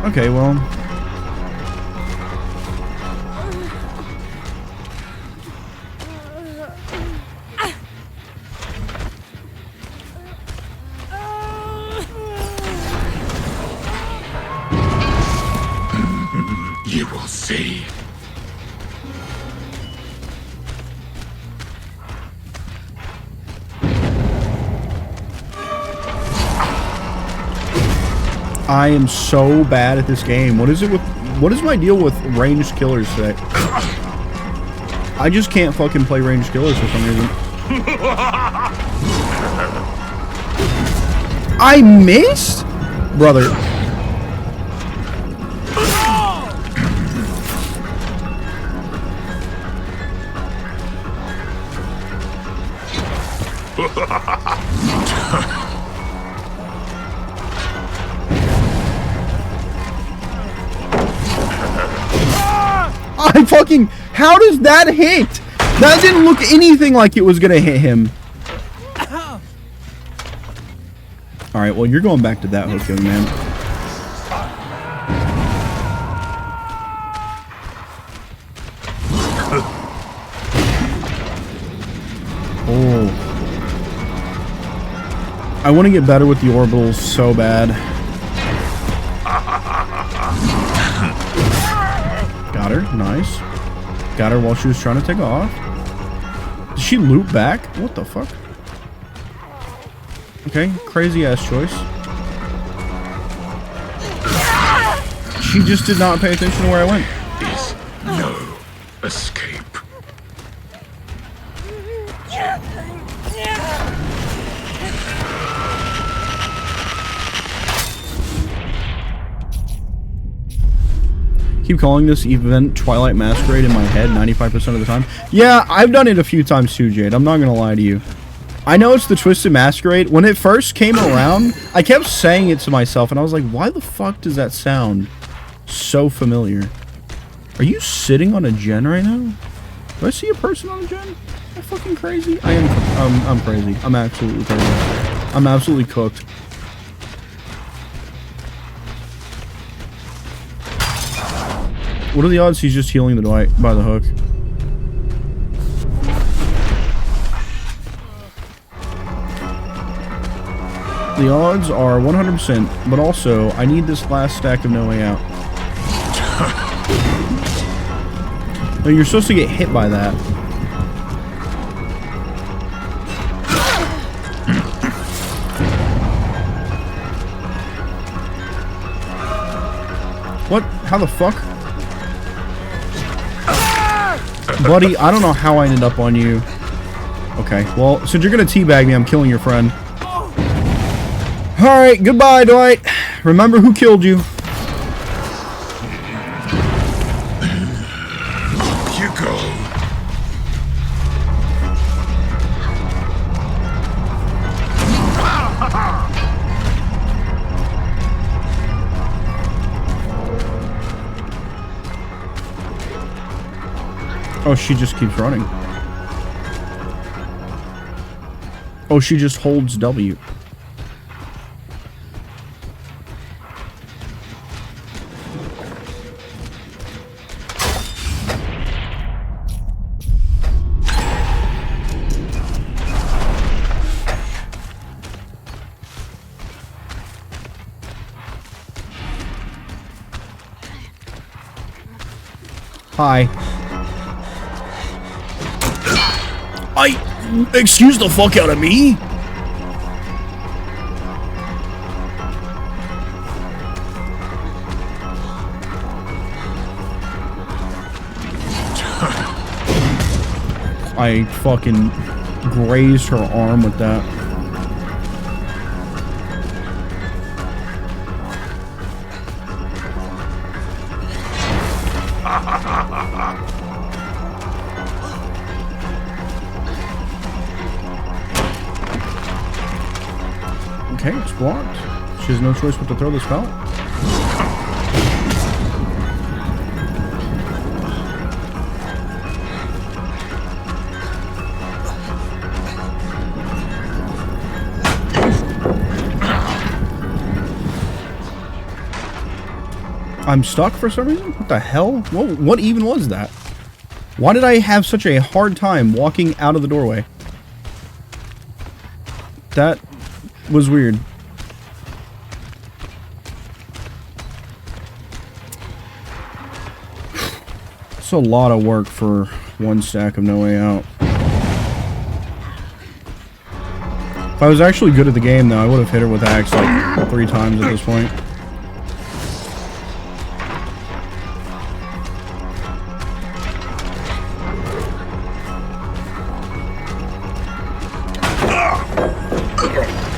Okay, well. You will see. I am so bad at this game. What is my deal with ranged killers today? I just can't fucking play ranged killers for some reason. I missed? Brother. I fucking... How does that hit? That didn't look anything like it was gonna hit him. Alright, well, you're going back to that hook, young man. Oh. I want to get better with the orbitals so bad. Got her. Nice. Got her while she was trying to take off. Did she loop back? What the fuck? Okay, crazy ass choice. She just did not pay attention to where I went. Is no escape. Keep calling this event Twilight Masquerade in my head 95% of the time. Yeah, I've done it a few times too, Jade. I'm not gonna lie to you. I know it's the Twisted Masquerade. When it first came around, I kept saying it to myself, and I was like, why the fuck does that sound so familiar? Are you sitting on a gen right now? Do I see a person on a gen? Am I fucking crazy? I am. I'm crazy. I'm absolutely crazy. I'm absolutely cooked. What are the odds he's just healing the Dwight by the hook? The odds are 100%, but also, I need this last stack of No Way Out. No, you're supposed to get hit by that. What? How the fuck? Buddy, I don't know how I ended up on you. Okay, well, since you're gonna teabag me, I'm killing your friend. Alright, goodbye, Dwight. Remember who killed you. Up you go. Oh, she just keeps running. Oh, she just holds W. Hi. Excuse the fuck out of me? I fucking grazed her arm with that. Okay, it's blocked. She has no choice but to throw the spell. I'm stuck for some reason? What the hell? What even was that? Why did I have such a hard time walking out of the doorway? That was weird. It's a lot of work for one stack of No Way Out. If I was actually good at the game, though, I would have hit her with axe like 3 times at this point.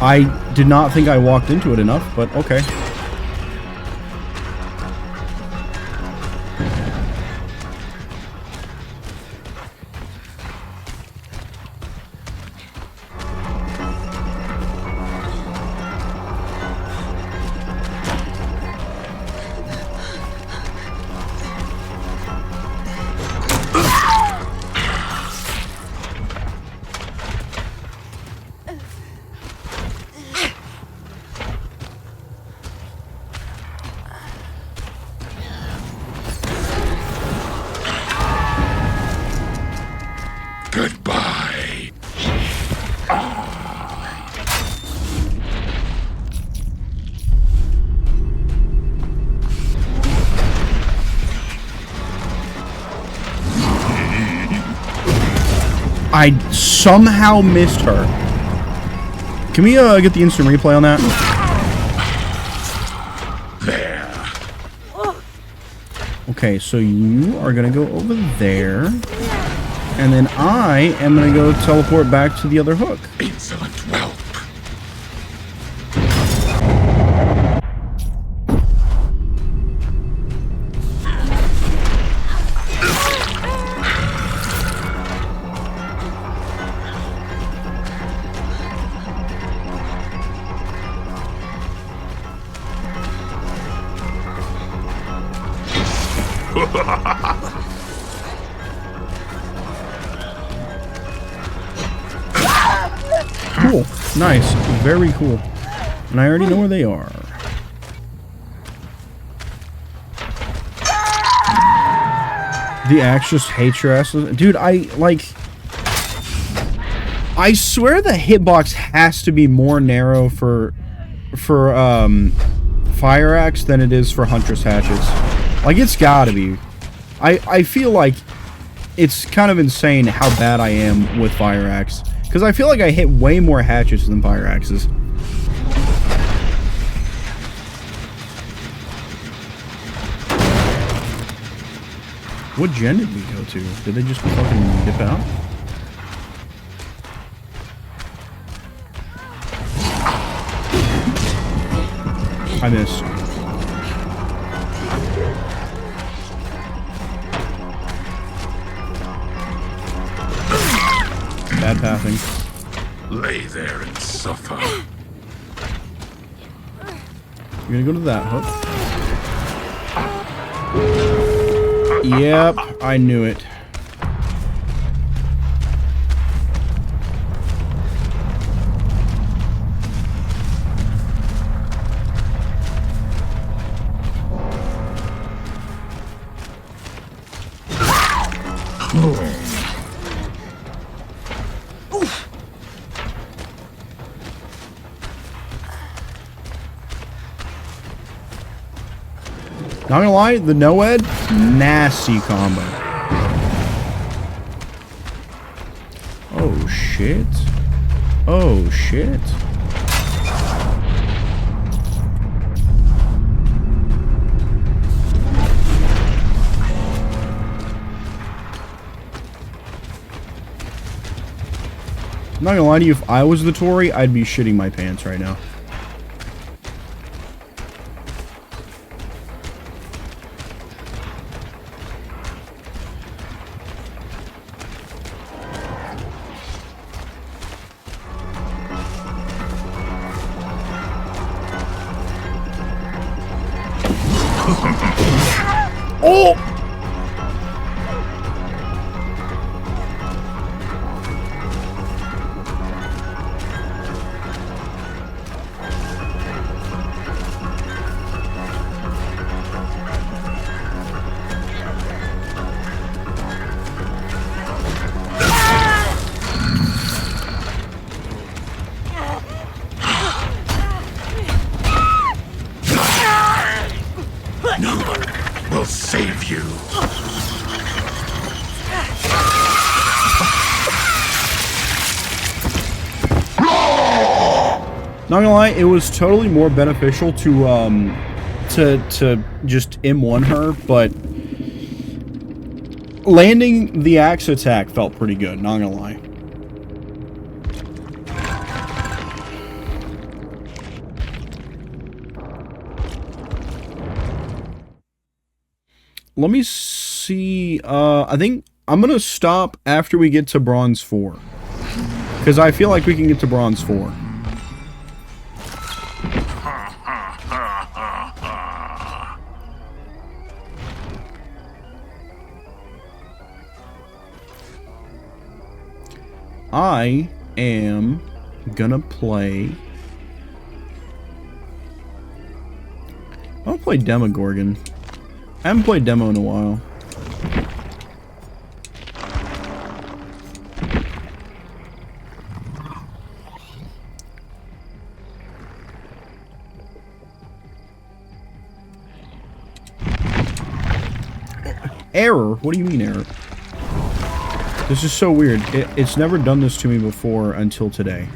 I did not think I walked into it enough, but okay. Goodbye. I somehow missed her. Can we get the instant replay on that? There. Okay, so you are gonna go over there. And then I am gonna go teleport back to the other hook. Insolent whelp. Cool. Nice. Very cool. And I already know where they are. The axe just hates your ass. Dude, I swear the hitbox has to be more narrow for fire axe than it is for huntress hatchets. Like, it's gotta be. I feel like it's kind of insane how bad I am with fire axe. Because I feel like I hit way more hatchets than fire axes. What gen did we go to? Did they just fucking dip out? I missed. Bad pathing. Lay there and suffer. You're gonna go to that hook. Yep, I knew it. Not gonna lie, the Noed, nasty combo. Oh shit. Oh shit. I'm not gonna lie to you, if I was the Tory, I'd be shitting my pants right now. Oh! No one will save you. Not gonna lie, it was totally more beneficial to just M1 her, but landing the axe attack felt pretty good, not gonna lie. Let me see, I think I'm gonna stop after we get to Bronze 4. Because I feel like we can get to Bronze 4. I am gonna play... I'll play Demogorgon. I haven't played Demo in a while. Error? What do you mean error? This is so weird. It's never done this to me before until today.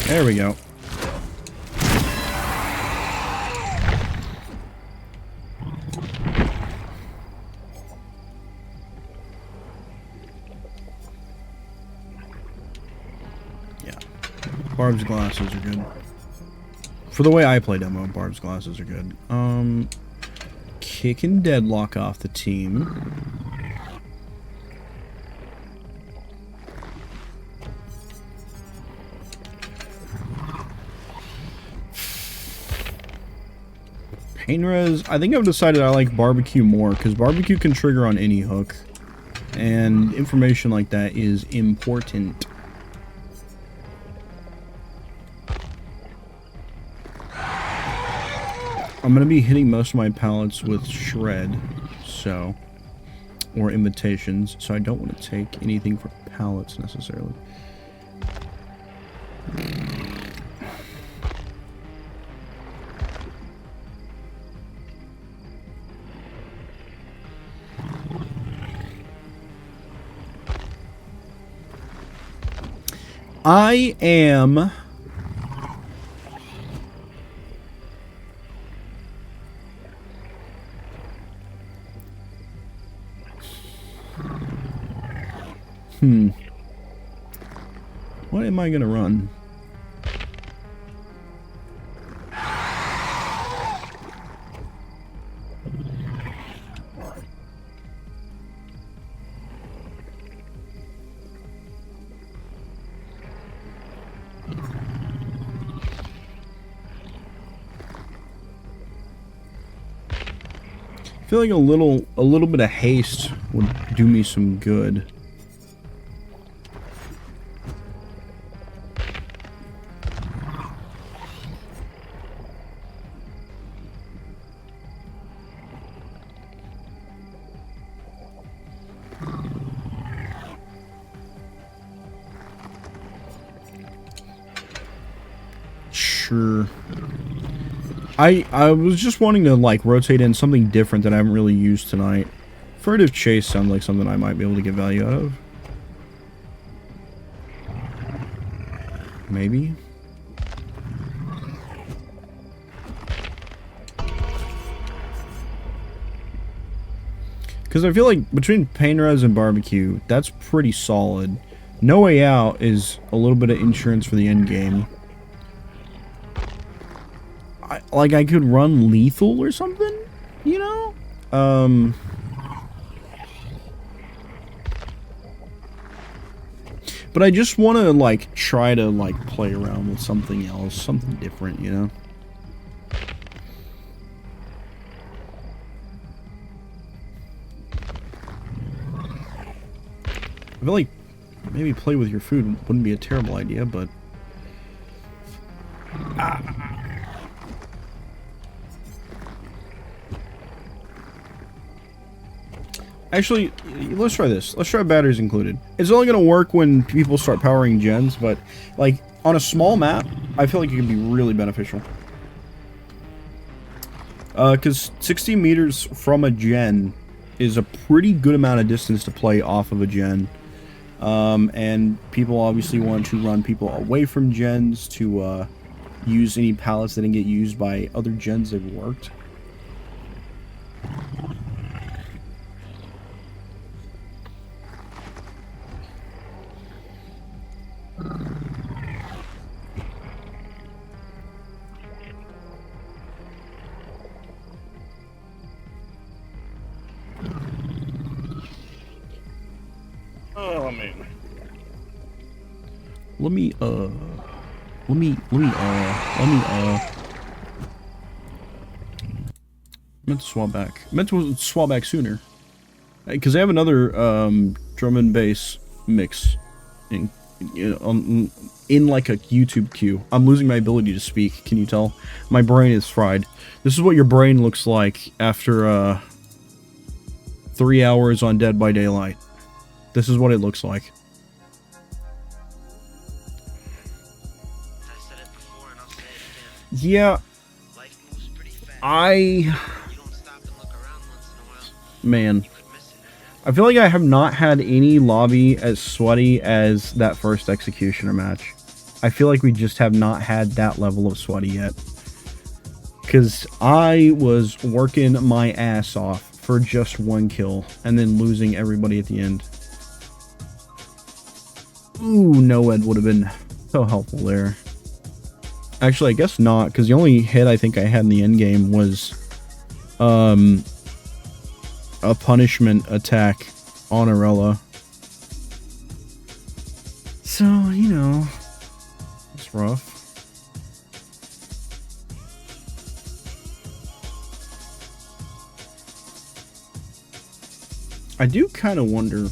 There we go. Yeah. Barb's glasses are good. For the way I play demo, Barb's glasses are good. Kick and Deadlock off the team. Pain Res, I think I've decided I like Barbecue more, because Barbecue can trigger on any hook. And information like that is important. I'm going to be hitting most of my pallets with Shred, so, or Invitations, so I don't want to take anything for pallets necessarily. I am... What am I gonna run? I feel like a little bit of haste would do me some good. Sure. I was just wanting to, like, rotate in something different that I haven't really used tonight. Furtive Chase sounds like something I might be able to get value out of. Maybe. Because I feel like between Pain Res and Barbecue, that's pretty solid. No Way Out is a little bit of insurance for the end game. I could run Lethal or something, you know? But I just want to, like, try to, like, play around with something else, something different, you know? I feel like maybe play with your food wouldn't be a terrible idea, but... Actually, let's try this. Let's try batteries included. It's only going to work when people start powering gens, but, like, on a small map, I feel like it can be really beneficial. Because 60 meters from a gen is a pretty good amount of distance to play off of a gen. And people obviously want to run people away from gens to use any pallets that didn't get used by other gens that worked. Oh man. Let me meant to swap back. Meant to swap back sooner. Because I have another drum and bass mix in, in like a YouTube queue. I'm losing my ability to speak, can you tell? My brain is fried. This is what your brain looks like after 3 hours on Dead by Daylight. This is what it looks like. I said it before and I'll say it again. Yeah, Life moves pretty fast. You I... don't stop and look around once in a while. Man. You could miss it. I feel like I have not had any lobby as sweaty as that first Executioner match. I feel like we just have not had that level of sweaty yet. Because I was working my ass off for just 1 kill and then losing everybody at the end. Ooh, no Ed would have been so helpful there. Actually, I guess not, because the only hit I think I had in the end game was a punishment attack on Arella. So, you know, it's rough. I do kind of wonder,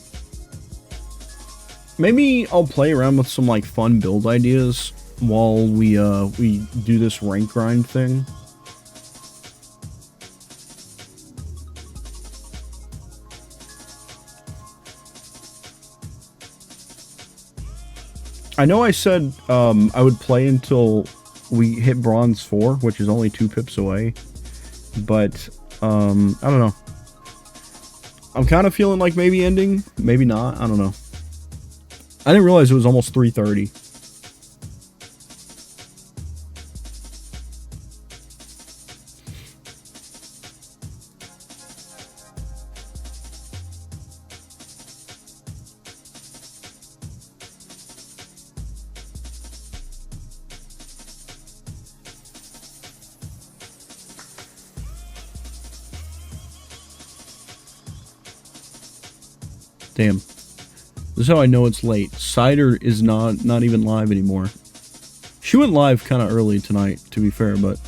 maybe I'll play around with some like fun build ideas while we do this rank grind thing. I know I said I would play until we hit bronze 4, which is only 2 pips away, but I don't know. I'm kind of feeling like maybe ending, maybe not. I don't know. I didn't realize it was almost 3:30. Damn. This is how I know it's late. Cider is not even live anymore. She went live kind of early tonight, to be fair, but...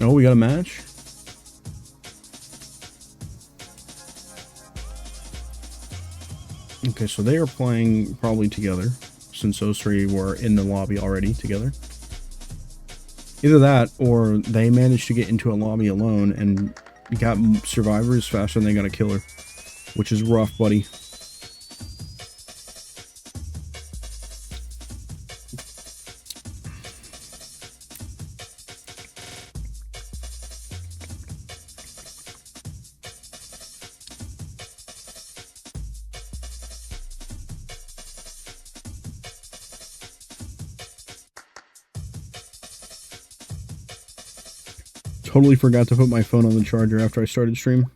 Oh, we got a match? Okay, so they are playing probably together, since those 3 were in the lobby already together. Either that, or they managed to get into a lobby alone and got survivors faster than they got a killer. Which is rough, buddy. Totally forgot to put my phone on the charger after I started stream.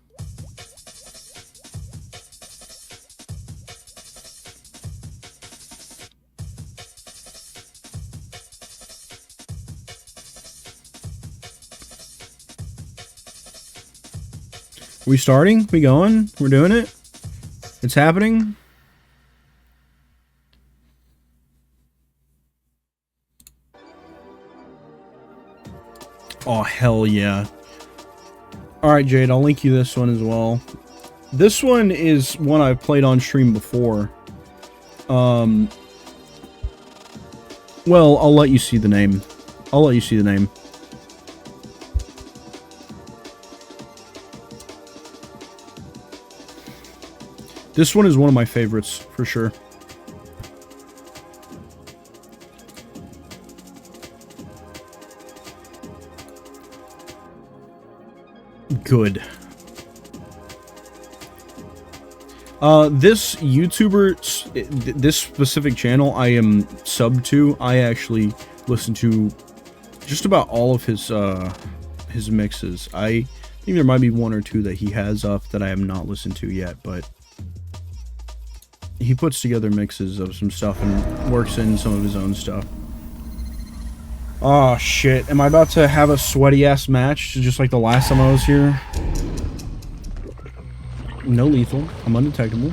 We starting? We going? We're doing it? It's happening? Oh, hell yeah. Alright, Jade, I'll link you this one as well. This one is one I've played on stream before. Well, I'll let you see the name. I'll let you see the name. This one is one of my favorites, for sure. Good. This YouTuber, this specific channel I am subbed to, I actually listen to just about all of his mixes. I think there might be 1 or 2 that he has up that I have not listened to yet, but he puts together mixes of some stuff and works in some of his own stuff. Oh shit, am I about to have a sweaty ass match just like the last time I was here? No lethal, I'm undetectable.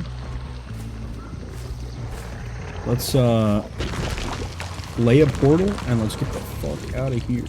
Let's lay a portal and let's get the fuck out of here.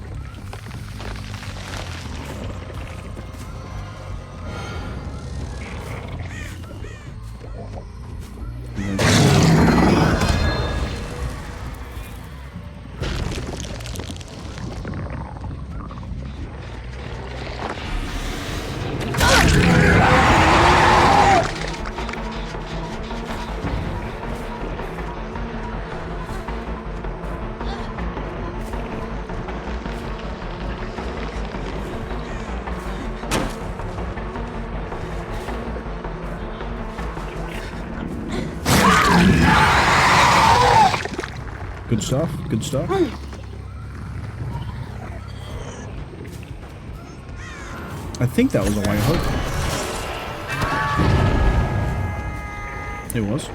Good stuff. Good stuff. I think that was a white hook. It was.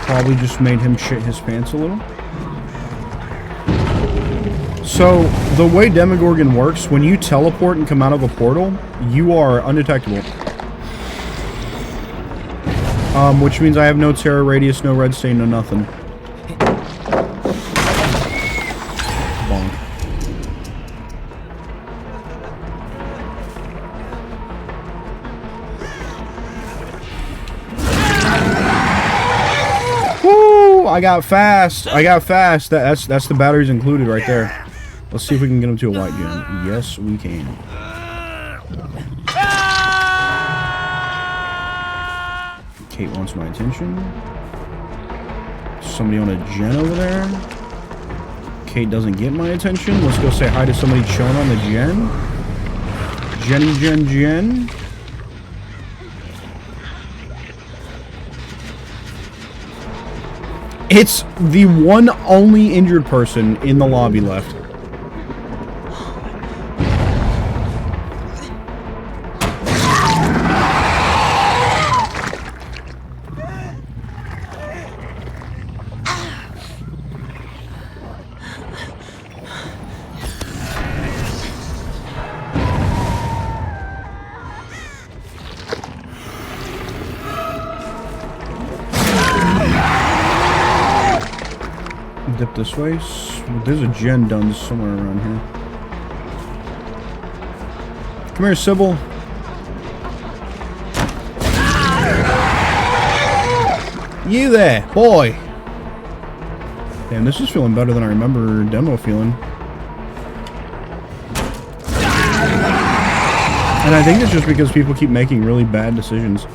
Probably just made him shit his pants a little. So, the way Demogorgon works, when you teleport and come out of a portal, you are undetectable. Which means I have no terror radius, no red stain, no nothing. Bonk. Woo! I got fast. I got fast. That's the batteries included right there. Let's see if we can get him to a white gem. Yes, we can. Kate wants my attention. Somebody on a gen over there. Kate doesn't get my attention. Let's go say hi to somebody chilling on the gen. Gen. It's the one only injured person in the lobby left. Dip this way. There's a gen done somewhere around here. Come here, Sybil. You there, boy. Damn, this is feeling better than I remember demo feeling. And I think it's just because people keep making really bad decisions.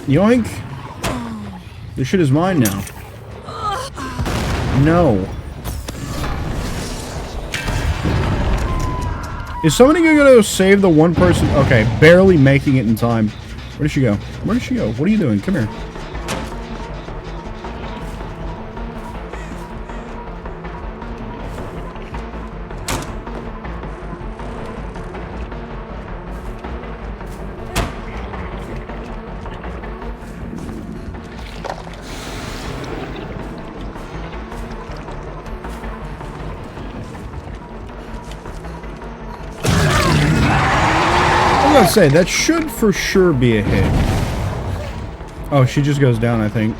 Yoink! This shit is mine now. No. Is somebody gonna go save the one person? Okay, barely making it in time. Where did she go? Where did she go? What are you doing? Come here. I was gonna say, that should for sure be a hit. Oh, she just goes down, I think.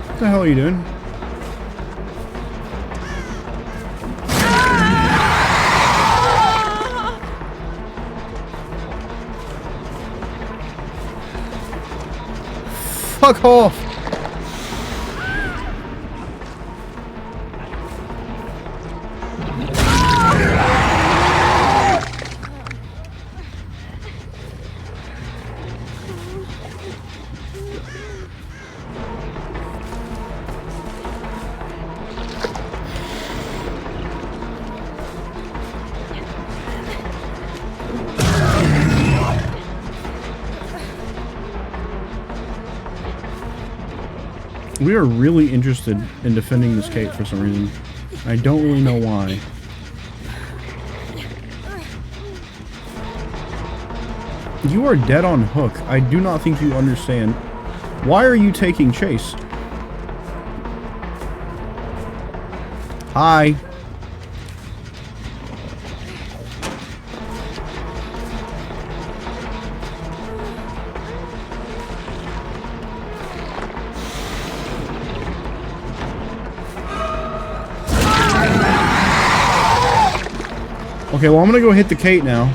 What the hell are you doing? Fuck off! We are really interested in defending this Kate for some reason. I don't really know why. You are dead on hook. I do not think you understand. Why are you taking chase? Hi. Okay, well, I'm gonna go hit the Kate now.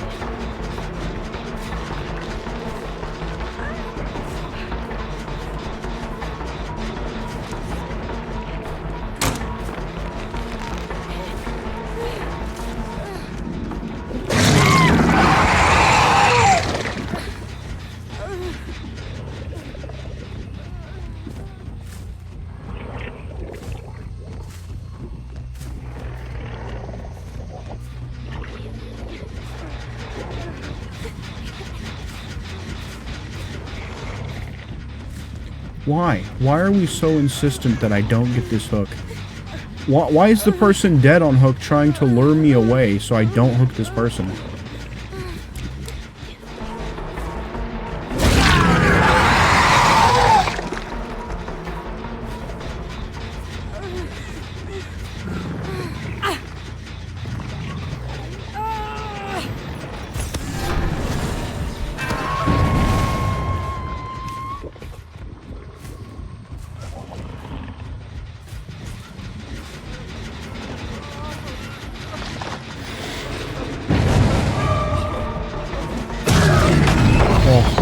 Why? Why are we so insistent that I don't get this hook? Why is the person dead on hook trying to lure me away so I don't hook this person?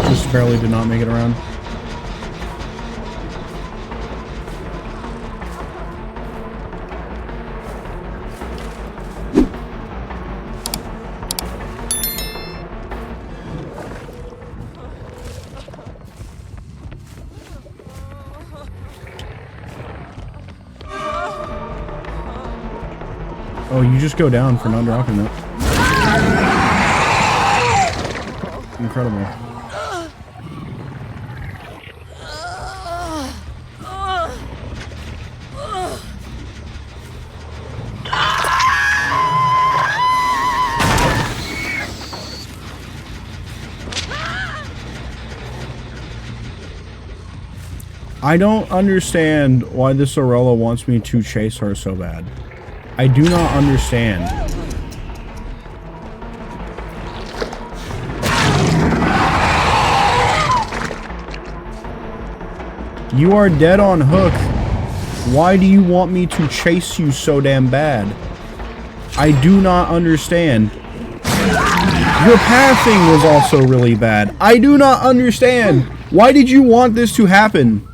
Just barely did not make it around. Oh, you just go down for not dropping that. Incredible. I don't understand why this Orella wants me to chase her so bad. I do not understand. You are dead on hook. Why do you want me to chase you so damn bad? I do not understand. Your pathing was also really bad. I do not understand. Why did you want this to happen?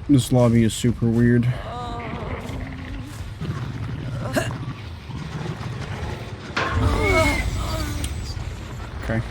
This lobby is super weird. Okay.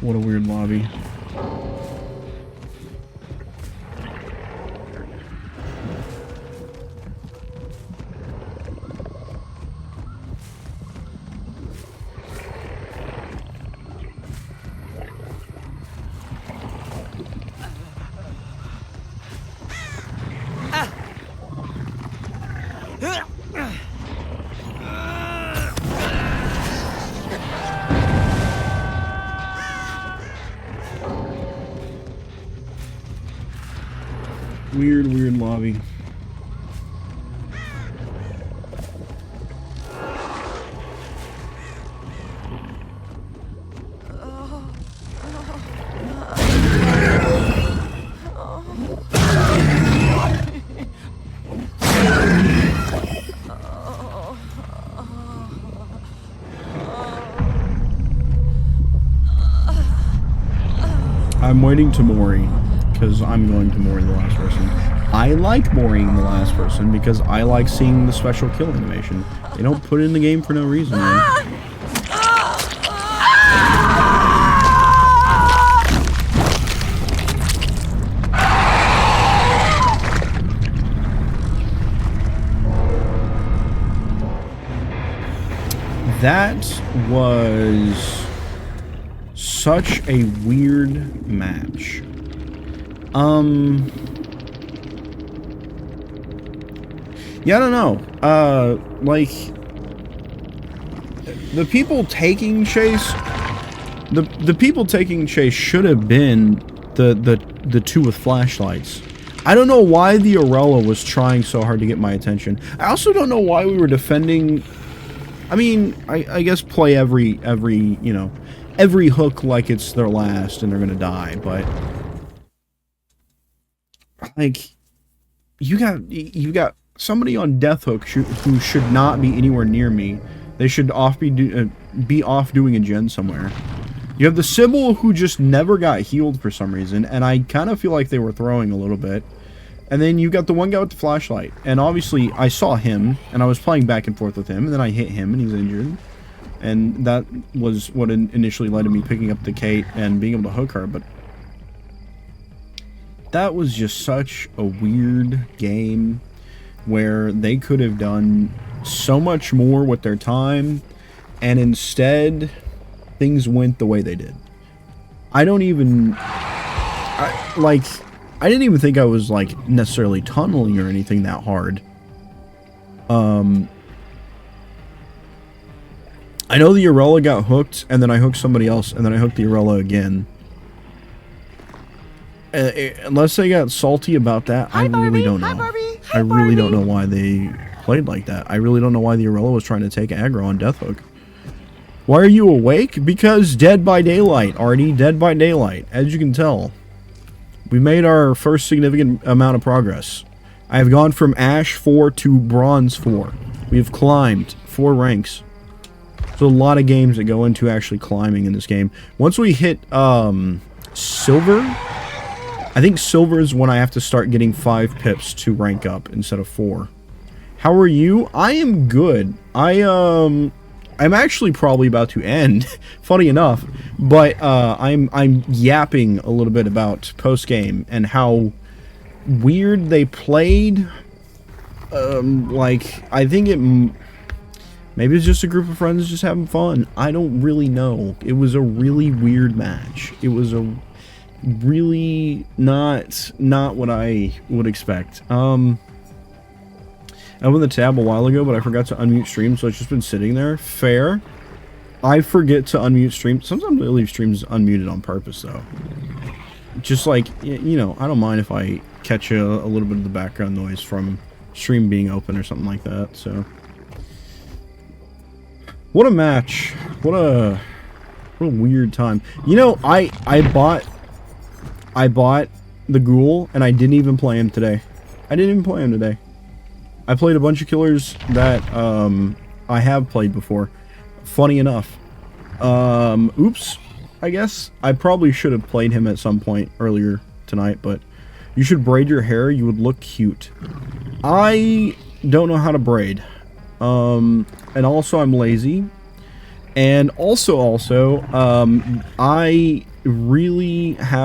What a weird lobby. Weird lobby. I'm waiting to Mori, because I'm going to Mori the last person. I like Moriing the last person because I like seeing the special kill animation. They don't put it in the game for no reason, man. That was such a weird match. Yeah, I don't know. Like, the people taking Chase, the people taking Chase should have been the two with flashlights. I don't know why the Arella was trying so hard to get my attention. I also don't know why we were defending. I mean, I guess play every you know, every hook like it's their last and they're gonna die, but like, you got somebody on death hook who should not be anywhere near me. They should be off doing a gen somewhere. You have the Sybil who just never got healed for some reason, and I kind of feel like they were throwing a little bit. And then you got the one guy with the flashlight, and obviously I saw him, and I was playing back and forth with him, and then I hit him, and he's injured. And that was what initially led to me picking up the Kate and being able to hook her, but that was just such a weird game where they could have done so much more with their time, and instead things went the way they did. I didn't even think I was like necessarily tunneling or anything that hard. I know the Arella got hooked, and then I hooked somebody else, and then I hooked the Arella again. Unless they got salty about that, I really don't know. I really don't know why they played like that. I really don't know why the Arella was trying to take aggro on Death Hook. Why are you awake? Because Dead by Daylight, Artie. Dead by Daylight. As you can tell, we made our first significant amount of progress. I have gone from Ash 4 to Bronze 4. We have climbed 4 ranks. There's a lot of games that go into actually climbing in this game. Once we hit Silver, I think Silver is when I have to start getting 5 pips to rank up instead of 4. How are you? I am good. I'm actually probably about to end, funny enough, but I'm yapping a little bit about post-game and how weird they played. Like, I think maybe it's just a group of friends just having fun. I don't really know. It was a really weird match. It was a really not what I would expect. I opened the tab a while ago, but I forgot to unmute stream, so it's just been sitting there. Fair. I forget to unmute stream. Sometimes I leave streams unmuted on purpose, though. Just like, you know, I don't mind if I catch a little bit of the background noise from stream being open or something like that, so. What a match. What a weird time. You know, I bought the Ghoul, and I didn't even play him today. I played a bunch of killers that I have played before. Funny enough. Oops. I guess I probably should have played him at some point earlier tonight, but you should braid your hair. You would look cute. I don't know how to braid. And also I'm lazy. And also, I really have